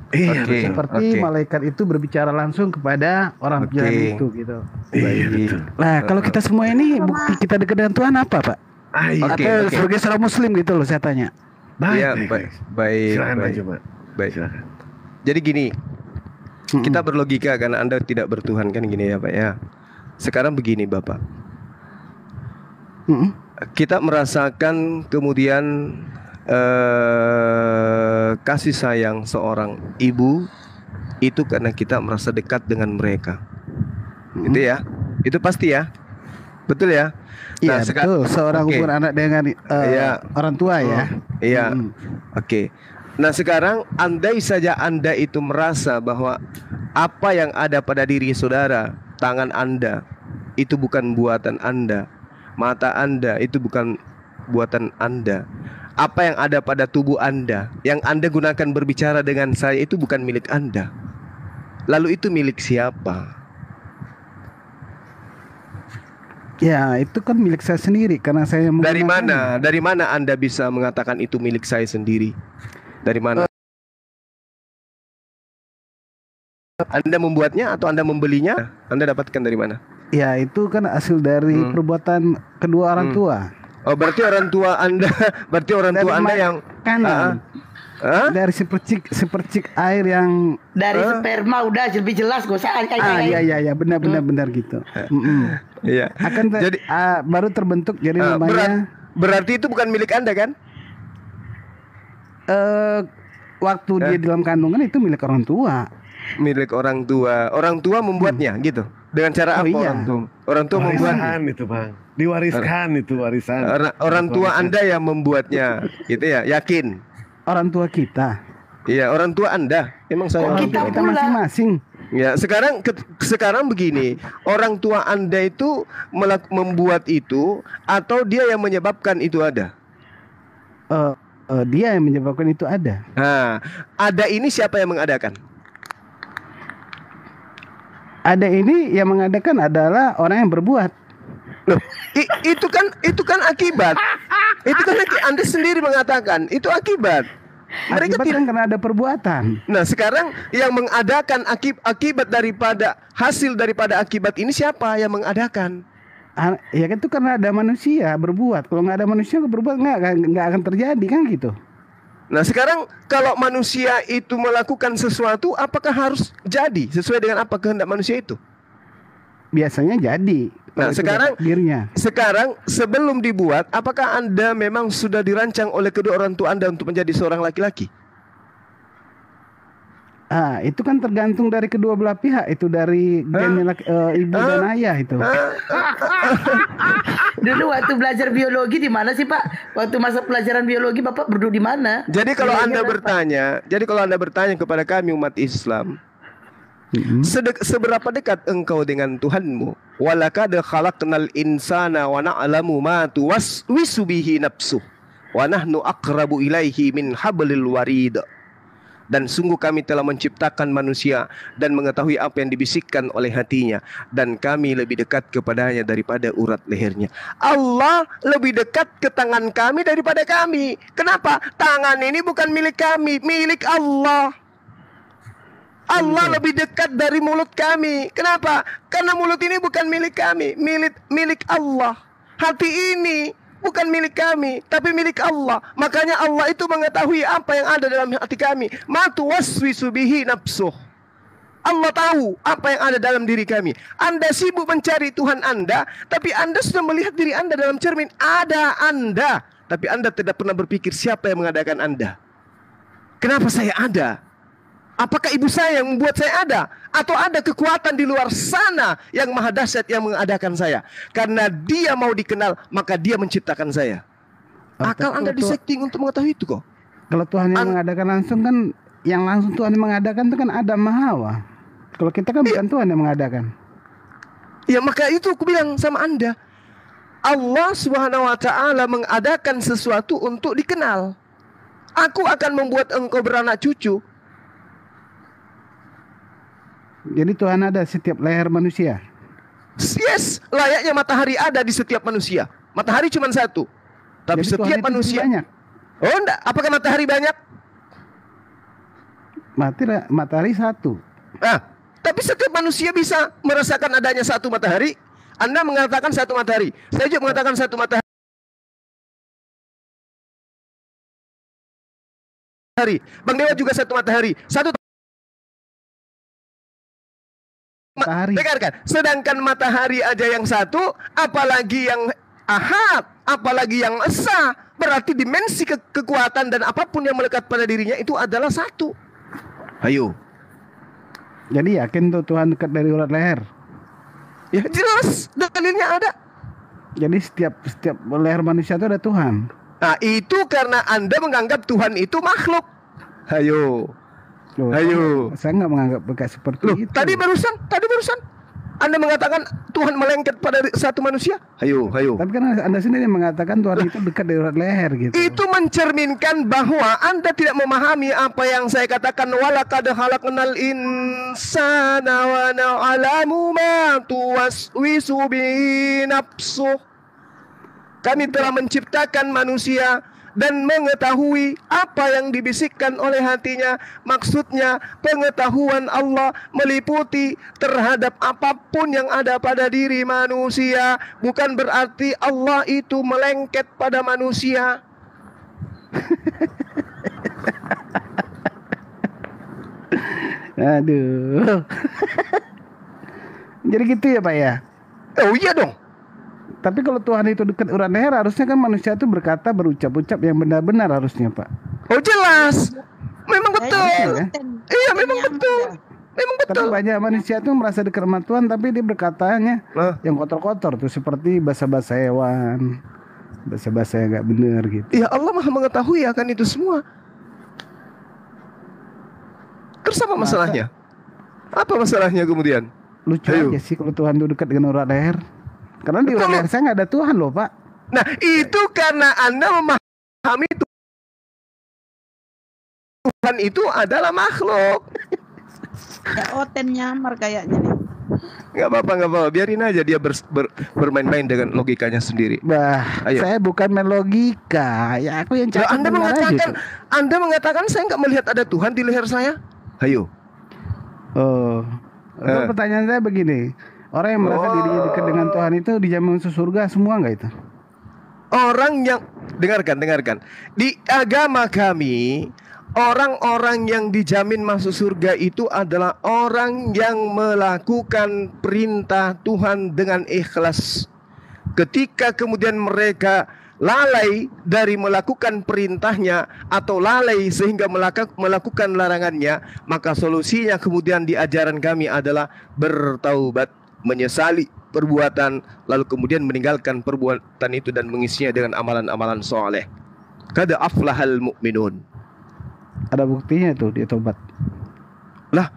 Seperti malaikat itu berbicara langsung kepada orang bilang itu gitu. Nah kalau kita semua ini bukti kita dekat dengan Tuhan apa Pak? Sebagai seorang Muslim gitu loh saya tanya. Baik. Silakan. Jadi gini, kita berlogika karena Anda tidak bertuhan kan gini ya Pak ya. Sekarang begini Bapak. Kita merasakan kemudian kasih sayang seorang ibu itu karena kita merasa dekat dengan mereka. Itu ya, itu pasti ya, betul ya. Iya, betul. Seorang hubungan anak dengan orang tua ya. Iya. Oke. Nah sekarang andai saja Anda itu merasa bahwa apa yang ada pada diri saudara, tangan Anda itu bukan buatan Anda, mata Anda itu bukan buatan Anda, apa yang ada pada tubuh Anda, yang Anda gunakan berbicara dengan saya itu bukan milik Anda, lalu itu milik siapa? Ya, itu kan milik saya sendiri karena saya Dari mana? Dari mana Anda bisa mengatakan itu milik saya sendiri? Dari mana? Anda membuatnya atau Anda membelinya? Anda dapatkan dari mana? Ya, itu kan hasil dari perbuatan kedua orang tua. Oh, berarti orang tua Anda, berarti orang tua Anda yang dari sepercik air yang dari sperma udah lebih jelas gak usah iya benar gitu. Iya. Jadi baru terbentuk jadi namanya. Berarti itu bukan milik Anda kan? Waktu dia dalam kandungan itu milik orang tua. Milik orang tua. Orang tua membuatnya gitu. Dengan cara apa orang tua? Orang tua membuatnya itu, Bang. Diwariskan itu warisan. Orang tua Anda yang membuatnya, gitu ya? Yakin? Orang tua kita. Iya, orang tua Anda. Emang saya orang tua kita masing-masing. Ya, sekarang begini, orang tua Anda itu membuat itu atau dia yang menyebabkan itu ada? Dia yang menyebabkan itu ada. Nah, ada ini siapa yang mengadakan? Ada ini yang mengadakan adalah orang yang berbuat. Loh, itu kan akibat. Itu kan Anda sendiri mengatakan itu akibat. Mereka tidak karena ada perbuatan. Nah, sekarang yang mengadakan akibat daripada hasil daripada akibat ini siapa yang mengadakan? Ya kan itu karena ada manusia berbuat. Kalau nggak ada manusia berbuat nggak akan terjadi kan gitu. Nah, sekarang kalau manusia itu melakukan sesuatu, apakah harus jadi sesuai dengan apa kehendak manusia itu? Biasanya jadi. Nah, sekarang sebelum dibuat, apakah Anda memang sudah dirancang oleh kedua orang tua Anda untuk menjadi seorang laki-laki? Itu kan tergantung dari kedua belah pihak. Itu dari gennya ibu dan ayah itu. Dulu waktu belajar biologi di mana sih, Pak? Waktu masa pelajaran biologi Bapak duduk di mana? Jadi kalau Anda bertanya kepada kami umat Islam, seberapa dekat engkau dengan Tuhanmu? Walaqad khalaqnal insana wa na'lamu ma tuwaswisu bihi nafsuh wa nahnu aqrabu ilaihi min hablil warid. Dan sungguh kami telah menciptakan manusia dan mengetahui apa yang dibisikkan oleh hatinya, dan kami lebih dekat kepadanya daripada urat lehernya. Allah lebih dekat ke tangan kami daripada kami. Kenapa? Tangan ini bukan milik kami, milik Allah. Allah lebih dekat dari mulut kami. Kenapa? Karena mulut ini bukan milik kami, milik Allah. Hati ini bukan milik kami, tapi milik Allah. Makanya Allah itu mengetahui apa yang ada dalam hati kami. Ma tuwaswisu bihi nafsuh. Allah tahu apa yang ada dalam diri kami. Anda sibuk mencari Tuhan Anda, tapi Anda sudah melihat diri Anda dalam cermin. Ada Anda, tapi Anda tidak pernah berpikir siapa yang mengadakan Anda. Kenapa saya ada? Apakah ibu saya yang membuat saya ada? Atau ada kekuatan di luar sana yang maha dahsyat yang mengadakan saya? Karena dia mau dikenal, maka dia menciptakan saya. Akal Anda disetting untuk mengetahui itu kok. Kalau Tuhan yang mengadakan langsung kan, yang langsung Tuhan yang mengadakan itu kan Adam sama Hawa. Kalau kita kan bukan Tuhan yang mengadakan. Ya, maka itu aku bilang sama Anda, Allah Subhanahu wa ta'ala mengadakan sesuatu untuk dikenal. Aku akan membuat engkau beranak cucu. Jadi Tuhan ada setiap leher manusia. Yes, layaknya matahari ada di setiap manusia. Matahari cuma satu, tapi jadi setiap manusia banyak. Oh enggak, apakah matahari banyak? Matahari satu. Tapi setiap manusia bisa merasakan adanya satu matahari. Anda mengatakan satu matahari, saya juga mengatakan satu matahari. Bang Dewa juga satu matahari. Satu matahari. Dengarkan, sedangkan matahari aja yang satu, apalagi yang ahad. apalagi yang esa. Berarti dimensi kekuatan dan apapun yang melekat pada dirinya itu adalah satu. Ayo. Jadi yakin tuh Tuhan dekat dari urat leher? Ya jelas, dalilnya ada. Jadi setiap leher manusia itu ada Tuhan. Nah itu karena Anda menganggap Tuhan itu makhluk. Ayo. Ayo. Saya nggak menganggap bekas seperti itu. Tadi barusan Anda mengatakan Tuhan melengket pada satu manusia. Ayo. Tapi kan Anda sendiri mengatakan Tuhan itu dekat dari urat leher gitu. Itu mencerminkan bahwa Anda tidak memahami apa yang saya katakan, walaqad khalaqnal insana wa na'lamu ma tuwaswisu bihi nafsuh. Kami telah menciptakan manusia dan mengetahui apa yang dibisikkan oleh hatinya. Maksudnya pengetahuan Allah meliputi terhadap apapun yang ada pada diri manusia. Bukan berarti Allah itu melengket pada manusia. Aduh. Jadi gitu ya Pak ya? Oh iya dong. Tapi kalau Tuhan itu dekat urat leher, harusnya kan manusia itu berkata, berucap-ucap yang benar-benar harusnya Pak. Oh jelas. Memang betul. Ya? Iya memang betul. Memang betul. Tapi banyak manusia itu merasa dekat sama Tuhan, tapi dia berkatanya yang kotor-kotor tuh, seperti bahasa-bahasa hewan, bahasa-bahasa yang gak benar gitu. Ya Allah Maha mengetahui akan itu semua. Terus apa masalahnya? Apa masalahnya kemudian? Lucu aja sih kalau Tuhan itu dekat dengan urat leher. Karena di urat leher saya nggak ada Tuhan loh Pak. Nah itu karena Anda memahami Tuhan itu adalah makhluk. Ya Oten nyamar kayaknya nih. Gak apa-apa, biarin aja dia bermain-main dengan logikanya sendiri. Saya bukan main logika, ya aku yang cakap. Anda mengatakan saya nggak melihat ada Tuhan di leher saya. Ayo. Pertanyaan saya begini. Orang yang merasa dirinya dekat dengan Tuhan itu dijamin masuk surga semua nggak itu? Orang yang dengarkan. Di agama kami, orang-orang yang dijamin masuk surga itu adalah orang yang melakukan perintah Tuhan dengan ikhlas. Ketika kemudian mereka lalai dari melakukan perintahnya atau lalai sehingga melakukan larangannya, maka solusinya kemudian di ajaran kami adalah bertaubat, menyesali perbuatan, lalu kemudian meninggalkan perbuatan itu dan mengisinya dengan amalan-amalan soleh. Qad aflahal mu'minun. Ada buktinya tuh dia tobat. Lah,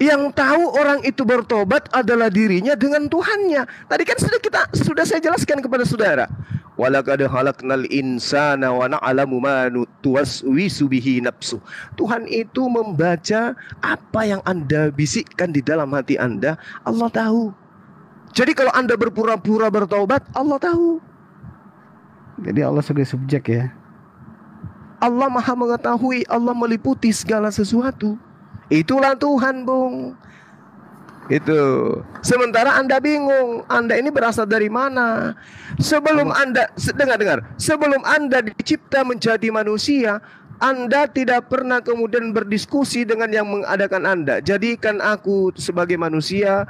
yang tahu orang itu bertobat adalah dirinya dengan Tuhannya. Tadi kan sudah saya jelaskan kepada saudara. Walaqad khalaqnal insana wa na'lamu ma tuwaswisu bihi nafsu. Tuhan itu membaca apa yang Anda bisikkan di dalam hati Anda, Allah tahu. Jadi kalau Anda berpura-pura bertaubat, Allah tahu. Jadi Allah sebagai subjek ya. Allah Maha mengetahui, Allah meliputi segala sesuatu. Itulah Tuhan, Bung. Itu. Sementara Anda bingung, Anda ini berasal dari mana? Sebelum Anda dengar, sebelum Anda dicipta menjadi manusia, Anda tidak pernah kemudian berdiskusi dengan yang mengadakan Anda. Jadikan aku sebagai manusia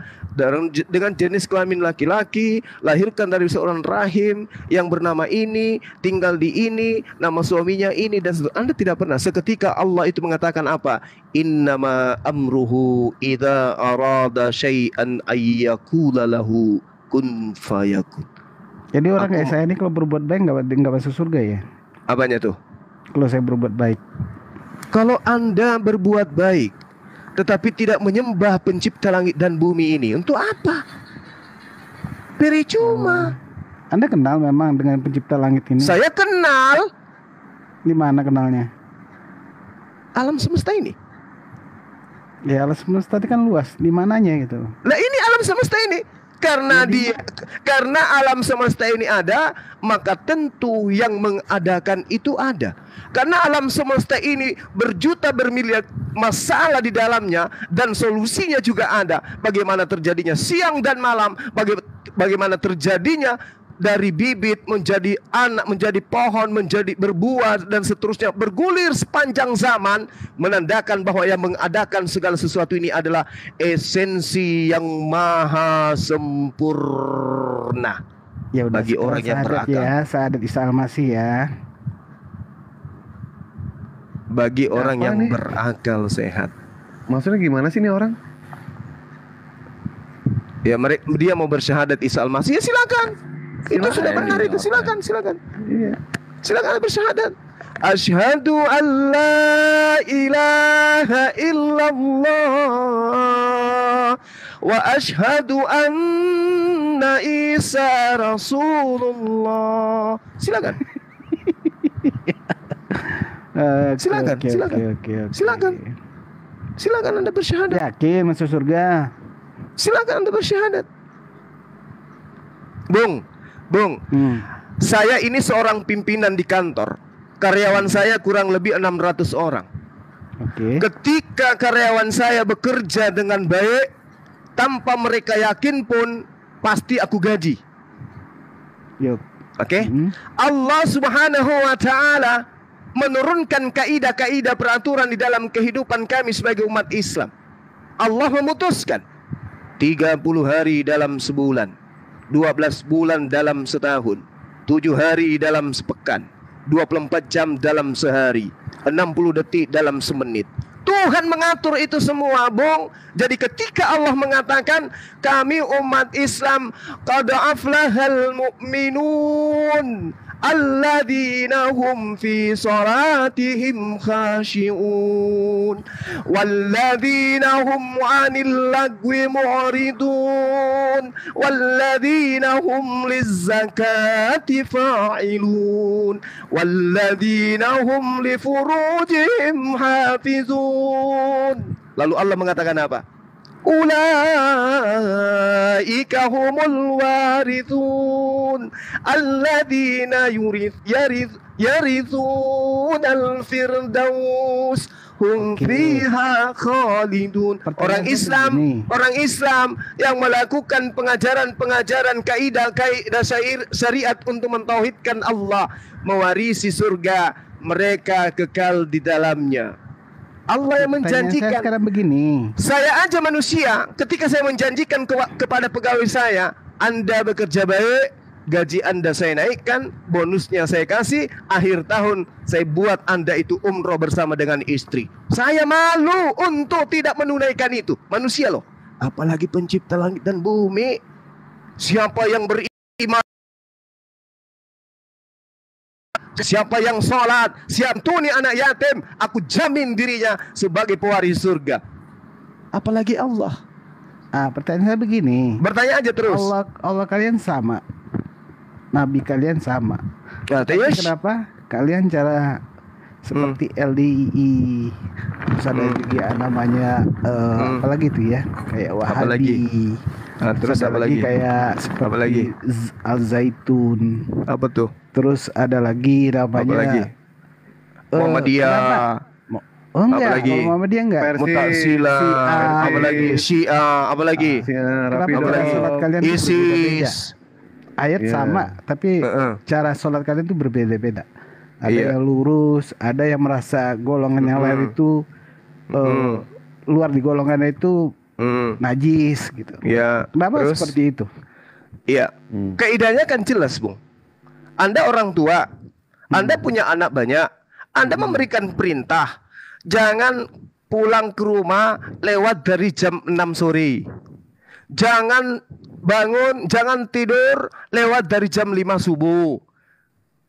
dengan jenis kelamin laki-laki, lahirkan dari seorang rahim yang bernama ini, tinggal di ini, nama suaminya ini, dan Anda tidak pernah. Seketika Allah itu mengatakan apa? Innama amruhu idza arada syai'an ayyakula lahu kun fayakun. Jadi orang kayak saya ini kalau berbuat baik nggak masuk surga ya? Apanya tuh? Kalau saya berbuat baik. Kalau Anda berbuat baik tetapi tidak menyembah pencipta langit dan bumi ini, untuk apa? Percuma. Anda kenal memang dengan pencipta langit ini? Saya kenal. Di mana kenalnya? Alam semesta ini. Ya alam semesta itu kan luas. Di mananya gitu? Lah ini alam semesta ini. Karena alam semesta ini ada, maka tentu yang mengadakan itu ada. Karena alam semesta ini berjuta bermiliar masalah di dalamnya dan solusinya juga ada. Bagaimana terjadinya siang dan malam, bagaimana terjadinya dari bibit menjadi anak, menjadi pohon, menjadi berbuah dan seterusnya, bergulir sepanjang zaman, menandakan bahwa yang mengadakan segala sesuatu ini adalah esensi yang maha sempurna. Ya udah, bagi orang yang berakal. Ya, syahadat Isa Al-Masih ya. Bagi orang Apa yang nih? berakal sehat. Maksudnya gimana sih nih orang? Ya dia mau bersyahadat Isa Al-Masih, ya silakan. Itu sudah benar itu, silakan. Iya. Silakan bersyahadat. Asyhadu an la ilaha illallah wa asyhadu anna Isa Rasulullah. Silakan. Silakan Anda bersyahadat. Yakin masuk surga? Silakan Anda bersyahadat. Bung. Saya ini seorang pimpinan di kantor. Karyawan saya kurang lebih 600 orang. Ketika karyawan saya bekerja dengan baik, tanpa mereka yakin pun, pasti aku gaji. Allah Subhanahu wa ta'ala menurunkan kaidah-kaidah peraturan di dalam kehidupan kami sebagai umat Islam. Allah memutuskan 30 hari dalam sebulan, 12 bulan dalam setahun, 7 hari dalam sepekan, 24 jam dalam sehari, 60 detik dalam semenit. Tuhan mengatur itu semua, Bung. Jadi ketika Allah mengatakan kami umat Islam, qad aflahal mu'minun alladzina hum fi salatihim khashi'un walladzina hum 'anil lagwi mu'ridun walladzina hum lizzakati fa'ilun walladzina hum li furujihim hafizun. Lalu Allah mengatakan apa? Ulaika humul warithun alladzina yarithunal firdaus hum fiha khalidun. Orang Islam yang melakukan pengajaran kaidah syariat untuk mentauhidkan Allah, mewarisi surga, mereka kekal di dalamnya. Allah yang menjanjikan. Saya sekarang begini. Saya aja manusia, ketika saya menjanjikan kepada pegawai saya, Anda bekerja baik, gaji Anda saya naikkan, bonusnya saya kasih, akhir tahun saya buat Anda itu umroh bersama dengan istri. Saya malu untuk tidak menunaikan itu. Manusia loh, apalagi pencipta langit dan bumi. Siapa yang beriman, siapa yang sholat, siap tuni anak yatim, aku jamin dirinya sebagai pewaris surga. Apalagi Allah. Pertanyaan saya begini. Bertanya aja terus. Allah kalian sama, Nabi kalian sama. Tapi kenapa kalian cara seperti LDII, terus ada juga namanya apalagi itu ya, kayak Wahabi. Terus apa lagi? Kayak seperti Al-Zaitun. Apa tuh? Terus ada lagi namanya Muhammadiyah. Oh enggak, apalagi? Muhammadiyah enggak. Mu'tazilah. Apalagi Syiah, apalagi? Kenapa sholat kalian ISIS? Ayat sama, tapi cara sholat kalian itu berbeda-beda. Ada yang lurus, ada yang merasa golongan yang lain itu luar di golongannya itu najis gitu. Kenapa seperti itu? Iya, kaidahnya kan jelas, Bung. Anda orang tua, Anda punya anak banyak, Anda memberikan perintah, jangan pulang ke rumah lewat dari jam 6 sore. Jangan tidur lewat dari jam 5 subuh.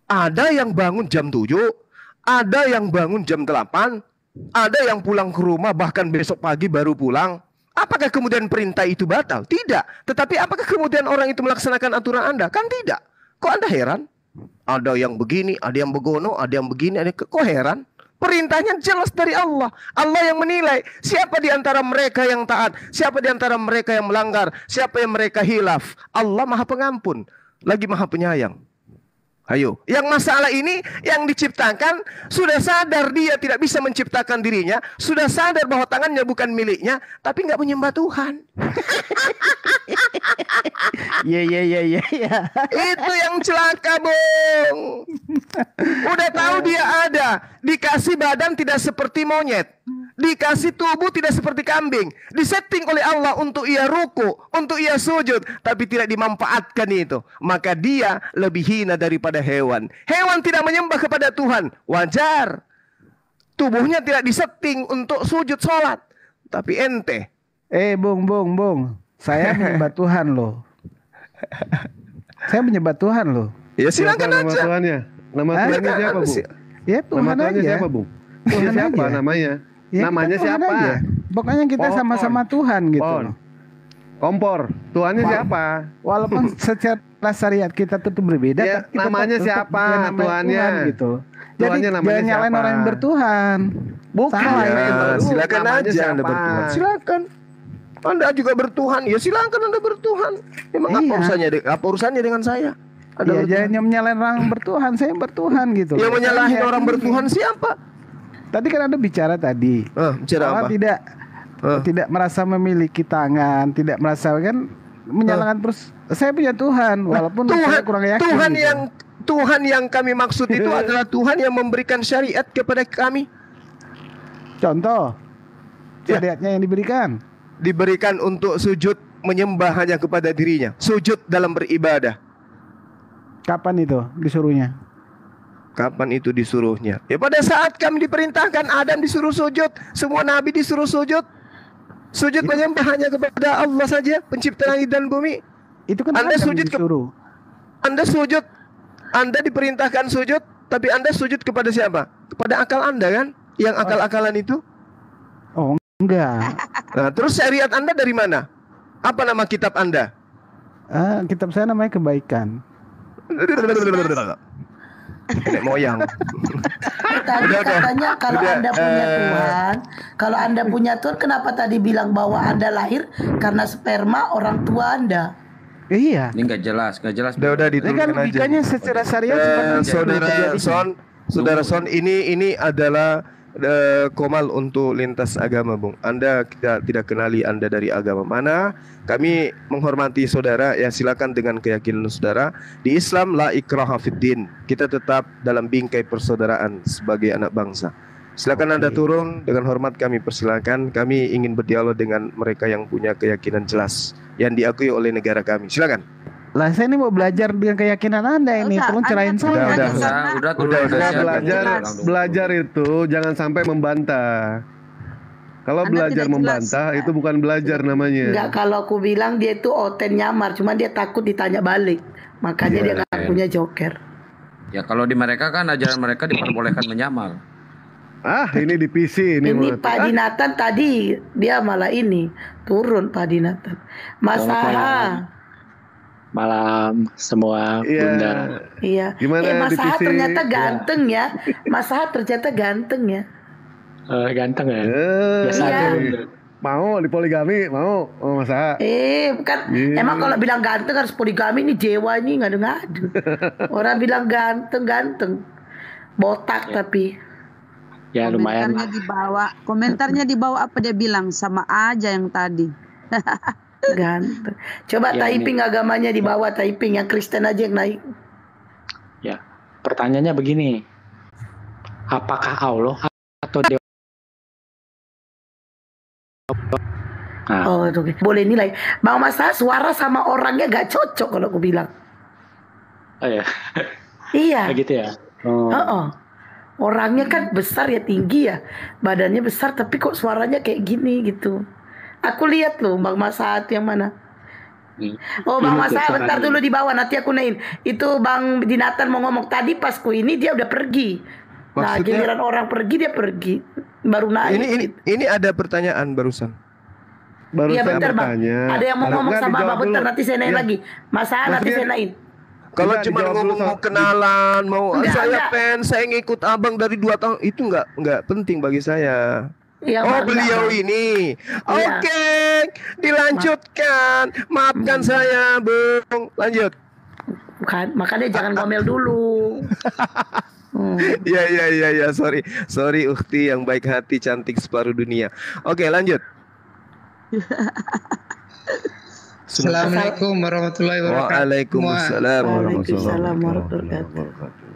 Ada yang bangun jam 7, ada yang bangun jam 8, ada yang pulang ke rumah bahkan besok pagi baru pulang. Apakah kemudian perintah itu batal? Tidak. Tetapi apakah kemudian orang itu melaksanakan aturan Anda? Kan tidak. Kok Anda heran? Ada yang begini, ada yang begono, ada yang begini, ada yang kok heran? Perintahnya jelas dari Allah. Allah yang menilai siapa di antara mereka yang taat, siapa di antara mereka yang melanggar, siapa yang mereka hilaf. Allah Maha Pengampun, lagi Maha Penyayang. Ayo, yang masalah ini yang diciptakan sudah sadar dia tidak bisa menciptakan dirinya, sudah sadar bahwa tangannya bukan miliknya, tapi nggak menyembah Tuhan. Iya. Itu yang celaka, Bung. Udah tahu dia ada, dikasih badan tidak seperti monyet, Dikasih tubuh tidak seperti kambing. Disetting oleh Allah untuk ia ruku, untuk ia sujud, tapi tidak dimanfaatkan itu. Maka dia lebih hina daripada hewan. Hewan tidak menyembah kepada Tuhan, wajar. Tubuhnya tidak disetting untuk sujud sholat. Tapi ente. Bung. Saya menyembah Tuhan loh. Saya menyembah Tuhan loh. Ya silakan Nama aja. Tuhannya. Nama Tuhannya siapa, Bu? Ya Tuhan Nama Tuhannya aja. siapa, Bu? Tuhan Siapa aja. namanya? Ya, Namanya kita Tuhan siapa? aja. Pokoknya kita sama-sama Tuhan gitu. Pon. Kompor. Tuhannya siapa? Walaupun secara syariat kita tuh berbeda, Ya, tapi kita namanya tetap siapa? namanya Tuhannya. Tuhan, gitu. Jadi Tuhannya namanya jangan nyalain siapa? orang yang bertuhan. Bukan. Salah Ya, itu. silakan Namanya aja siapa? Anda bertuhan. Silakan. Anda juga bertuhan. Ya silakan Anda bertuhan. Memang apa Iya. urusannya dengan saya? Anda Iya, bertuhan. jangan menyalain orang bertuhan. Saya bertuhan gitu. Yang menyalahin Saya orang yakin bertuhan ini. siapa? Tadi kan Anda bicara tadi. Bicara Allah apa? tidak merasa memiliki tangan, tidak merasa kan menyalahkan terus. Saya punya Tuhan, walaupun saya kurang yakin. Tuhan yang kami maksud itu adalah Tuhan yang memberikan syariat kepada kami. Contoh syariatnya yang Diberikan untuk sujud menyembah hanya kepada dirinya. Sujud dalam beribadah. Kapan itu disuruhnya? Kapan itu disuruhnya? Ya pada saat kami diperintahkan, Adam disuruh sujud, semua nabi disuruh sujud. Sujud menyembah hanya kepada Allah saja, pencipta langit dan bumi. Itu kan Anda Adam sujud disuruh. Anda sujud. Anda diperintahkan sujud, tapi Anda sujud kepada siapa? Kepada akal Anda kan? Yang akal-akalan itu? Oh, enggak. Nah, terus syariat Anda dari mana? Apa nama kitab Anda? Kitab saya namanya kebaikan. Nenek moyang. Tadi katanya kalau Anda punya Tuhan, kalau Anda punya Tuhan, kenapa tadi bilang bahwa Anda lahir karena sperma orang tua Anda? Iya. Ini nggak jelas. Udah Ini kan diturunkan aja. logikanya secara syariat seperti itu. Saudara Son, ini adalah komal untuk lintas agama, Bung. Anda tidak kenali Anda dari agama mana. Kami menghormati saudara, ya silakan dengan keyakinan saudara. Di Islam la ikraha fiddin. Kita tetap dalam bingkai persaudaraan sebagai anak bangsa. Silakan Anda turun, dengan hormat kami persilakan. Kami ingin berdialog dengan mereka yang punya keyakinan jelas yang diakui oleh negara kami. Silakan. Lah saya ini mau belajar dengan keyakinan Anda ini. Tolong cerahin saya. Belajar itu jangan sampai membantah. Kalau belajar membantah itu bukan belajar namanya. Enggak, kalau aku bilang dia itu oten nyamar, cuma dia takut ditanya balik. Makanya dia nggak punya joker. Ya kalau di mereka kan ajaran mereka diperbolehkan menyamar. Ini di PC ini. Ini Pak Dinatan tadi dia malah ini turun Pak Dinatan. Mas Aha. Malam semua Bunda. Iya. Gimana Mas Aha divisi? ternyata ganteng ya. Mas Aha ternyata ganteng ya. Ganteng ya. Biasa Iya. aja. Mau di poligami, mau masa? Bukan. Emang kalau bilang ganteng harus poligami, ini Jewa ini ngadu-ngadu. Orang bilang ganteng, botak tapi. Ya lumayan. Komentarnya di bawah apa dia bilang sama aja yang tadi. Ganteng. Coba Ya, typing agamanya di bawah, typing yang Kristen aja yang naik. Ya, pertanyaannya begini. Apakah Allah atau Dewa? Oh, oke. Boleh nilai. Bang Masa suara sama orangnya gak cocok kalau aku bilang. Oh ya. Iya. Begitu ya. Oh. Orangnya kan besar ya, tinggi ya, badannya besar tapi kok suaranya kayak gini gitu. Aku lihat loh Bang Masat yang mana. Oh Bang Masat bentar dulu di bawah, nanti aku naik. Itu Bang Dinatan mau ngomong tadi pas ku ini dia udah pergi. Nah giliran orang pergi dia pergi, baru naik. Ini ada pertanyaan barusan. Iya bentar Bang. Ada yang mau ngomong sama Abang bentar, nanti saya naik lagi. Masa nanti saya naik. Kalau cuma ngomong mau kenalan, saya fans, saya ngikut abang dari 2 tahun, itu nggak penting bagi saya. Ya, beliau ini. Oke, dilanjutkan. Maafkan saya, Bung. Lanjut. Bukan, makanya jangan ngomel dulu. Ya, sorry Ukhti yang baik hati, cantik separuh dunia. Oke, lanjut. Assalamualaikum warahmatullahi wabarakatuh. Waalaikumsalam warahmatullahi wabarakatuh.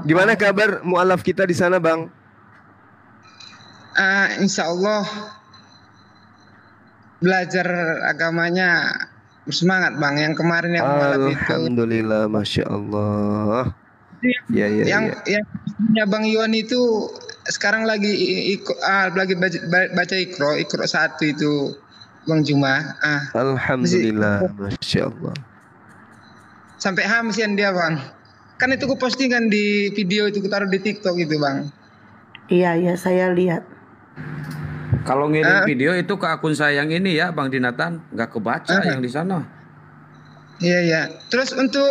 Gimana kabar mualaf kita di sana, Bang? insya Allah belajar agamanya bersemangat Bang. Yang kemarin yang malam itu. Alhamdulillah, masya Allah. Yang Bang Iwan itu sekarang lagi baca Iqra 1 itu Bang Juma. Alhamdulillah, masya Allah. Sampai hamsian dia Bang. Kan itu ku postingan di video itu, ku taruh di TikTok itu Bang. Iya saya lihat. Kalau ngirim video itu ke akun saya yang ini ya Bang Dinatan, nggak kebaca yang di sana. Iya. Terus untuk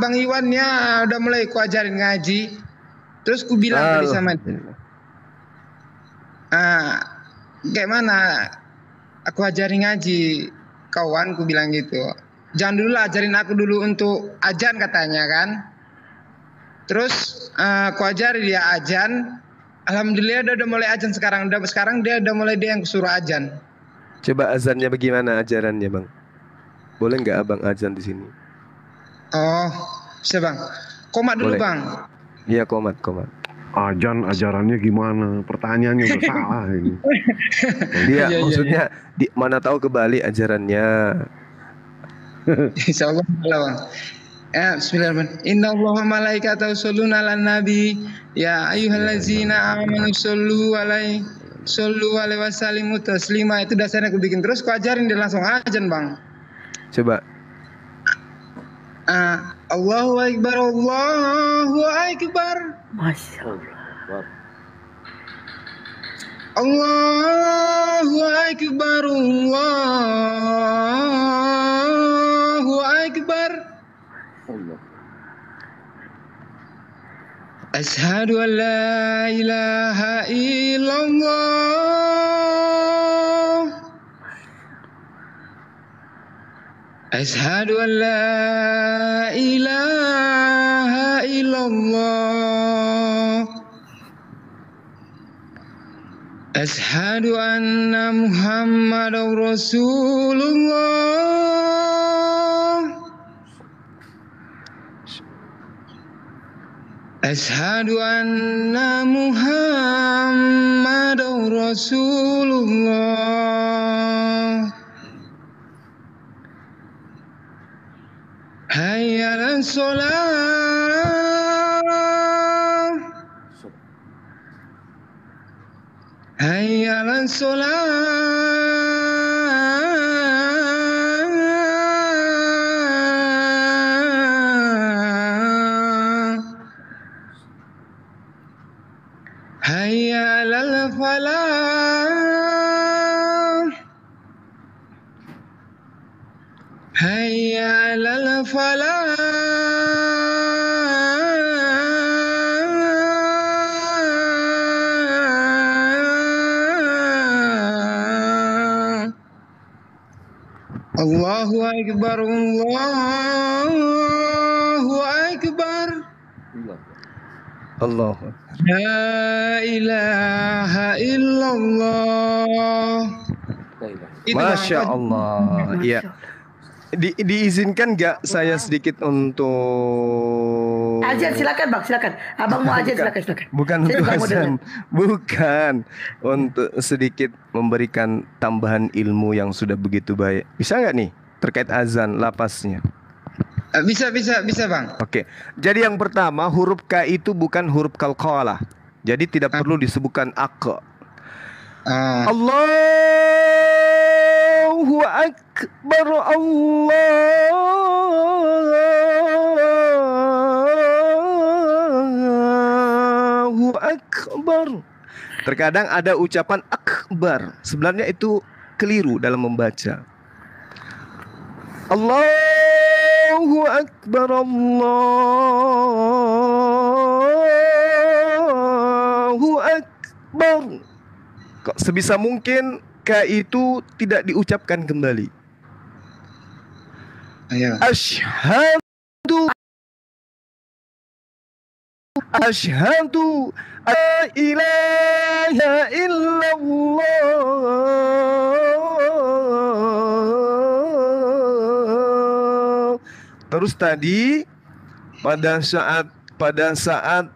Bang Iwan ya udah mulai ku ajarin ngaji. Terus ku bilang tadi sama kayak mana aku ajarin ngaji kawan, ku bilang gitu. Jangan dulu ajarin aku dulu untuk ajan katanya kan. Terus aku ajarin dia ajan. Alhamdulillah dia udah mulai ajan sekarang. Sekarang dia udah mulai dia yang suruh ajan. Coba azannya bagaimana ajarannya Bang? Boleh nggak Abang azan di sini? Oh, bisa Bang. Komat dulu Bang. Iya komat. Ajan ajarannya gimana? Pertanyaannya udah salah ini. Dia maksudnya mana tahu kebalik ajarannya. Insyaallah Bang. Bismillahirrahmanirrahim. Innallaha malaikatahu yusholluna 'alan nabi ya ayyuhallazina amanu shollu alaihi wasallimu taslima. Itu dasarnya aku bikin. Terus ku ajarin dia langsung ajan Bang. Coba. Allahu akbar, Allahu akbar. Masya Allah. Allahu akbar, Allahu akbar. Asyhadu an la ilaha illallah. Asyhadu an la ilaha illallah. Asyhadu anna Muhammadar Rasulullah. Asyhadu anna Muhammadar Rasulullah. Hayya 'alas shalah. Hayya 'alas shalah. Hayya 'alal falah. Hayya 'alal falah. Allahu akbar, Allahu akbar. Allahu La ilaha illallah. Masya Allah. Ya. Diizinkan nggak saya sedikit untuk Ajan silakan Bang, silakan. Abang mau ajan silakan. Bukan untuk azan, bukan untuk sedikit memberikan tambahan ilmu yang sudah begitu baik. Bisa nggak nih terkait azan lapasnya? Bisa Bang. Oke. Jadi yang pertama huruf K itu bukan huruf qalqalah. Jadi tidak perlu disebutkan ak. Allahu akbar, Allahu akbar. Terkadang ada ucapan akbar, sebenarnya itu keliru dalam membaca. Allahu akbar, Allahu akbar. Kok sebisa mungkin K itu tidak diucapkan kembali. Asyhadu la ilaha illallah. Terus tadi pada saat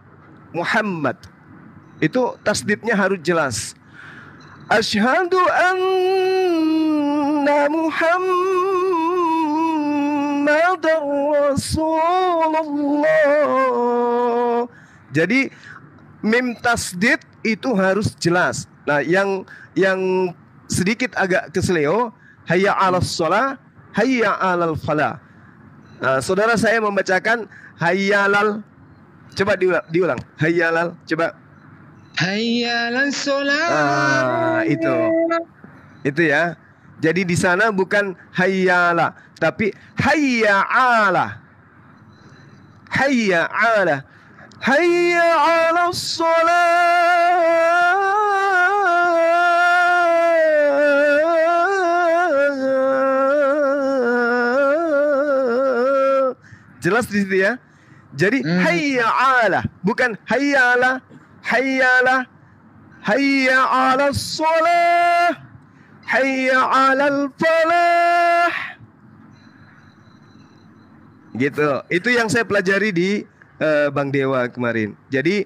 Muhammad Itu tasdidnya harus jelas. Asyhadu anna Muhammadar Rasulullah. Jadi mim tasdid itu harus jelas. Nah, yang sedikit agak kesleo, hayya 'alas shalah, hayya 'alal falah. Nah, saudara saya membacakan hayyalal. Coba diulang. Hayyalal, coba. Hayyalan sholat. Itu ya. Jadi di sana bukan hayyala, tapi hayya 'ala. Hayya 'ala. Hayya 'alas shalah. Jelas di situ ya. Jadi hayya 'ala, bukan hayyala. Hayyala, hayya 'alas shalah, hayya 'alal falah. Gitu. Itu yang saya pelajari di Bang Dewa kemarin. Jadi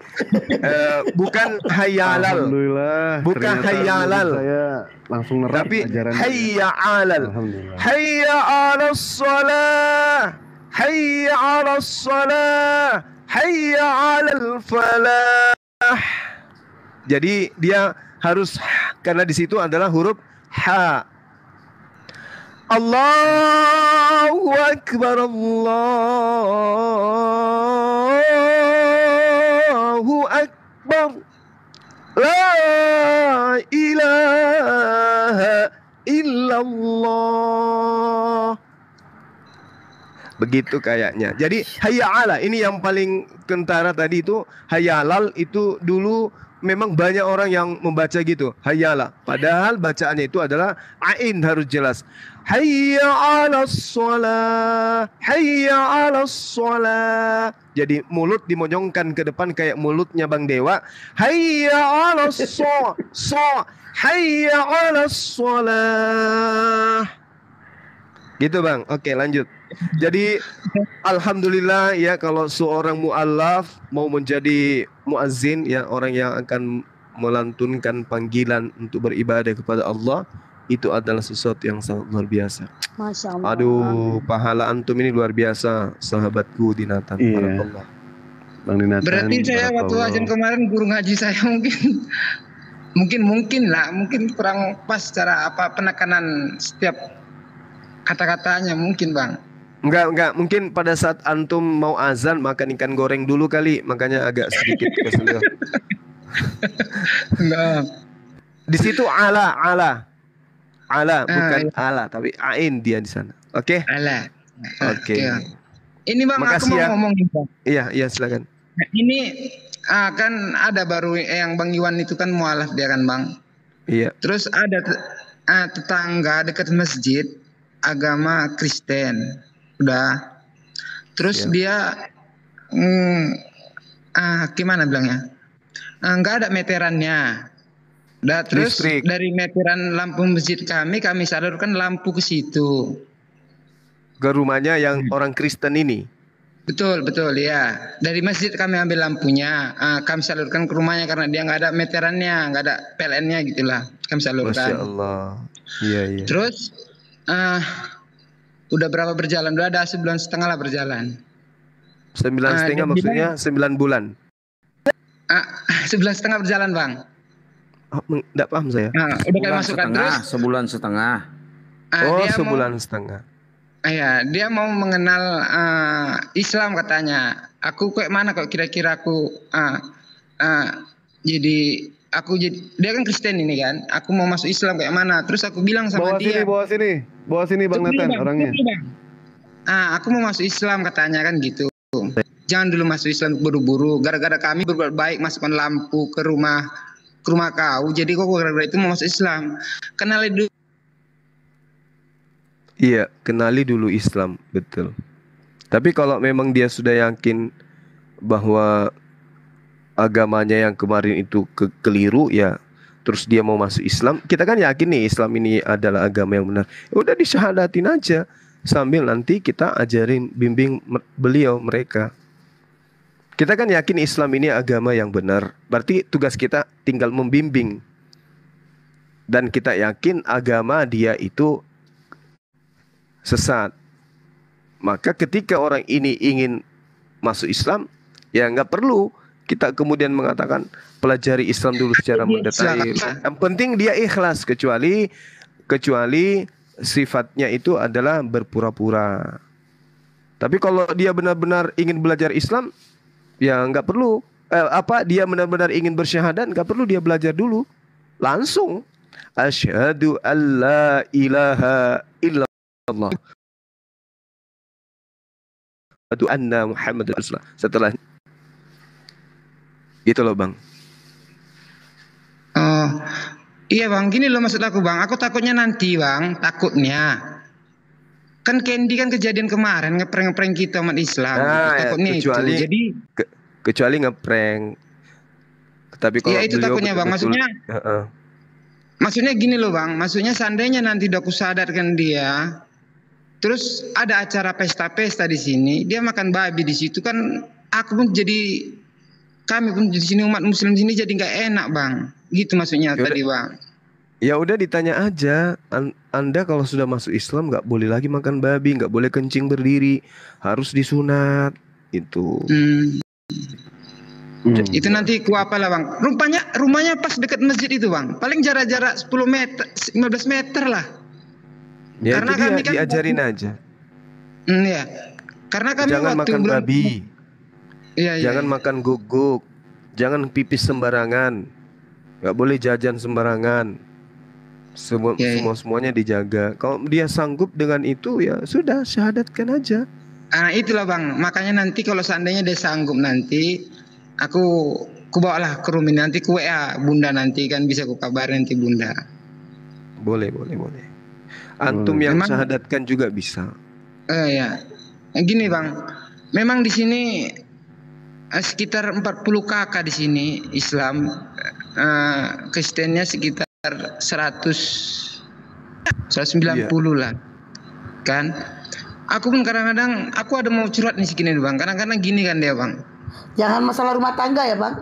bukan hayyalal. Alhamdulillah. Bukan hayyalal. Saya langsung nerap tapi ajaran. Hayya 'alal. Hayya 'alas shalah, hayya 'alas shalah, hayya 'alal falah. Jadi dia harus, karena di situ adalah huruf ha. Allahu Akbar, Allahu Akbar, la ilaha illallah. Begitu kayaknya. Jadi hayya 'ala ini yang paling kentara tadi itu. Hayyalal itu dulu memang banyak orang yang membaca gitu, hayyala. Padahal bacaannya itu adalah ain, harus jelas. Hayya 'alas shalah, hayya 'alas shalah. Jadi mulut dimonyongkan ke depan kayak mulutnya Bang Dewa. Hayya 'alas hayya 'alas shalah. Gitu Bang. Oke, lanjut. Jadi alhamdulillah ya, kalau seorang mu'allaf mau menjadi muazzin ya, orang yang akan melantunkan panggilan untuk beribadah kepada Allah, itu adalah sesuatu yang sangat luar biasa. Masya Allah. Aduh, pahala antum ini luar biasa, sahabatku Dinatan. Iya. Bang Dinatan. Berarti saya waktu azan kemarin guru ngaji saya mungkin kurang pas cara penekanan setiap kata-katanya mungkin Bang. Enggak, mungkin pada saat antum mau azan makan ikan goreng dulu kali, makanya agak sedikit keselio. Enggak. Di situ ala bukan ala, tapi ain dia di sana. Oke? Ala. Oke. Ini Bang, makasih aku mau ya. ngomong nih Bang. Iya, silakan. Ini kan ada baru yang Bang Iwan itu kan mualaf dia kan Bang. Iya. Terus ada tetangga dekat masjid agama Kristen. Udah. Terus dia gimana bilangnya? Enggak ada meterannya. Udah, terus listrik. Dari meteran lampu masjid kami salurkan lampu ke situ. Ke rumahnya yang orang Kristen ini. Betul ya. Dari masjid kami ambil lampunya, kami salurkan ke rumahnya karena dia nggak ada meterannya, nggak ada PLN-nya gitulah. Kami salurkan. Masya Allah. Iya. Terus udah berapa berjalan? Udah ada 1,5 bulan lah berjalan. 9,5 maksudnya 9 bulan. 11,5 berjalan Bang. Oh, enggak paham saya. Udah kayak masukkan terus. Sebulan setengah. Sebulan setengah. Iya, dia mau mengenal Islam katanya. Aku kayak mana kok kira-kira aku jadi dia kan Kristen ini kan. Aku mau masuk Islam kayak mana? Terus aku bilang sama dia. Bawa sini Bang Nathan orangnya. Aku mau masuk Islam katanya kan gitu. Jangan dulu masuk Islam buru-buru. Gara-gara kami berbuat baik masukkan lampu ke rumah kau. Jadi kok gara-gara itu mau masuk Islam. Kenali dulu. Iya, kenali dulu Islam, betul. Tapi kalau memang dia sudah yakin bahwa agamanya yang kemarin itu keliru ya, terus dia mau masuk Islam, kita kan yakin nih Islam ini adalah agama yang benar. Udah disyahadatin aja, sambil nanti kita ajarin, bimbing beliau mereka. Kita kan yakin Islam ini agama yang benar. Berarti tugas kita tinggal membimbing. Dan kita yakin agama dia itu sesat. Maka ketika orang ini ingin masuk Islam, ya nggak perlu kita kemudian mengatakan pelajari Islam dulu secara mendetail. Yang penting dia ikhlas, kecuali sifatnya itu adalah berpura-pura. Tapi kalau dia benar-benar ingin belajar Islam, ya nggak perlu dia benar-benar ingin bersyahadat, nggak perlu dia belajar dulu, langsung asyhadu alla ilaha illallah asyhadu anna Muhammadar Rasulullah. Setelah gitu loh Bang. Oh iya Bang, gini loh maksud aku Bang. Aku takutnya nanti Bang, kan Candy kan kejadian kemarin ngeprank kita umat Islam. Takutnya kecuali, itu. Jadi kecuali ngeprank. Tapi kalau ya itu takutnya Bang. Maksudnya gini loh Bang. Maksudnya seandainya nanti udah aku sadarkan dia, terus ada acara pesta-pesta di sini, dia makan babi di situ kan, kami pun di sini umat Muslim di sini jadi nggak enak Bang. Gitu maksudnya tadi Bang. Ya udah ditanya aja, Anda kalau sudah masuk Islam nggak boleh lagi makan babi, nggak boleh kencing berdiri, harus disunat itu. Itu nanti ku apalah Bang. Rumahnya pas dekat masjid itu Bang. Paling jarak 10 meter, 15 meter lah. Ya karena itu kami kan diajarin aja. Ya. Karena kami jangan makan babi. Jangan makan guguk. Jangan pipis sembarangan. Nggak boleh jajan sembarangan. Semuanya dijaga. Kalau dia sanggup dengan itu, ya sudah, syahadatkan aja. Itulah Bang. Makanya nanti kalau seandainya dia sanggup nanti, aku bawalah ke rumah nanti, ku WA Bunda nanti kan, bisa ku kabarin nanti Bunda. Boleh. Antum yang syahadatkan juga bisa. Ya. Gini Bang. Memang di sini sekitar 40 kakak di sini Islam. Kristennya sekitar 190 lah kan. Aku pun kadang-kadang aku ada mau curhat nih segini Bang. Kadang-kadang gini kan dia Bang. Jangan masalah rumah tangga ya Bang.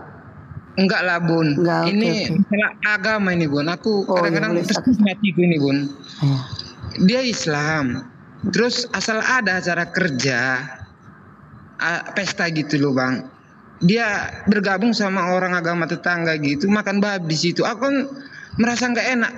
Enggak lah Bun. Ini masalah agama ini Bun. Aku kadang-kadang hatiku ini Bun. Dia Islam. Terus asal ada acara kerja, pesta gitu loh Bang, dia bergabung sama orang agama tetangga gitu, makan babi di situ. Aku kan merasa nggak enak.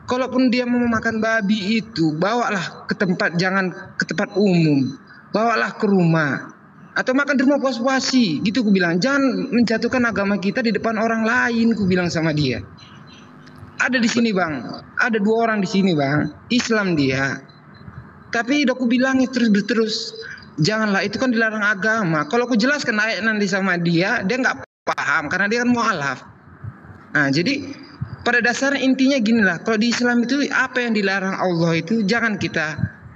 Kalaupun dia mau makan babi itu, bawalah ke tempat, jangan ke tempat umum. Bawalah ke rumah. Atau makan di rumah puas-puasi. Gitu ku bilang. Jangan menjatuhkan agama kita di depan orang lain, ku bilang sama dia. Ada di sini Bang. Ada 2 orang di sini Bang. Islam dia. Tapi udah ku bilang terus. Janganlah, itu kan dilarang agama. Kalau aku jelaskan ayat nanti sama dia nggak paham. Karena dia kan mu'alaf. Nah jadi pada dasarnya intinya gini lah, kalau di Islam itu apa yang dilarang Allah itu jangan kita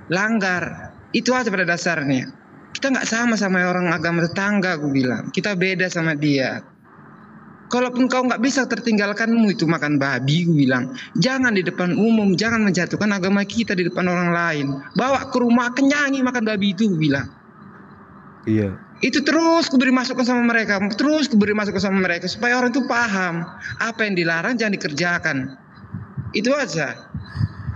langgar. Itu aja pada dasarnya. Kita nggak sama orang agama tetangga, aku bilang. Kita beda sama dia. Kalaupun kau nggak bisa tertinggalkanmu itu makan babi, aku bilang. Jangan di depan umum, jangan menjatuhkan agama kita di depan orang lain. Bawa ke rumah, kenyangi makan babi itu, aku bilang. Iya. Itu terus ku beri masukan sama mereka, supaya orang itu paham apa yang dilarang jangan dikerjakan. Itu aja.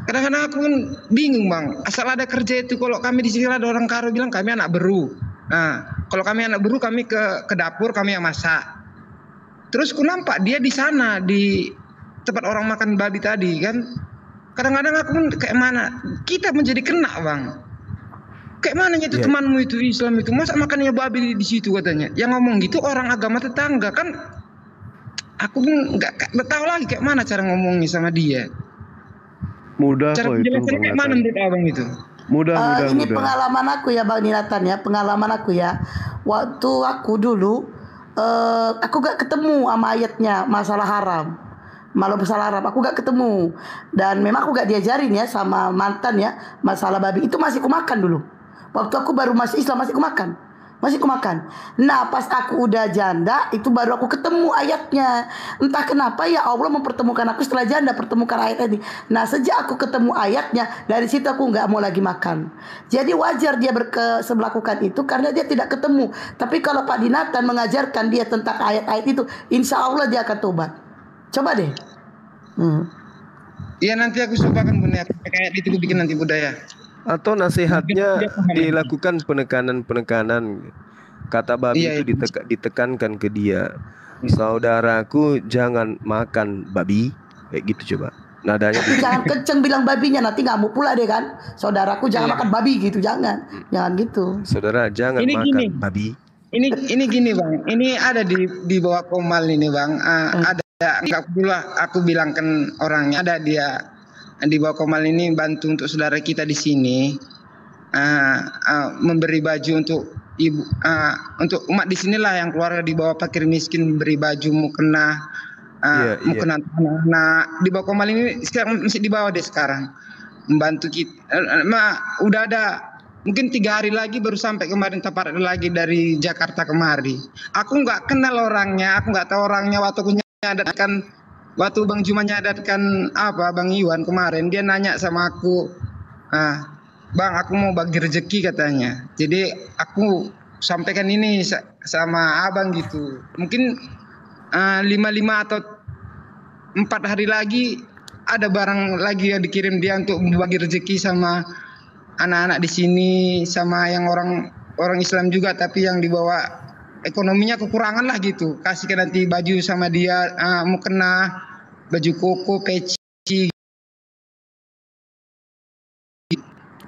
Kadang-kadang aku pun bingung Bang. Asal ada kerja itu, kalau kami di sini ada orang Karo bilang kami anak beru. Nah, kalau kami anak beru kami ke dapur, kami yang masak. Terus ku nampak dia di sana di tempat orang makan babi tadi kan. Kadang-kadang aku pun kayak mana kita menjadi kena Bang. Kayak mana itu temanmu itu Islam itu, masa makannya babi di situ katanya. Yang ngomong gitu orang agama tetangga kan. Aku pun nggak tahu lagi kayak mana cara ngomongnya sama dia. Mudah cara kok itu. Cara kayak mana menurut Abang itu? Mudah. Ini pengalaman aku ya Bang Dinatan ya, pengalaman aku ya. Waktu aku dulu, aku gak ketemu sama ayatnya masalah haram. Malah masalah haram, aku gak ketemu. Dan memang aku gak diajarin ya sama mantan ya, masalah babi itu masih aku makan dulu. Waktu aku baru masuk Islam masih aku makan. Masih aku makan. Nah pas aku udah janda, itu baru aku ketemu ayatnya. Entah kenapa ya Allah mempertemukan aku setelah janda, pertemukan ayat ini. Nah sejak aku ketemu ayatnya, dari situ aku nggak mau lagi makan. Jadi wajar dia melakukan itu karena dia tidak ketemu. Tapi kalau Pak Dinatan mengajarkan dia tentang ayat-ayat itu, insya Allah dia akan tobat. Coba deh. Iya nanti aku cobakan Bunda, kayak itu bikin nanti budaya. Atau nasihatnya dilakukan penekanan. Kata babi itu ditekankan ke dia. Saudaraku jangan makan babi. Kayak gitu coba. Nadanya jangan kenceng bilang babinya, nanti ngamuk pula deh kan. Saudaraku jangan makan babi gitu, jangan gitu. Saudara jangan makan babi. Ini gini Bang, ini ada di bawah Komal ini Bang. Ada aku bilangkan orangnya, ada dia di bawah Komal ini bantu untuk saudara kita di sini, memberi baju untuk ibu, untuk umat di sinilah yang keluarga di bawah fakir miskin, memberi baju mukena, mukena anak di bawah Komal ini sekarang masih di bawah deh sekarang membantu kita. Udah ada mungkin 3 hari lagi baru sampai kemarin tepat lagi dari Jakarta kemari. Aku nggak kenal orangnya, aku nggak tahu orangnya. Waktu Bang Juma nyadatkan Bang Iwan kemarin, dia nanya sama aku, Bang aku mau bagi rezeki katanya. Jadi aku sampaikan ini sama abang gitu. Mungkin 5 atau 4 hari lagi ada barang lagi yang dikirim dia untuk bagi rezeki sama anak-anak di sini, sama yang orang Islam juga tapi yang dibawa ekonominya kekurangan lah gitu. Kasihkan nanti baju sama dia, mukena, baju koko, peci.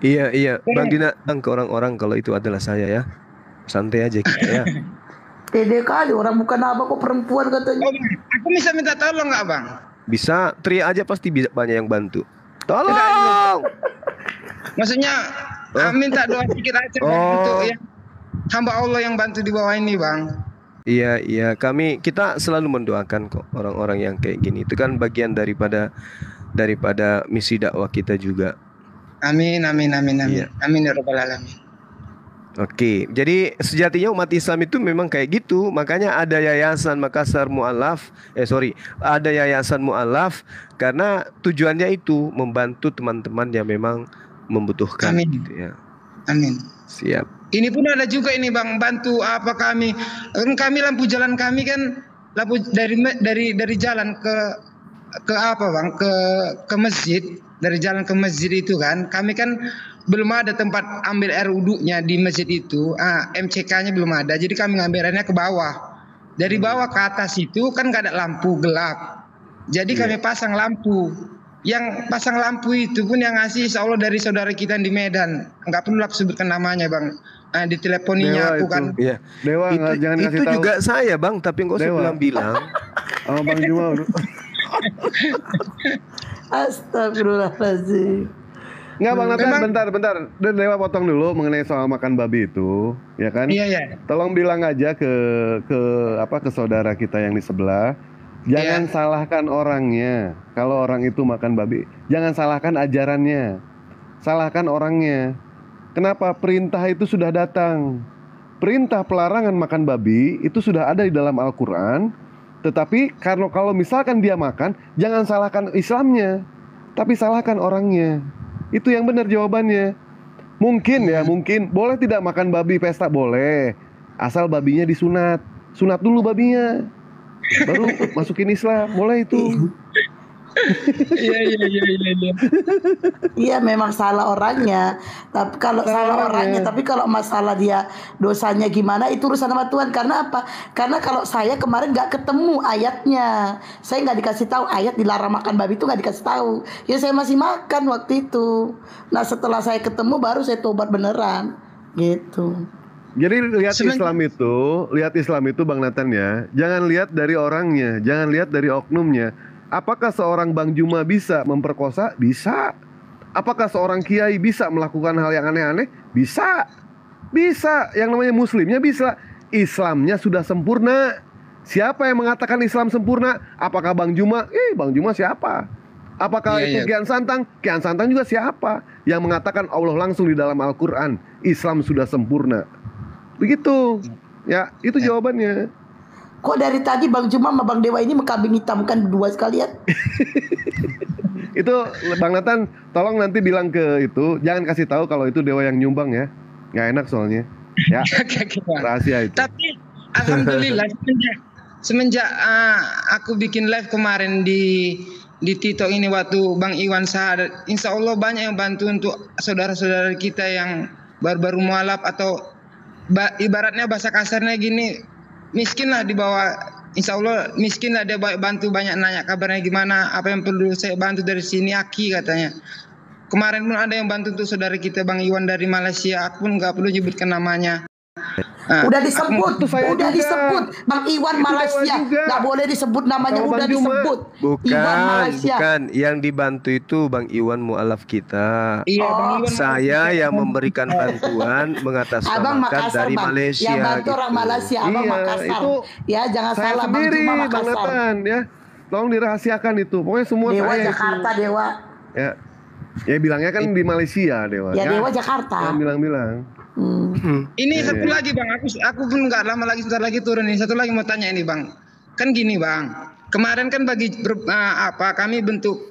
Iya. Bang Dina, Bang ke orang-orang kalau itu adalah saya ya. Santai aja kita ya. Pede kali orang bukan apa kok perempuan katanya. Aku bisa minta tolong nggak Bang? Bisa, teriak aja pasti bisa banyak yang bantu. Tolong. Maksudnya minta doa sedikit aja untuk ya hamba Allah yang bantu di bawah ini Bang. Iya, kita selalu mendoakan kok orang-orang yang kayak gini. Itu kan bagian daripada misi dakwah kita juga. Amin. Iya. Amin ya rabbal alamin. Oke, jadi sejatinya umat Islam itu memang kayak gitu. Makanya ada yayasan Makassar Mu'alaf, ada yayasan Mu'alaf karena tujuannya itu membantu teman-teman yang memang membutuhkan. Amin. Gitu ya. Amin. Siap. Ini pun ada juga ini Bang, bantu kami. Kami lampu jalan kami kan lampu dari jalan ke Bang, ke masjid, dari jalan ke masjid itu kan. Kami kan belum ada tempat ambil air wudhunya di masjid itu. MCK-nya belum ada. Jadi kami ngambil airnya ke bawah. Dari bawah ke atas itu kan gak ada lampu, gelap. Jadi kami pasang lampu. Yang pasang lampu itu pun yang ngasih insya Allah dari saudara kita di Medan. Enggak perlu aku sebutkan namanya Bang. Di teleponinya aku kan. Iya. Dewa jangan kasih tahu. Itu juga saya Bang, tapi enggak usah bilang. Oh Bang Juma. Astagfirullahaladzim. Enggak Bang Nathan, bentar. Dewa potong dulu mengenai soal makan babi itu, ya kan? Iya. Tolong bilang aja ke saudara kita yang di sebelah. Jangan salahkan orangnya. Kalau orang itu makan babi, jangan salahkan ajarannya. Salahkan orangnya. Kenapa? Perintah itu sudah datang. Perintah pelarangan makan babi itu sudah ada di dalam Al-Quran. Tetapi kalau misalkan dia makan, jangan salahkan Islamnya, tapi salahkan orangnya. Itu yang benar jawabannya. Mungkin boleh tidak makan babi pesta, boleh, asal babinya disunat. Sunat dulu babinya, baru masukin Islam, boleh itu. Iya memang salah orangnya. Tapi kalau tapi kalau masalah dia dosanya gimana itu urusan sama Tuhan. Karena apa? Karena kalau saya kemarin nggak ketemu ayatnya, saya nggak dikasih tahu ayat dilarang makan babi itu, nggak dikasih tahu. Ya saya masih makan waktu itu. Nah setelah saya ketemu baru saya tobat beneran gitu. Jadi lihat Islam itu Bang Nathan ya, jangan lihat dari orangnya, jangan lihat dari oknumnya. Apakah seorang Bang Juma bisa memperkosa? Bisa. Apakah seorang kiai bisa melakukan hal yang aneh-aneh? Bisa. Yang namanya muslimnya bisa. Islamnya sudah sempurna. Siapa yang mengatakan Islam sempurna? Apakah Bang Juma? Bang Juma siapa? Apakah itu Kian Santang? Kian Santang juga siapa? Yang mengatakan Allah langsung di dalam Al-Quran, Islam sudah sempurna. Begitu. Ya, itu jawabannya. Kok dari tadi Bang Juma sama Bang Dewa ini mengkambing hitamkan berdua sekalian? Itu Bang Nathan, tolong nanti bilang ke itu, jangan kasih tahu kalau itu Dewa yang nyumbang ya. Nggak enak soalnya. Ya. Rahasia itu. Tapi alhamdulillah semenjak aku bikin live kemarin di TikTok ini waktu Bang Iwan Sahadat, insya Allah banyak yang bantu untuk saudara-saudara kita yang baru-baru mualaf atau ibaratnya bahasa kasarnya gini, miskin lah di bawah, insya Allah miskin lah, dia bantu banyak nanya kabarnya gimana, apa yang perlu saya bantu dari sini Aki katanya. Kemarin pun ada yang bantu untuk saudara kita Bang Iwan dari Malaysia, aku pun nggak perlu nyebutkan namanya. Udah disebut Bang Iwan Malaysia, nggak boleh disebut namanya, udah disebut. Bukan, yang dibantu itu Bang Iwan mualaf kita. Iya, saya yang memberikan bantuan mengatasnamakan dari Malaysia. Yang bantu orang Malaysia, Abang Makassar. Itu ya jangan saya salah, Bang sendiri, Juma Bang Makassar. Nathan, ya. Tolong dirahasiakan itu. Pokoknya semua Dewa saya Jakarta itu. Dewa. Ya bilangnya kan di Malaysia Dewa. Ya Dewa Jakarta. Jangan bilang-bilang. Ini satu lagi Bang, aku pun nggak lama lagi, sebentar lagi turun nih. Satu lagi mau tanya ini Bang, kan gini Bang, kemarin kan kami bentuk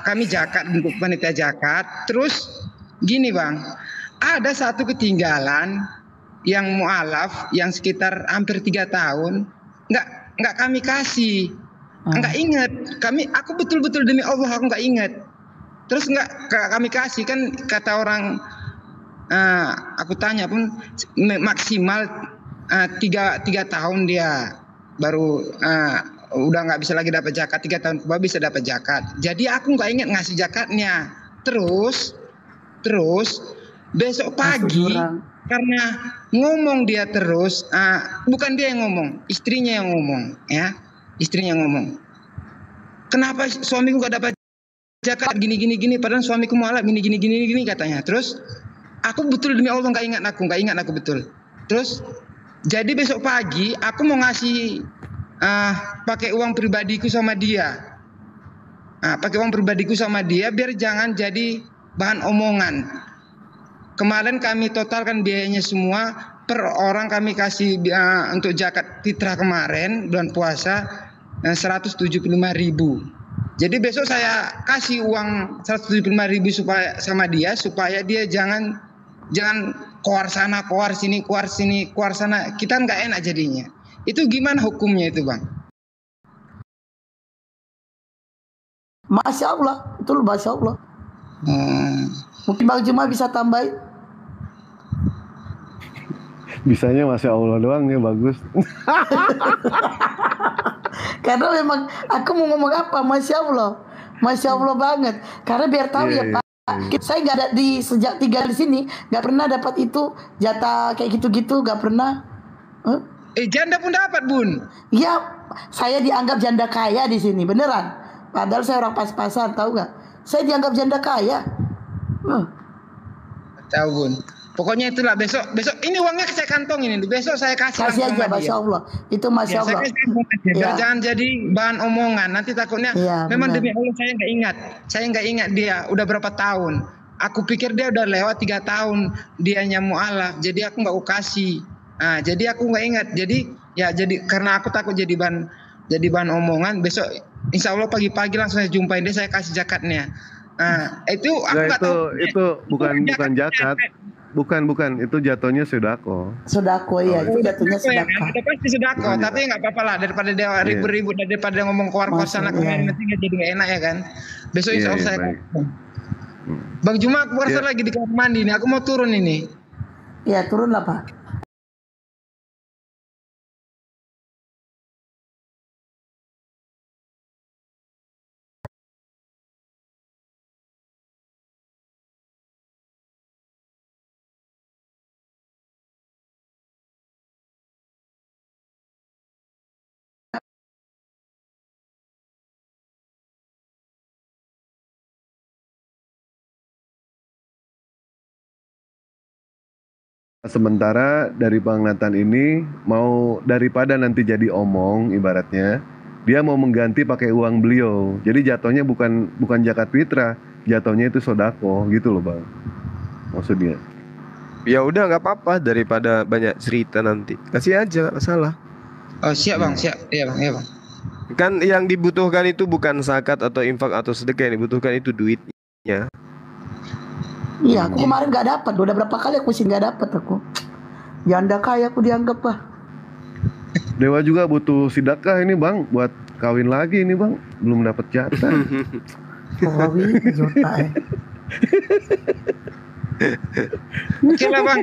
kami zakat, bentuk panitia zakat. Terus gini Bang, ada satu ketinggalan yang mualaf yang sekitar hampir 3 tahun nggak kami kasih, nggak ingat aku betul-betul demi Allah aku nggak ingat. Terus nggak kami kasih, kan kata orang. Aku tanya pun maksimal 3 tahun dia baru udah nggak bisa lagi dapat zakat, 3 tahun baru bisa dapat zakat. Jadi aku nggak ingat ngasih zakatnya. Terus besok pagi karena ngomong dia terus, bukan dia yang ngomong, istrinya yang ngomong, ya istrinya yang ngomong. Kenapa suamiku nggak dapat zakat gini, padahal suamiku mualaf gini katanya. Terus aku betul demi Allah nggak ingat aku betul. Terus jadi besok pagi aku mau ngasih pakai uang pribadiku sama dia. Pakai uang pribadiku sama dia biar jangan jadi bahan omongan. Kemarin kami totalkan biayanya semua, per orang kami kasih untuk zakat fitrah kemarin bulan puasa 175.000. Jadi besok saya kasih uang 175.000 supaya sama dia, supaya dia jangan keluar sana, keluar sini, keluar sana. Kita nggak enak jadinya. Itu gimana hukumnya itu Bang? Masya Allah, itu Masya Allah. Mungkin Bang Juma bisa tambahin. Bisanya Masya Allah doang ya, bagus. Karena memang aku mau ngomong apa, Masya Allah banget. Karena biar tahu ya Pak, saya nggak ada sejak tinggal di sini, nggak pernah dapat itu jatah kayak gitu-gitu, nggak pernah. Janda pun dapat Bun? Iya, saya dianggap janda kaya di sini, beneran. Padahal saya orang pas-pasan, tahu nggak? Saya dianggap janda kaya. Tahu Bun. Pokoknya itulah besok ini uangnya saya kantong ini. Besok saya kasih aja, Masya Allah. Itu Masya Allah. Biar jangan jadi bahan omongan. Nanti takutnya memang demi Allah saya nggak ingat dia udah berapa tahun. Aku pikir dia udah lewat 3 tahun dianya mualaf. Jadi aku nggak kasih. Jadi aku nggak ingat. Jadi karena aku takut jadi bahan omongan. Besok insya Allah pagi-pagi langsung saya jumpain dia, saya kasih zakatnya. Itu aku nggak tahu. Itu bukan zakat. Bukan, itu jatuhnya sodako. Sodako ya, itu jatuhnya sodako. Itu pasti sodako, tapi nggak apa-apa lah, daripada dia ribut-ribut, daripada ngomong keluar sana kemarin nanti nggak jadi nggak enak ya kan. Besok insya Allah saya. Bang Juma, aku rasa lagi di kamar mandi nih, aku mau turun ini. Ya turun lah Pak. Sementara dari Bang Nathan ini mau daripada nanti jadi omong ibaratnya, dia mau mengganti pakai uang beliau. Jadi jatuhnya bukan zakat fitrah, jatuhnya itu sodako gitu loh Bang. Maksudnya. Ya udah nggak apa-apa daripada banyak cerita nanti. Kasih aja nggak masalah. Oh siap bang, siap. Iya bang, iya bang. Kan yang dibutuhkan itu bukan zakat atau infak atau sedekah, yang dibutuhkan itu duitnya. Iya, aku kemarin nggak dapat. Udah berapa kali aku sih nggak dapat aku. Janda kaya aku dianggap Pak. Dewa juga butuh sedekah ini bang, buat kawin lagi ini bang, belum dapat jatah. Kawin juta Oke lah bang,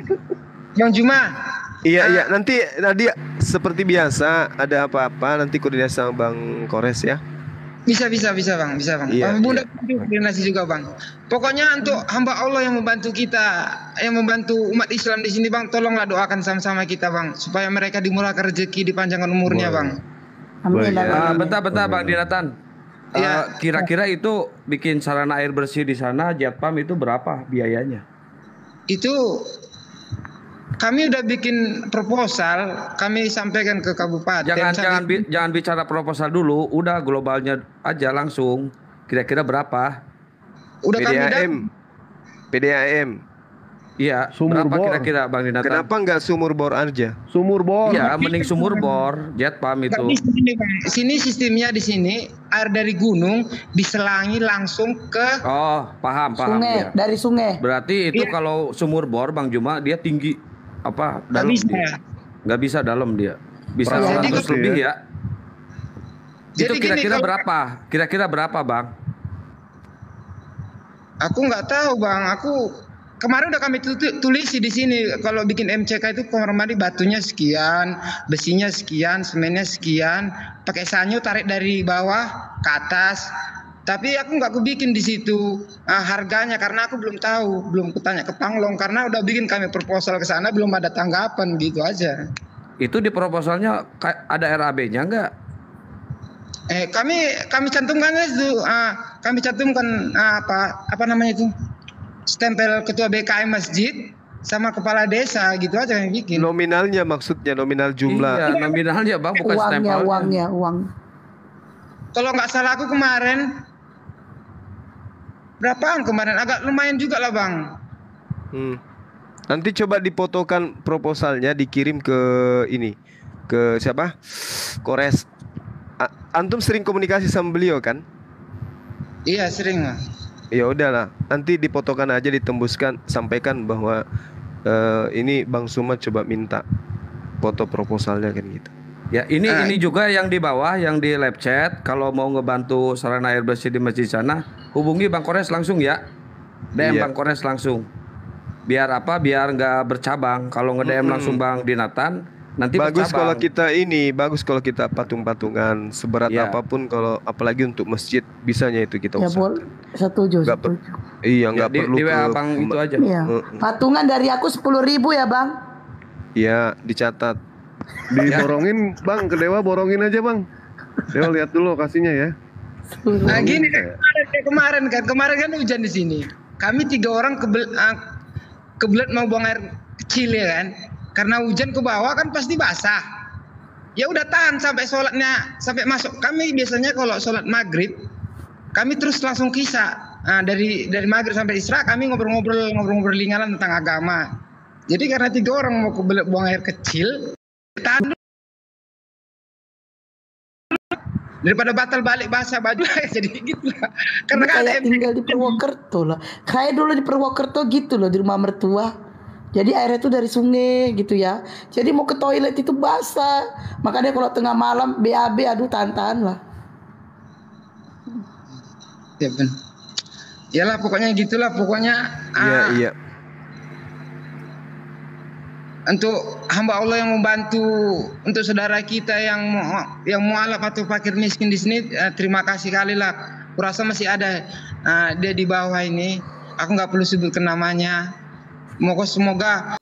Bang Juma. Iya, nanti seperti biasa ada apa-apa nanti koordinasi sama Bang Kores ya. Bisa bang, Iya, Bang Bunda koordinasi juga bang. Pokoknya untuk hamba Allah yang membantu kita, yang membantu umat Islam di sini bang, tolonglah doakan sama-sama kita bang, supaya mereka dimurahkan rezeki, dipanjangkan umurnya bang. Amin. Bentar Bang Dinatan. Kira-kira itu bikin sarana air bersih di sana Jetpam itu berapa biayanya? Itu kami udah bikin proposal, kami sampaikan ke kabupaten. Jangan bicara proposal dulu, udah globalnya aja langsung. Kira-kira berapa? Udah PDAM. Iya, berapa kira-kira Bang Dinatan? Kenapa nggak sumur bor aja? Sumur bor. Iya, mending sumur bor, Jetpam itu. Sini sistemnya di sini air dari gunung diselangi langsung ke paham. Sungai, ya. dari sungai. Berarti itu kalau sumur bor Bang Juma dia tinggi dalam dia. Nggak bisa dalam dia. Bisa 100 lebih ya. Itu kira-kira berapa? Kira-kira berapa, Bang? Aku nggak tahu, Bang. Aku kemarin udah kami tulisi di sini kalau bikin MCK itu kamar mandi batunya sekian, besinya sekian, semennya sekian, pakai sanyo tarik dari bawah ke atas. Tapi aku nggak bikin di situ harganya karena aku belum tahu, belum kutanya ke Panglong karena udah bikin kami proposal ke sana belum ada tanggapan gitu aja. Itu di proposalnya ada RAB-nya nggak? Kami cantumkan itu, kami cantumkan apa namanya itu? Stempel ketua BKM masjid sama kepala desa gitu aja yang bikin. Nominalnya maksudnya nominal jumlah. Iya, nominalnya Bang, bukan stempelnya. Uang. Kalau nggak salah aku kemarin berapaan kemarin? Agak lumayan juga lah Bang. Nanti coba difotokan proposalnya dikirim ke ini. Ke siapa? Kores. Antum sering komunikasi sama beliau kan? Iya sering lah. Ya udahlah, nanti difotokan aja, ditembuskan, sampaikan bahwa ini Bang Suma coba minta foto proposalnya kan gitu. Ya ini juga yang di bawah, yang di live chat. Kalau mau ngebantu sarana air bersih di masjid sana, hubungi Bang Kores langsung ya. DM Bang Kores langsung. Biar Biar nggak bercabang. Kalau nge-DM langsung Bang Dinatan, nanti bagus bercabang. kalau kita bagus kalau kita patung-patungan seberat apapun, kalau apalagi untuk masjid bisanya itu kita usahakan. Setuju. Nggak perlu di ke Bang itu aja. Iya. Patungan dari aku 10.000 ya Bang. Iya, dicatat. Diborongin Bang, ke Dewa borongin aja Bang. Dewa lihat dulu lokasinya ya. Nah gini kemarin kan hujan di sini. Kami 3 orang kebelet mau buang air kecil ya kan. Karena hujan ke bawah kan pasti basah. Ya udah tahan sampai sholatnya, sampai masuk. Kami biasanya kalau sholat maghrib, kami terus langsung kisah. Nah, dari maghrib sampai isya kami ngobrol-ngobrol ringan tentang agama. Jadi karena 3 orang mau kebelet buang air kecil, tahan daripada batal balik basah baju jadi gitu lah. Karena kayak tinggal di Purwokerto lah. Kayak dulu di Purwokerto gitu loh, di rumah mertua. Jadi airnya itu dari sungai gitu ya. Jadi mau ke toilet itu basah. Makanya kalau tengah malam BAB aduh tahan lah. Ya ben. Yalah pokoknya gitulah pokoknya. Iya. Untuk hamba Allah yang membantu untuk saudara kita yang mualaf atau fakir miskin di sini, terima kasih kali lah. Kurasa masih ada dia di bawah ini. Aku nggak perlu sebutkan namanya. Semoga